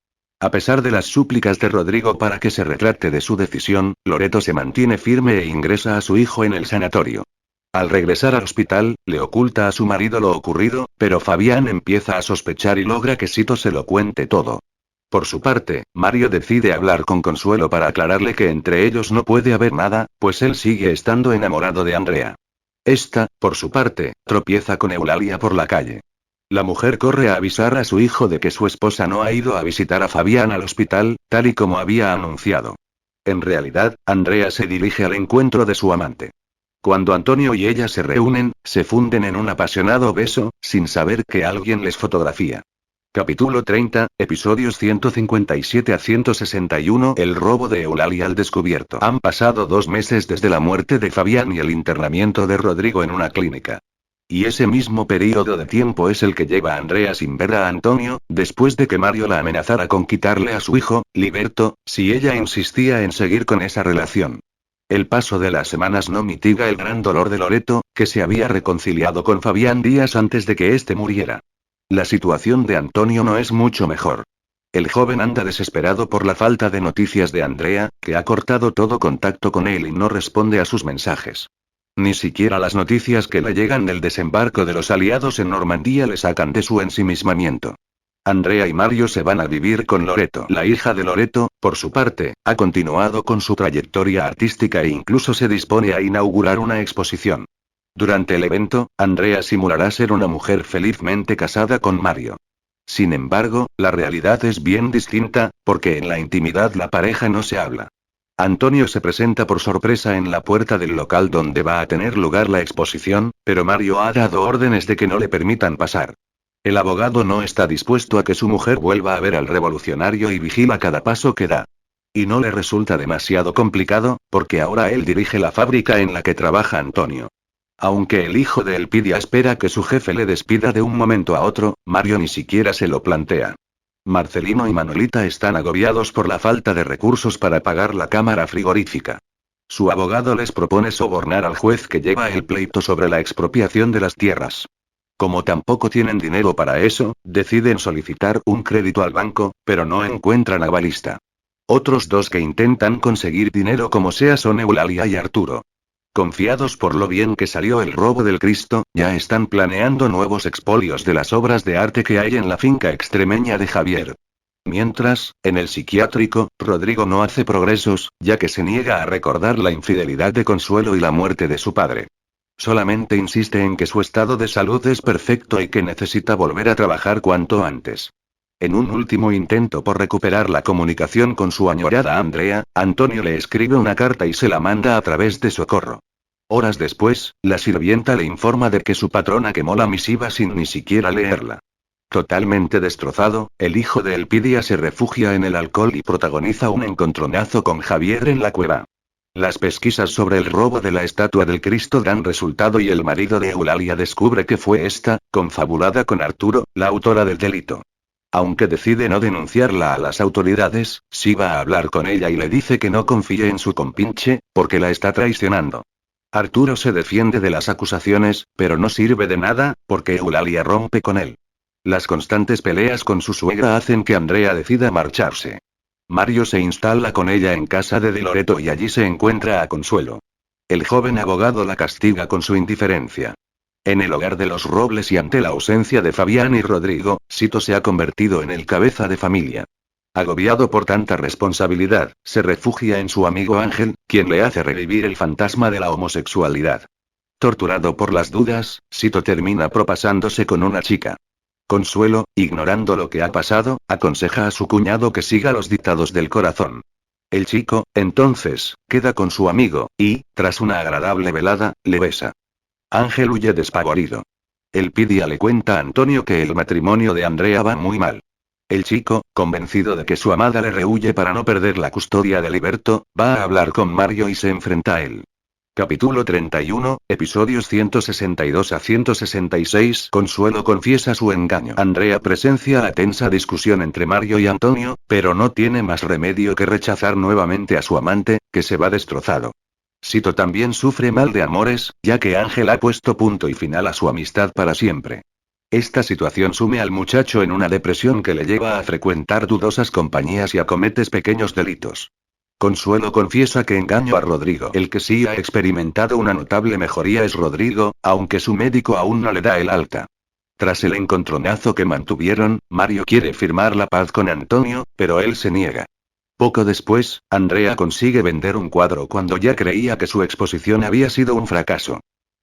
S1: A pesar de las súplicas de Rodrigo para que se retracte de su decisión, Loreto se mantiene firme e ingresa a su hijo en el sanatorio. Al regresar al hospital, le oculta a su marido lo ocurrido, pero Fabián empieza a sospechar y logra que Sito se lo cuente todo. Por su parte, Mario decide hablar con Consuelo para aclararle que entre ellos no puede haber nada, pues él sigue estando enamorado de Andrea. Esta, por su parte, tropieza con Eulalia por la calle. La mujer corre a avisar a su hijo de que su esposa no ha ido a visitar a Fabián al hospital, tal y como había anunciado. En realidad, Andrea se dirige al encuentro de su amante. Cuando Antonio y ella se reúnen, se funden en un apasionado beso, sin saber que alguien les fotografía. Capítulo 30, episodios 157 a 161. El robo de Eulalia al descubierto. Han pasado 2 meses desde la muerte de Fabián y el internamiento de Rodrigo en una clínica. Y ese mismo periodo de tiempo es el que lleva a Andrea sin ver a Antonio, después de que Mario la amenazara con quitarle a su hijo, Liberto, si ella insistía en seguir con esa relación. El paso de las semanas no mitiga el gran dolor de Loreto, que se había reconciliado con Fabián días antes de que éste muriera. La situación de Antonio no es mucho mejor. El joven anda desesperado por la falta de noticias de Andrea, que ha cortado todo contacto con él y no responde a sus mensajes. Ni siquiera las noticias que le llegan del desembarco de los aliados en Normandía le sacan de su ensimismamiento. Andrea y Mario se van a vivir con Loreto. La hija de Loreto, por su parte, ha continuado con su trayectoria artística e incluso se dispone a inaugurar una exposición. Durante el evento, Andrea simulará ser una mujer felizmente casada con Mario. Sin embargo, la realidad es bien distinta, porque en la intimidad la pareja no se habla. Antonio se presenta por sorpresa en la puerta del local donde va a tener lugar la exposición, pero Mario ha dado órdenes de que no le permitan pasar. El abogado no está dispuesto a que su mujer vuelva a ver al revolucionario y vigila cada paso que da. Y no le resulta demasiado complicado, porque ahora él dirige la fábrica en la que trabaja Antonio. Aunque el hijo de Elpidia espera que su jefe le despida de un momento a otro, Mario ni siquiera se lo plantea. Marcelino y Manolita están agobiados por la falta de recursos para pagar la cámara frigorífica. Su abogado les propone sobornar al juez que lleva el pleito sobre la expropiación de las tierras. Como tampoco tienen dinero para eso, deciden solicitar un crédito al banco, pero no encuentran avalista. Otros 2 que intentan conseguir dinero como sea son Eulalia y Arturo. Confiados por lo bien que salió el robo del Cristo, ya están planeando nuevos expolios de las obras de arte que hay en la finca extremeña de Javier. Mientras, en el psiquiátrico, Rodrigo no hace progresos, ya que se niega a recordar la infidelidad de Consuelo y la muerte de su padre. Solamente insiste en que su estado de salud es perfecto y que necesita volver a trabajar cuanto antes. En un último intento por recuperar la comunicación con su añorada Andrea, Antonio le escribe una carta y se la manda a través de Socorro. Horas después, la sirvienta le informa de que su patrona quemó la misiva sin ni siquiera leerla. Totalmente destrozado, el hijo de Elpidia se refugia en el alcohol y protagoniza un encontronazo con Javier en la cueva. Las pesquisas sobre el robo de la estatua del Cristo dan resultado y el marido de Eulalia descubre que fue esta, confabulada con Arturo, la autora del delito. Aunque decide no denunciarla a las autoridades, sí va a hablar con ella y le dice que no confíe en su compinche, porque la está traicionando. Arturo se defiende de las acusaciones, pero no sirve de nada, porque Eulalia rompe con él. Las constantes peleas con su suegra hacen que Andrea decida marcharse. Mario se instala con ella en casa de Loreto y allí se encuentra a Consuelo. El joven abogado la castiga con su indiferencia. En el hogar de los Robles y ante la ausencia de Fabián y Rodrigo, Sito se ha convertido en el cabeza de familia. Agobiado por tanta responsabilidad, se refugia en su amigo Ángel, quien le hace revivir el fantasma de la homosexualidad. Torturado por las dudas, Sito termina propasándose con una chica. Consuelo, ignorando lo que ha pasado, aconseja a su cuñado que siga los dictados del corazón. El chico, entonces, queda con su amigo, y, tras una agradable velada, le besa. Ángel huye despavorido. Elpidia le cuenta a Antonio que el matrimonio de Andrea va muy mal. El chico, convencido de que su amada le rehúye para no perder la custodia de Liberto, va a hablar con Mario y se enfrenta a él. Capítulo 31, episodios 162 a 166. Consuelo confiesa su engaño. Andrea presencia la tensa discusión entre Mario y Antonio, pero no tiene más remedio que rechazar nuevamente a su amante, que se va destrozado. Sito también sufre mal de amores, ya que Ángel ha puesto punto y final a su amistad para siempre. Esta situación sume al muchacho en una depresión que le lleva a frecuentar dudosas compañías y a cometes pequeños delitos. Consuelo confiesa que engañó a Rodrigo. El que sí ha experimentado una notable mejoría es Rodrigo, aunque su médico aún no le da el alta. Tras el encontronazo que mantuvieron, Mario quiere firmar la paz con Antonio, pero él se niega. Poco después, Andrea consigue vender un cuadro cuando ya creía que su exposición había sido un fracaso.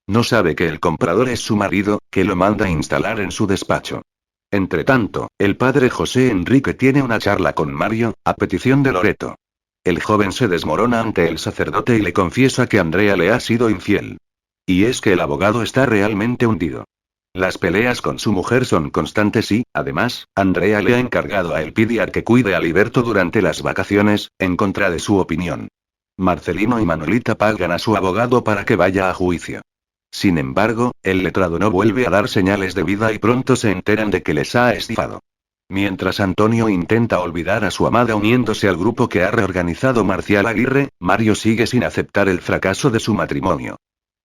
S1: No sabe que el comprador es su marido, que lo manda a instalar en su despacho. Entretanto, el padre José Enrique tiene una charla con Mario, a petición de Loreto. El joven se desmorona ante el sacerdote y le confiesa que Andrea le ha sido infiel. Y es que el abogado está realmente hundido. Las peleas con su mujer son constantes y, además, Andrea le ha encargado a Elpidia que cuide a Liberto durante las vacaciones, en contra de su opinión. Marcelino y Manolita pagan a su abogado para que vaya a juicio. Sin embargo, el letrado no vuelve a dar señales de vida y pronto se enteran de que les ha estafado. Mientras Antonio intenta olvidar a su amada uniéndose al grupo que ha reorganizado Marcial Aguirre, Mario sigue sin aceptar el fracaso de su matrimonio.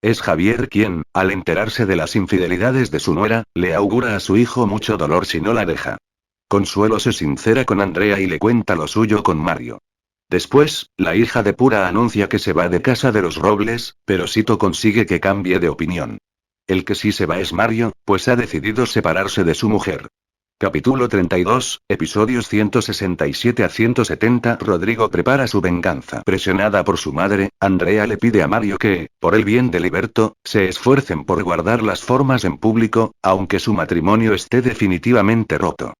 S1: Es Javier quien, al enterarse de las infidelidades de su nuera, le augura a su hijo mucho dolor si no la deja. Consuelo se sincera con Andrea y le cuenta lo suyo con Mario. Después, la hija de Pura anuncia que se va de casa de los Robles, pero Sito consigue que cambie de opinión. El que sí se va es Mario, pues ha decidido separarse de su mujer. Capítulo 32, episodios 167 a 170. Rodrigo prepara su venganza. Presionada por su madre, Andrea le pide a Mario que, por el bien de Liberto, se esfuercen por guardar las formas en público, aunque su matrimonio esté definitivamente roto.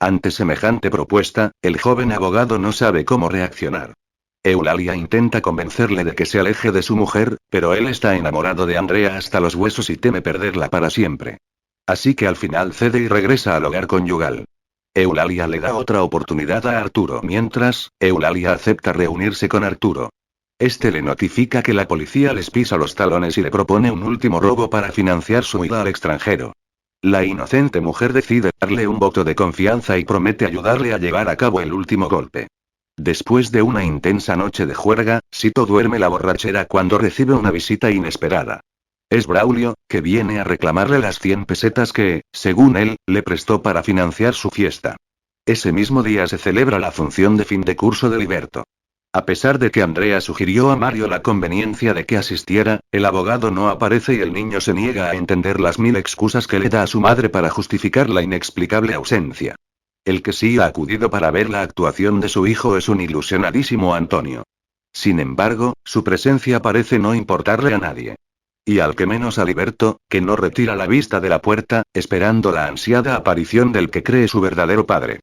S1: Ante semejante propuesta, el joven abogado no sabe cómo reaccionar. Eulalia intenta convencerle de que se aleje de su mujer, pero él está enamorado de Andrea hasta los huesos y teme perderla para siempre. Así que al final cede y regresa al hogar conyugal. Eulalia le da otra oportunidad a Arturo mientras, Eulalia acepta reunirse con Arturo. Este le notifica que la policía les pisa los talones y le propone un último robo para financiar su huida al extranjero. La inocente mujer decide darle un voto de confianza y promete ayudarle a llevar a cabo el último golpe. Después de una intensa noche de juerga, Sito duerme la borrachera cuando recibe una visita inesperada. Es Braulio, que viene a reclamarle las 100 pesetas que, según él, le prestó para financiar su fiesta. Ese mismo día se celebra la función de fin de curso de Liberto. A pesar de que Andrea sugirió a Mario la conveniencia de que asistiera, el abogado no aparece y el niño se niega a entender las 1000 excusas que le da a su madre para justificar la inexplicable ausencia. El que sí ha acudido para ver la actuación de su hijo es un ilusionadísimo Antonio. Sin embargo, su presencia parece no importarle a nadie. Y al que menos a Liberto, que no retira la vista de la puerta, esperando la ansiada aparición del que cree su verdadero padre.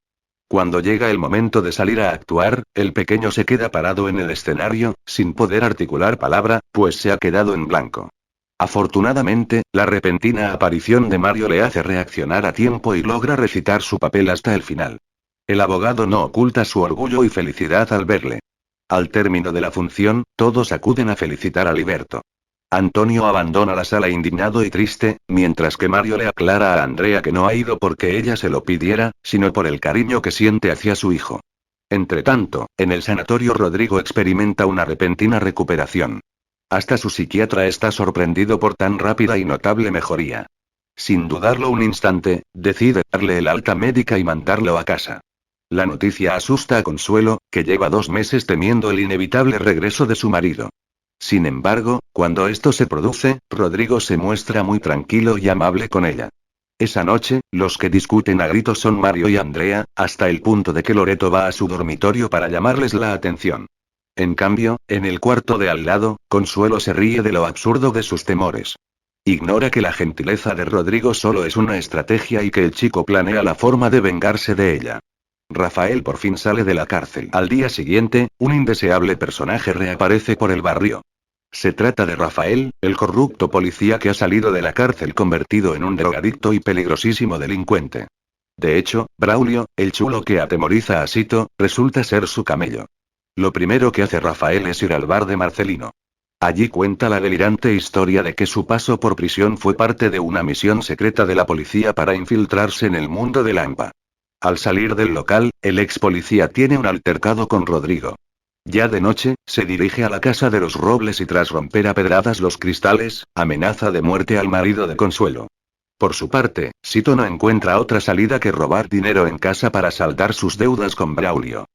S1: Cuando llega el momento de salir a actuar, el pequeño se queda parado en el escenario, sin poder articular palabra, pues se ha quedado en blanco. Afortunadamente, la repentina aparición de Mario le hace reaccionar a tiempo y logra recitar su papel hasta el final. El abogado no oculta su orgullo y felicidad al verle. Al término de la función, todos acuden a felicitar a Liberto. Antonio abandona la sala indignado y triste, mientras que Mario le aclara a Andrea que no ha ido porque ella se lo pidiera, sino por el cariño que siente hacia su hijo. Entretanto, en el sanatorio Rodrigo experimenta una repentina recuperación. Hasta su psiquiatra está sorprendido por tan rápida y notable mejoría. Sin dudarlo un instante, decide darle el alta médica y mandarlo a casa. La noticia asusta a Consuelo, que lleva 2 meses temiendo el inevitable regreso de su marido. Sin embargo, cuando esto se produce, Rodrigo se muestra muy tranquilo y amable con ella. Esa noche, los que discuten a gritos son Mario y Andrea, hasta el punto de que Loreto va a su dormitorio para llamarles la atención. En cambio, en el cuarto de al lado, Consuelo se ríe de lo absurdo de sus temores. Ignora que la gentileza de Rodrigo solo es una estrategia y que el chico planea la forma de vengarse de ella. Rafael por fin sale de la cárcel. Al día siguiente, un indeseable personaje reaparece por el barrio. Se trata de Rafael, el corrupto policía que ha salido de la cárcel convertido en un drogadicto y peligrosísimo delincuente. De hecho, Braulio, el chulo que atemoriza a Sito, resulta ser su camello. Lo primero que hace Rafael es ir al bar de Marcelino. Allí cuenta la delirante historia de que su paso por prisión fue parte de una misión secreta de la policía para infiltrarse en el mundo de la AMPA. Al salir del local, el ex policía tiene un altercado con Rodrigo. Ya de noche, se dirige a la casa de los Robles y tras romper a pedradas los cristales, amenaza de muerte al marido de Consuelo. Por su parte, Sito no encuentra otra salida que robar dinero en casa para saldar sus deudas con Braulio.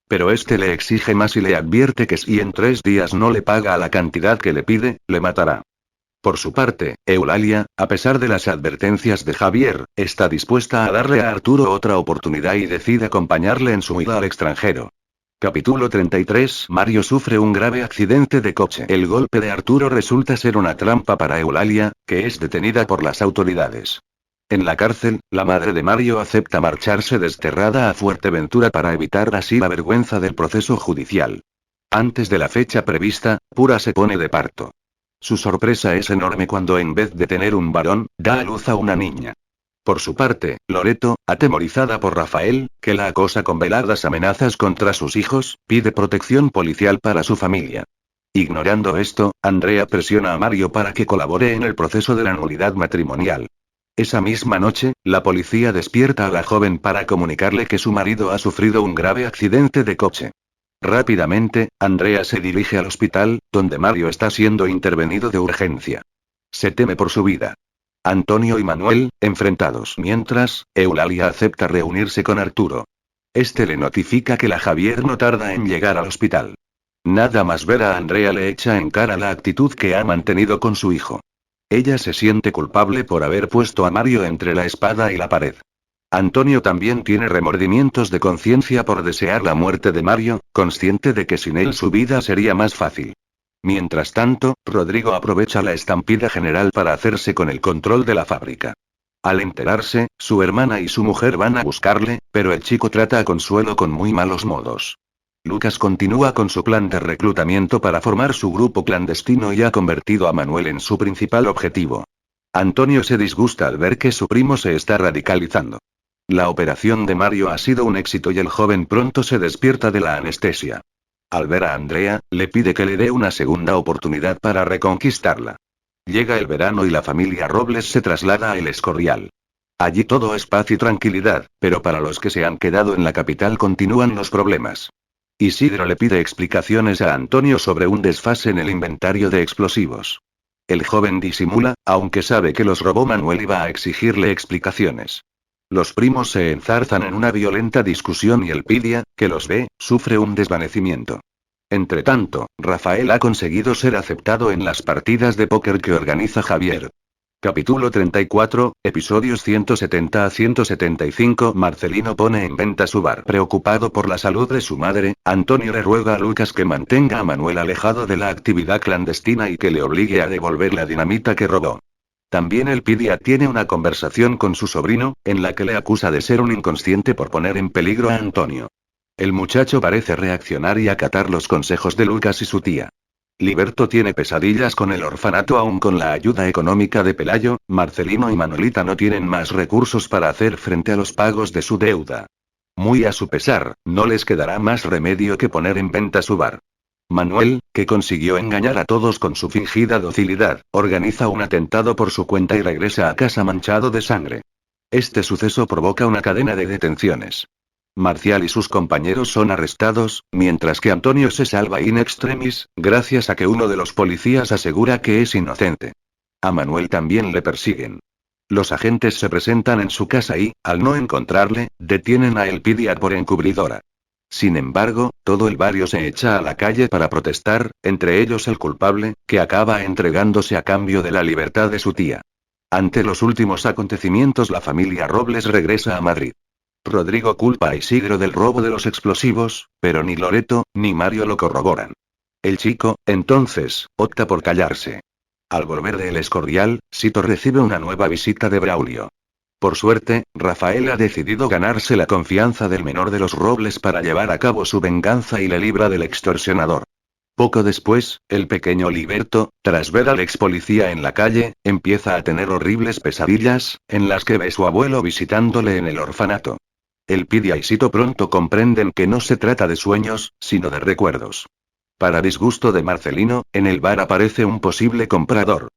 S1: Pero este le exige más y le advierte que si en 3 días no le paga a la cantidad que le pide, le matará. Por su parte, Eulalia, a pesar de las advertencias de Javier, está dispuesta a darle a Arturo otra oportunidad y decide acompañarle en su huida al extranjero. Capítulo 33. Mario sufre un grave accidente de coche. El golpe de Arturo resulta ser una trampa para Eulalia, que es detenida por las autoridades. En la cárcel, la madre de Mario acepta marcharse desterrada a Fuerteventura para evitar así la vergüenza del proceso judicial. Antes de la fecha prevista, Pura se pone de parto. Su sorpresa es enorme cuando en vez de tener un varón, da a luz a una niña. Por su parte, Loreto, atemorizada por Rafael, que la acosa con veladas amenazas contra sus hijos, pide protección policial para su familia. Ignorando esto, Andrea presiona a Mario para que colabore en el proceso de la nulidad matrimonial. Esa misma noche, la policía despierta a la joven para comunicarle que su marido ha sufrido un grave accidente de coche. Rápidamente, Andrea se dirige al hospital, donde Mario está siendo intervenido de urgencia. Se teme por su vida. Antonio y Manuel, enfrentados. Mientras, Eulalia acepta reunirse con Arturo. Este le notifica que la Javier no tarda en llegar al hospital. Nada más ver a Andrea le echa en cara la actitud que ha mantenido con su hijo. Ella se siente culpable por haber puesto a Mario entre la espada y la pared. Antonio también tiene remordimientos de conciencia por desear la muerte de Mario, consciente de que sin él su vida sería más fácil. Mientras tanto, Rodrigo aprovecha la estampida general para hacerse con el control de la fábrica. Al enterarse, su hermana y su mujer van a buscarle, pero el chico trata a Consuelo con muy malos modos. Lucas continúa con su plan de reclutamiento para formar su grupo clandestino y ha convertido a Manuel en su principal objetivo. Antonio se disgusta al ver que su primo se está radicalizando. La operación de Mario ha sido un éxito y el joven pronto se despierta de la anestesia. Al ver a Andrea, le pide que le dé una segunda oportunidad para reconquistarla. Llega el verano y la familia Robles se traslada a El Escorial. Allí todo es paz y tranquilidad, pero para los que se han quedado en la capital continúan los problemas. Isidro le pide explicaciones a Antonio sobre un desfase en el inventario de explosivos. El joven disimula, aunque sabe que los robó Manuel y va a exigirle explicaciones. Los primos se enzarzan en una violenta discusión y Elpidia, que los ve, sufre un desvanecimiento. Entretanto, Rafael ha conseguido ser aceptado en las partidas de póker que organiza Javier. Capítulo 34, episodios 170 a 175. Marcelino pone en venta su bar. Preocupado por la salud de su madre, Antonio le ruega a Lucas que mantenga a Manuel alejado de la actividad clandestina y que le obligue a devolver la dinamita que robó. También Elpidia tiene una conversación con su sobrino, en la que le acusa de ser un inconsciente por poner en peligro a Antonio. El muchacho parece reaccionar y acatar los consejos de Lucas y su tía. Liberto tiene pesadillas con el orfanato aún con la ayuda económica de Pelayo. Marcelino y Manolita no tienen más recursos para hacer frente a los pagos de su deuda. Muy a su pesar, no les quedará más remedio que poner en venta su bar. Manuel, que consiguió engañar a todos con su fingida docilidad, organiza un atentado por su cuenta y regresa a casa manchado de sangre. Este suceso provoca una cadena de detenciones. Marcial y sus compañeros son arrestados, mientras que Antonio se salva in extremis, gracias a que uno de los policías asegura que es inocente. A Manuel también le persiguen. Los agentes se presentan en su casa y, al no encontrarle, detienen a Elpidia por encubridora. Sin embargo, todo el barrio se echa a la calle para protestar, entre ellos el culpable, que acaba entregándose a cambio de la libertad de su tía. Ante los últimos acontecimientos, la familia Robles regresa a Madrid. Rodrigo culpa a Isidro del robo de los explosivos, pero ni Loreto, ni Mario lo corroboran. El chico, entonces, opta por callarse. Al volver de El Escorial, Sito recibe una nueva visita de Braulio. Por suerte, Rafael ha decidido ganarse la confianza del menor de los Robles para llevar a cabo su venganza y le libra del extorsionador. Poco después, el pequeño Liberto, tras ver al ex policía en la calle, empieza a tener horribles pesadillas, en las que ve a su abuelo visitándole en el orfanato. Elpidia y Sito pronto comprenden que no se trata de sueños, sino de recuerdos. Para disgusto de Marcelino, en el bar aparece un posible comprador.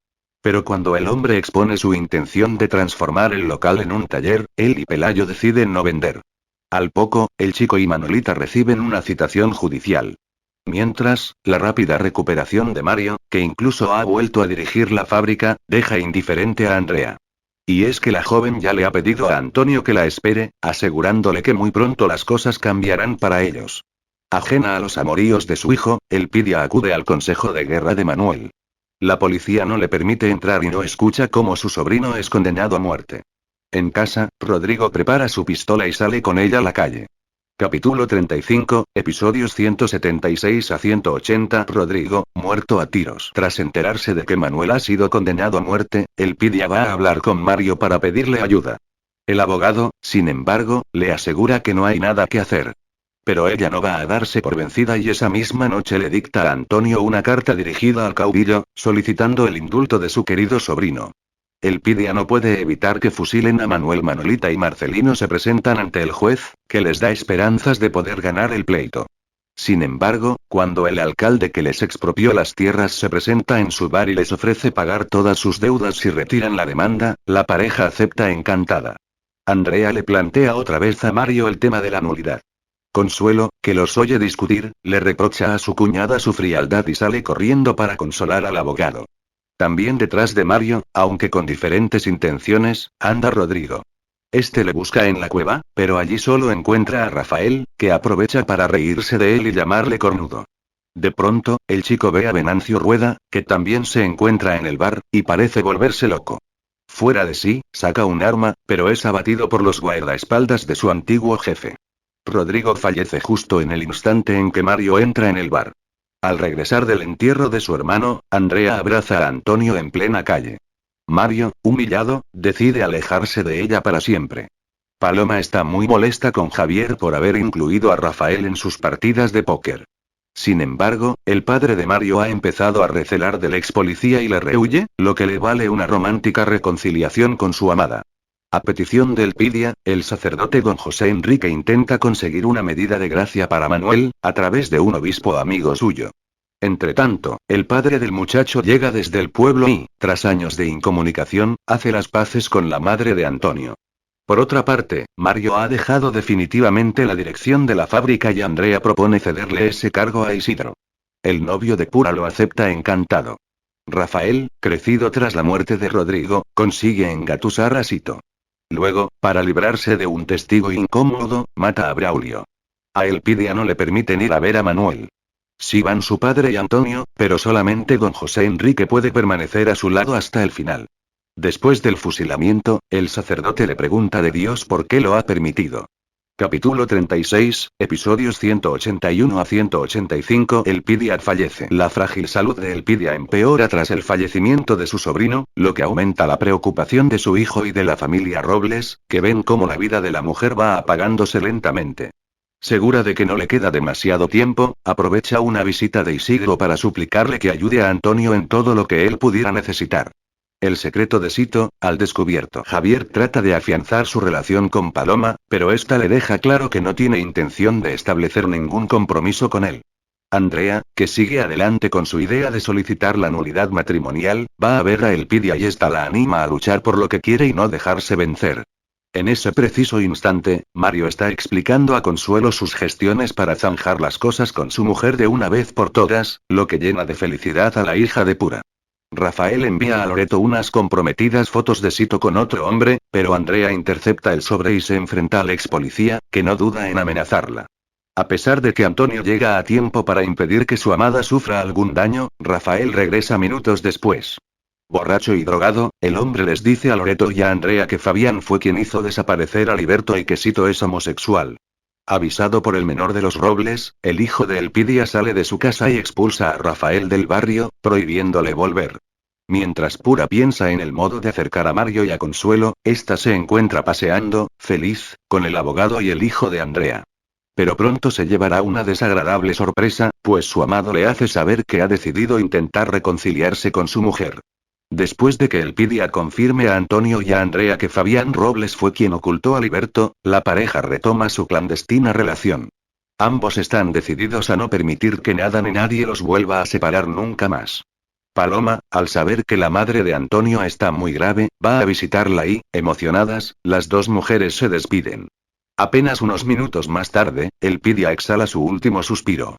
S1: Pero cuando el hombre expone su intención de transformar el local en un taller, él y Pelayo deciden no vender. Al poco, el chico y Manolita reciben una citación judicial. Mientras, la rápida recuperación de Mario, que incluso ha vuelto a dirigir la fábrica, deja indiferente a Andrea. Y es que la joven ya le ha pedido a Antonio que la espere, asegurándole que muy pronto las cosas cambiarán para ellos. Ajena a los amoríos de su hijo, Elpidia acude al consejo de guerra de Manuel. La policía no le permite entrar y no escucha cómo su sobrino es condenado a muerte. En casa, Rodrigo prepara su pistola y sale con ella a la calle. Capítulo 35, episodios 176 a 180. Rodrigo, muerto a tiros. Tras enterarse de que Manuel ha sido condenado a muerte, Elpidia va a hablar con Mario para pedirle ayuda. El abogado, sin embargo, le asegura que no hay nada que hacer. Pero ella no va a darse por vencida y esa misma noche le dicta a Antonio una carta dirigida al caudillo, solicitando el indulto de su querido sobrino. Elpidia no puede evitar que fusilen a Manuel. Manolita y Marcelino se presentan ante el juez, que les da esperanzas de poder ganar el pleito. Sin embargo, cuando el alcalde que les expropió las tierras se presenta en su bar y les ofrece pagar todas sus deudas si retiran la demanda, la pareja acepta encantada. Andrea le plantea otra vez a Mario el tema de la nulidad. Consuelo, que los oye discutir, le reprocha a su cuñada su frialdad y sale corriendo para consolar al abogado. También detrás de Mario, aunque con diferentes intenciones, anda Rodrigo. Este le busca en la cueva, pero allí solo encuentra a Rafael, que aprovecha para reírse de él y llamarle cornudo. De pronto, el chico ve a Venancio Rueda, que también se encuentra en el bar, y parece volverse loco. Fuera de sí, saca un arma, pero es abatido por los guardaespaldas de su antiguo jefe. Rodrigo fallece justo en el instante en que Mario entra en el bar. Al regresar del entierro de su hermano, Andrea abraza a Antonio en plena calle. Mario, humillado, decide alejarse de ella para siempre. Paloma está muy molesta con Javier por haber incluido a Rafael en sus partidas de póker. Sin embargo, el padre de Mario ha empezado a recelar del ex policía y le rehuye, lo que le vale una romántica reconciliación con su amada. A petición de Elpidia, el sacerdote don José Enrique intenta conseguir una medida de gracia para Manuel, a través de un obispo amigo suyo. Entretanto, el padre del muchacho llega desde el pueblo y, tras años de incomunicación, hace las paces con la madre de Antonio. Por otra parte, Mario ha dejado definitivamente la dirección de la fábrica y Andrea propone cederle ese cargo a Isidro. El novio de Pura lo acepta encantado. Rafael, crecido tras la muerte de Rodrigo, consigue engatusar a Sito. Luego, para librarse de un testigo incómodo, mata a Braulio. A Elpidia no le permiten ir a ver a Manuel. Sí van su padre y Antonio, pero solamente don José Enrique puede permanecer a su lado hasta el final. Después del fusilamiento, el sacerdote le pregunta de Dios por qué lo ha permitido. Capítulo 36, episodios 181 a 185. Elpidia fallece. La frágil salud de Elpidia empeora tras el fallecimiento de su sobrino, lo que aumenta la preocupación de su hijo y de la familia Robles, que ven cómo la vida de la mujer va apagándose lentamente. Segura de que no le queda demasiado tiempo, aprovecha una visita de Isidro para suplicarle que ayude a Antonio en todo lo que él pudiera necesitar. El secreto de Sito, al descubierto. Javier trata de afianzar su relación con Paloma, pero esta le deja claro que no tiene intención de establecer ningún compromiso con él. Andrea, que sigue adelante con su idea de solicitar la nulidad matrimonial, va a ver a Elpidia y esta la anima a luchar por lo que quiere y no dejarse vencer. En ese preciso instante, Mario está explicando a Consuelo sus gestiones para zanjar las cosas con su mujer de una vez por todas, lo que llena de felicidad a la hija de Pura. Rafael envía a Loreto unas comprometidas fotos de Sito con otro hombre, pero Andrea intercepta el sobre y se enfrenta al ex policía, que no duda en amenazarla. A pesar de que Antonio llega a tiempo para impedir que su amada sufra algún daño, Rafael regresa minutos después. Borracho y drogado, el hombre les dice a Loreto y a Andrea que Fabián fue quien hizo desaparecer a Liberto y que Sito es homosexual. Avisado por el menor de los Robles, el hijo de Elpidia sale de su casa y expulsa a Rafael del barrio, prohibiéndole volver. Mientras Pura piensa en el modo de acercar a Mario y a Consuelo, ésta se encuentra paseando, feliz, con el abogado y el hijo de Andrea. Pero pronto se llevará una desagradable sorpresa, pues su amado le hace saber que ha decidido intentar reconciliarse con su mujer. Después de que Elpidia confirme a Antonio y a Andrea que Fabián Robles fue quien ocultó a Liberto, la pareja retoma su clandestina relación. Ambos están decididos a no permitir que nada ni nadie los vuelva a separar nunca más. Paloma, al saber que la madre de Antonio está muy grave, va a visitarla y, emocionadas, las dos mujeres se despiden. Apenas unos minutos más tarde, Elpidia exhala su último suspiro.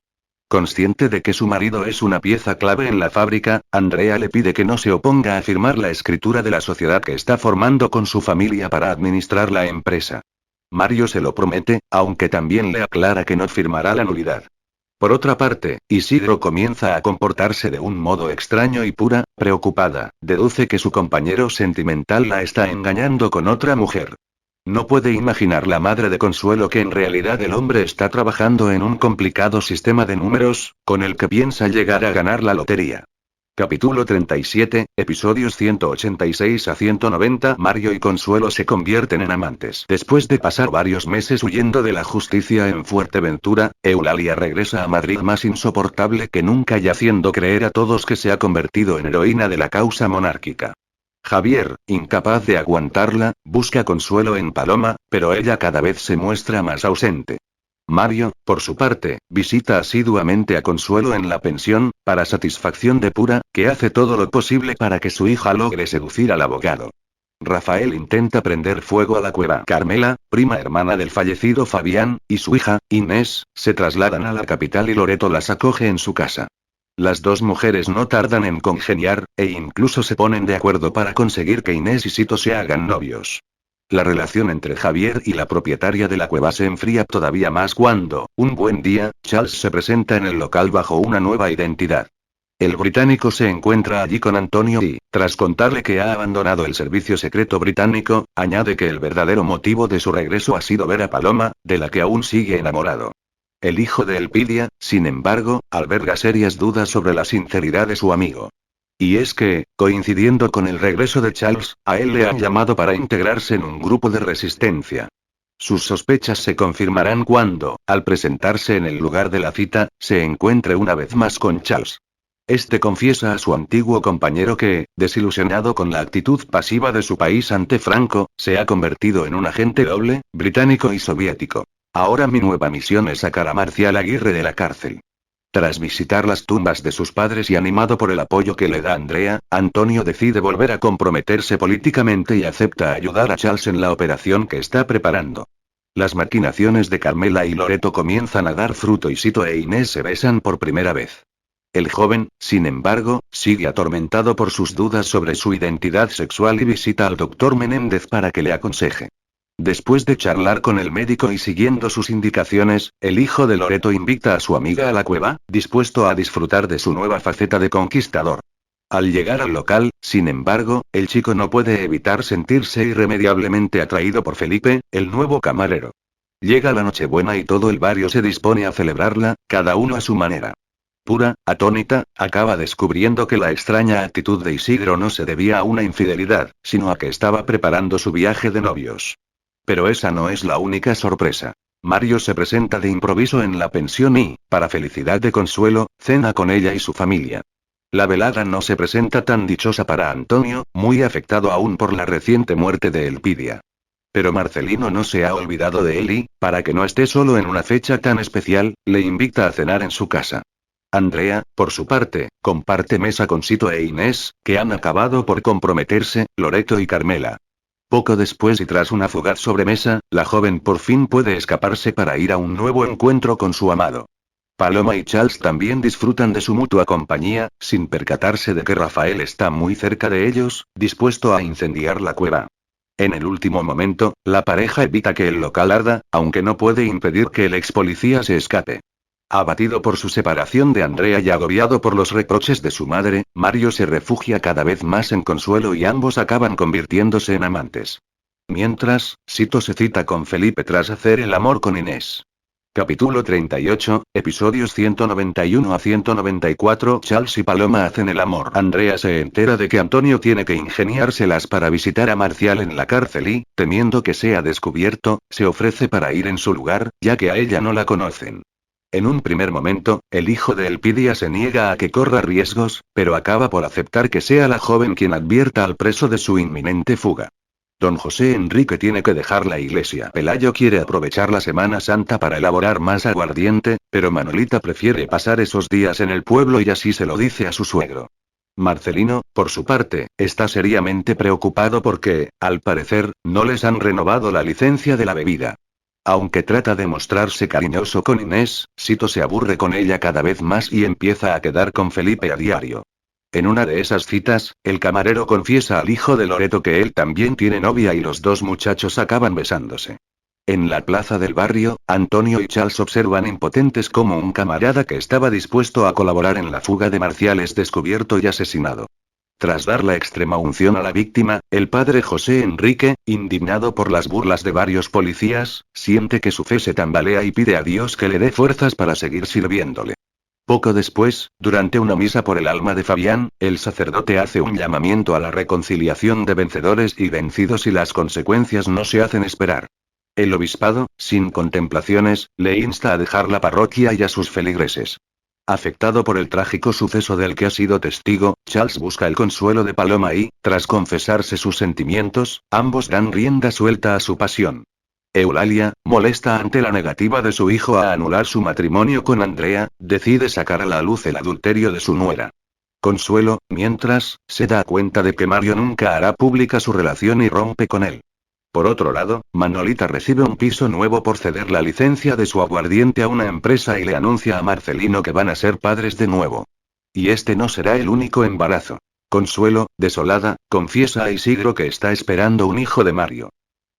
S1: Consciente de que su marido es una pieza clave en la fábrica, Andrea le pide que no se oponga a firmar la escritura de la sociedad que está formando con su familia para administrar la empresa. Mario se lo promete, aunque también le aclara que no firmará la nulidad. Por otra parte, Isidro comienza a comportarse de un modo extraño y Pura, preocupada, deduce que su compañero sentimental la está engañando con otra mujer. No puede imaginar la madre de Consuelo que en realidad el hombre está trabajando en un complicado sistema de números, con el que piensa llegar a ganar la lotería. Capítulo 37, episodios 186 a 190. Mario y Consuelo se convierten en amantes. Después de pasar varios meses huyendo de la justicia en Fuerteventura, Eulalia regresa a Madrid más insoportable que nunca y haciendo creer a todos que se ha convertido en heroína de la causa monárquica. Javier, incapaz de aguantarla, busca consuelo en Paloma, pero ella cada vez se muestra más ausente. Mario, por su parte, visita asiduamente a Consuelo en la pensión, para satisfacción de Pura, que hace todo lo posible para que su hija logre seducir al abogado. Rafael intenta prender fuego a la cueva. Carmela, prima hermana del fallecido Fabián, y su hija, Inés, se trasladan a la capital y Loreto las acoge en su casa. Las dos mujeres no tardan en congeniar, e incluso se ponen de acuerdo para conseguir que Inés y Sito se hagan novios. La relación entre Javier y la propietaria de la cueva se enfría todavía más cuando, un buen día, Charles se presenta en el local bajo una nueva identidad. El británico se encuentra allí con Antonio y, tras contarle que ha abandonado el servicio secreto británico, añade que el verdadero motivo de su regreso ha sido ver a Paloma, de la que aún sigue enamorado. El hijo de Elpidia, sin embargo, alberga serias dudas sobre la sinceridad de su amigo. Y es que, coincidiendo con el regreso de Charles, a él le han llamado para integrarse en un grupo de resistencia. Sus sospechas se confirmarán cuando, al presentarse en el lugar de la cita, se encuentre una vez más con Charles. Este confiesa a su antiguo compañero que, desilusionado con la actitud pasiva de su país ante Franco, se ha convertido en un agente doble, británico y soviético. Ahora mi nueva misión es sacar a Marcial Aguirre de la cárcel. Tras visitar las tumbas de sus padres y animado por el apoyo que le da Andrea, Antonio decide volver a comprometerse políticamente y acepta ayudar a Charles en la operación que está preparando. Las maquinaciones de Carmela y Loreto comienzan a dar fruto y Sito e Inés se besan por primera vez. El joven, sin embargo, sigue atormentado por sus dudas sobre su identidad sexual y visita al doctor Menéndez para que le aconseje. Después de charlar con el médico y siguiendo sus indicaciones, el hijo de Loreto invita a su amiga a la cueva, dispuesto a disfrutar de su nueva faceta de conquistador. Al llegar al local, sin embargo, el chico no puede evitar sentirse irremediablemente atraído por Felipe, el nuevo camarero. Llega la Nochebuena y todo el barrio se dispone a celebrarla, cada uno a su manera. Pura, atónita, acaba descubriendo que la extraña actitud de Isidro no se debía a una infidelidad, sino a que estaba preparando su viaje de novios. Pero esa no es la única sorpresa. Mario se presenta de improviso en la pensión y, para felicidad de Consuelo, cena con ella y su familia. La velada no se presenta tan dichosa para Antonio, muy afectado aún por la reciente muerte de Elpidia. Pero Marcelino no se ha olvidado de él y, para que no esté solo en una fecha tan especial, le invita a cenar en su casa. Andrea, por su parte, comparte mesa con Sito e Inés, que han acabado por comprometerse, Loreto y Carmela. Poco después y tras una fugaz sobremesa, la joven por fin puede escaparse para ir a un nuevo encuentro con su amado. Paloma y Charles también disfrutan de su mutua compañía, sin percatarse de que Rafael está muy cerca de ellos, dispuesto a incendiar la cueva. En el último momento, la pareja evita que el local arda, aunque no puede impedir que el ex policía se escape. Abatido por su separación de Andrea y agobiado por los reproches de su madre, Mario se refugia cada vez más en Consuelo y ambos acaban convirtiéndose en amantes. Mientras, Sito se cita con Felipe tras hacer el amor con Inés. Capítulo 38, episodios 191 a 194. Charles y Paloma hacen el amor. Andrea se entera de que Antonio tiene que ingeniárselas para visitar a Marcial en la cárcel y, temiendo que sea descubierto, se ofrece para ir en su lugar, ya que a ella no la conocen. En un primer momento, el hijo de Elpidia se niega a que corra riesgos, pero acaba por aceptar que sea la joven quien advierta al preso de su inminente fuga. Don José Enrique tiene que dejar la iglesia. Pelayo quiere aprovechar la Semana Santa para elaborar más aguardiente, pero Manolita prefiere pasar esos días en el pueblo y así se lo dice a su suegro. Marcelino, por su parte, está seriamente preocupado porque, al parecer, no les han renovado la licencia de la bebida. Aunque trata de mostrarse cariñoso con Inés, Sito se aburre con ella cada vez más y empieza a quedar con Felipe a diario. En una de esas citas, el camarero confiesa al hijo de Loreto que él también tiene novia y los dos muchachos acaban besándose. En la plaza del barrio, Antonio y Charles observan impotentes cómo un camarada que estaba dispuesto a colaborar en la fuga de Marcial es descubierto y asesinado. Tras dar la extrema unción a la víctima, el padre José Enrique, indignado por las burlas de varios policías, siente que su fe se tambalea y pide a Dios que le dé fuerzas para seguir sirviéndole. Poco después, durante una misa por el alma de Fabián, el sacerdote hace un llamamiento a la reconciliación de vencedores y vencidos y las consecuencias no se hacen esperar. El obispado, sin contemplaciones, le insta a dejar la parroquia y a sus feligreses. Afectado por el trágico suceso del que ha sido testigo, Charles busca el consuelo de Paloma y, tras confesarse sus sentimientos, ambos dan rienda suelta a su pasión. Eulalia, molesta ante la negativa de su hijo a anular su matrimonio con Andrea, decide sacar a la luz el adulterio de su nuera. Consuelo, mientras, se da cuenta de que Mario nunca hará pública su relación y rompe con él. Por otro lado, Manolita recibe un piso nuevo por ceder la licencia de su aguardiente a una empresa y le anuncia a Marcelino que van a ser padres de nuevo. Y este no será el único embarazo. Consuelo, desolada, confiesa a Isidro que está esperando un hijo de Mario.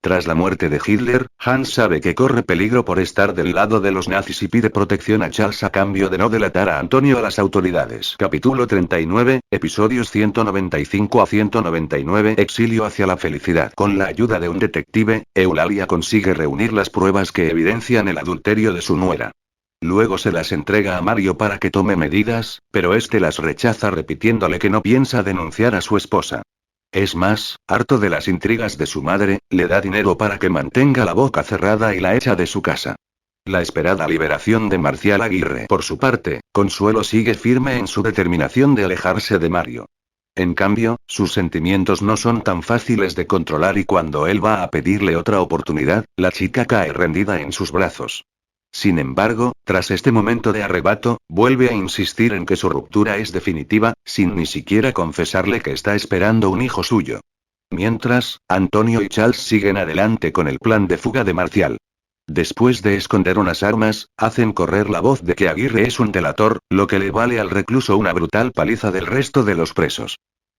S1: Tras la muerte de Hitler, Hans sabe que corre peligro por estar del lado de los nazis y pide protección a Charles a cambio de no delatar a Antonio a las autoridades. Capítulo 39, episodios 195 a 199. Exilio hacia la felicidad. Con la ayuda de un detective, Eulalia consigue reunir las pruebas que evidencian el adulterio de su nuera. Luego se las entrega a Mario para que tome medidas, pero este las rechaza repitiéndole que no piensa denunciar a su esposa. Es más, harto de las intrigas de su madre, le da dinero para que mantenga la boca cerrada y la echa de su casa. La esperada liberación de Marcial Aguirre. Por su parte, Consuelo sigue firme en su determinación de alejarse de Mario. En cambio, sus sentimientos no son tan fáciles de controlar y cuando él va a pedirle otra oportunidad, la chica cae rendida en sus brazos. Sin embargo, tras este momento de arrebato, vuelve a insistir en que su ruptura es definitiva, sin ni siquiera confesarle que está esperando un hijo suyo. Mientras, Antonio y Charles siguen adelante con el plan de fuga de Marcial. Después de esconder unas armas, hacen correr la voz de que Aguirre es un delator, lo que le vale al recluso una brutal paliza del resto de los presos.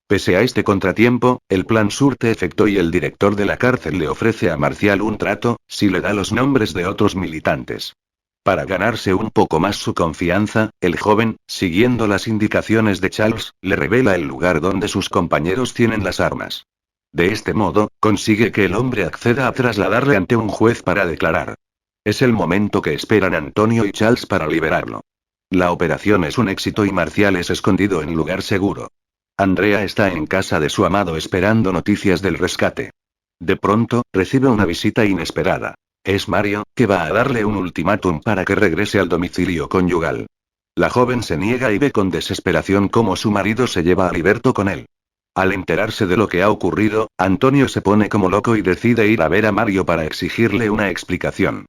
S1: Pese a este contratiempo, el plan surte efecto y el director de la cárcel le ofrece a Marcial un trato, si le da los nombres de otros militantes. Para ganarse un poco más su confianza, el joven, siguiendo las indicaciones de Charles, le revela el lugar donde sus compañeros tienen las armas. De este modo, consigue que el hombre acceda a trasladarle ante un juez para declarar. Es el momento que esperan Antonio y Charles para liberarlo. La operación es un éxito y Marcial es escondido en lugar seguro. Andrea está en casa de su amado esperando noticias del rescate. De pronto, recibe una visita inesperada. Es Mario, que va a darle un ultimátum para que regrese al domicilio conyugal. La joven se niega y ve con desesperación cómo su marido se lleva a Liberto con él. Al enterarse de lo que ha ocurrido, Antonio se pone como loco y decide ir a ver a Mario para exigirle una explicación.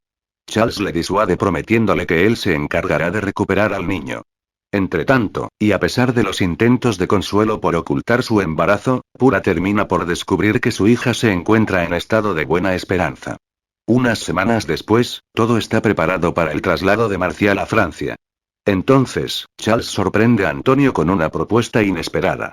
S1: Charles le disuade prometiéndole que él se encargará de recuperar al niño. Entretanto, y a pesar de los intentos de Consuelo por ocultar su embarazo, Pura termina por descubrir que su hija se encuentra en estado de buena esperanza. Unas semanas después, todo está preparado para el traslado de Marcial a Francia. Entonces, Charles sorprende a Antonio con una propuesta inesperada.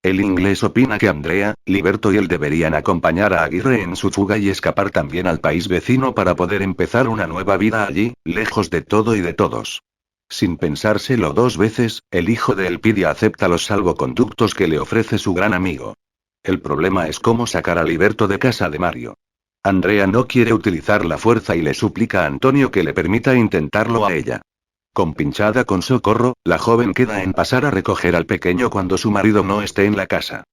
S1: El inglés opina que Andrea, Liberto y él deberían acompañar a Aguirre en su fuga y escapar también al país vecino para poder empezar una nueva vida allí, lejos de todo y de todos. Sin pensárselo dos veces, el hijo de Elpidia acepta los salvoconductos que le ofrece su gran amigo. El problema es cómo sacar a Liberto de casa de Mario. Andrea no quiere utilizar la fuerza y le suplica a Antonio que le permita intentarlo a ella. Compinchada con socorro, la joven queda en pasar a recoger al pequeño cuando su marido no esté en la casa.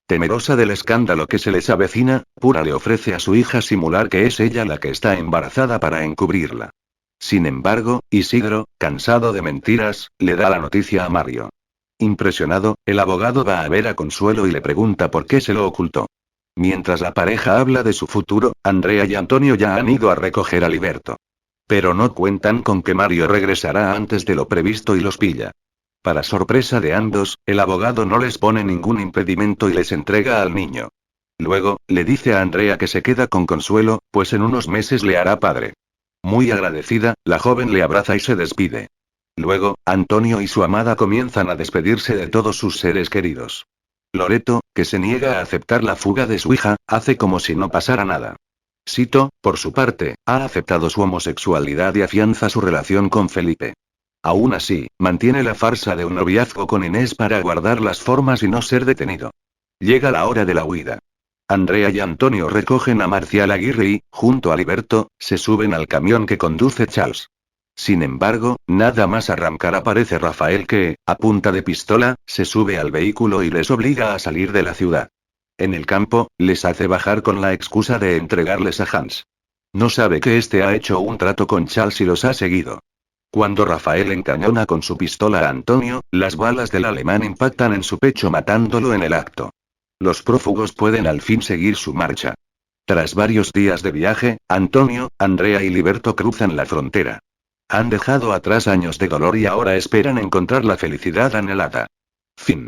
S1: Temerosa del escándalo que se les avecina, Pura le ofrece a su hija simular que es ella la que está embarazada para encubrirla. Sin embargo, Isidro, cansado de mentiras, le da la noticia a Mario. Impresionado, el abogado va a ver a Consuelo y le pregunta por qué se lo ocultó. Mientras la pareja habla de su futuro, Andrea y Antonio ya han ido a recoger a Liberto. Pero no cuentan con que Mario regresará antes de lo previsto y los pilla. Para sorpresa de ambos, el abogado no les pone ningún impedimento y les entrega al niño. Luego, le dice a Andrea que se queda con Consuelo, pues en unos meses le hará padre. Muy agradecida, la joven le abraza y se despide. Luego, Antonio y su amada comienzan a despedirse de todos sus seres queridos. Loreto, que se niega a aceptar la fuga de su hija, hace como si no pasara nada. Sito, por su parte, ha aceptado su homosexualidad y afianza su relación con Felipe. Aún así, mantiene la farsa de un noviazgo con Inés para guardar las formas y no ser detenido. Llega la hora de la huida. Andrea y Antonio recogen a Marcial Aguirre y, junto a Liberto, se suben al camión que conduce Charles. Sin embargo, nada más arrancar aparece Rafael que, a punta de pistola, se sube al vehículo y les obliga a salir de la ciudad. En el campo, les hace bajar con la excusa de entregarles a Hans. No sabe que este ha hecho un trato con Charles y los ha seguido. Cuando Rafael encañona con su pistola a Antonio, las balas del alemán impactan en su pecho matándolo en el acto. Los prófugos pueden al fin seguir su marcha. Tras varios días de viaje, Antonio, Andrea y Liberto cruzan la frontera. Han dejado atrás años de dolor y ahora esperan encontrar la felicidad anhelada. Fin.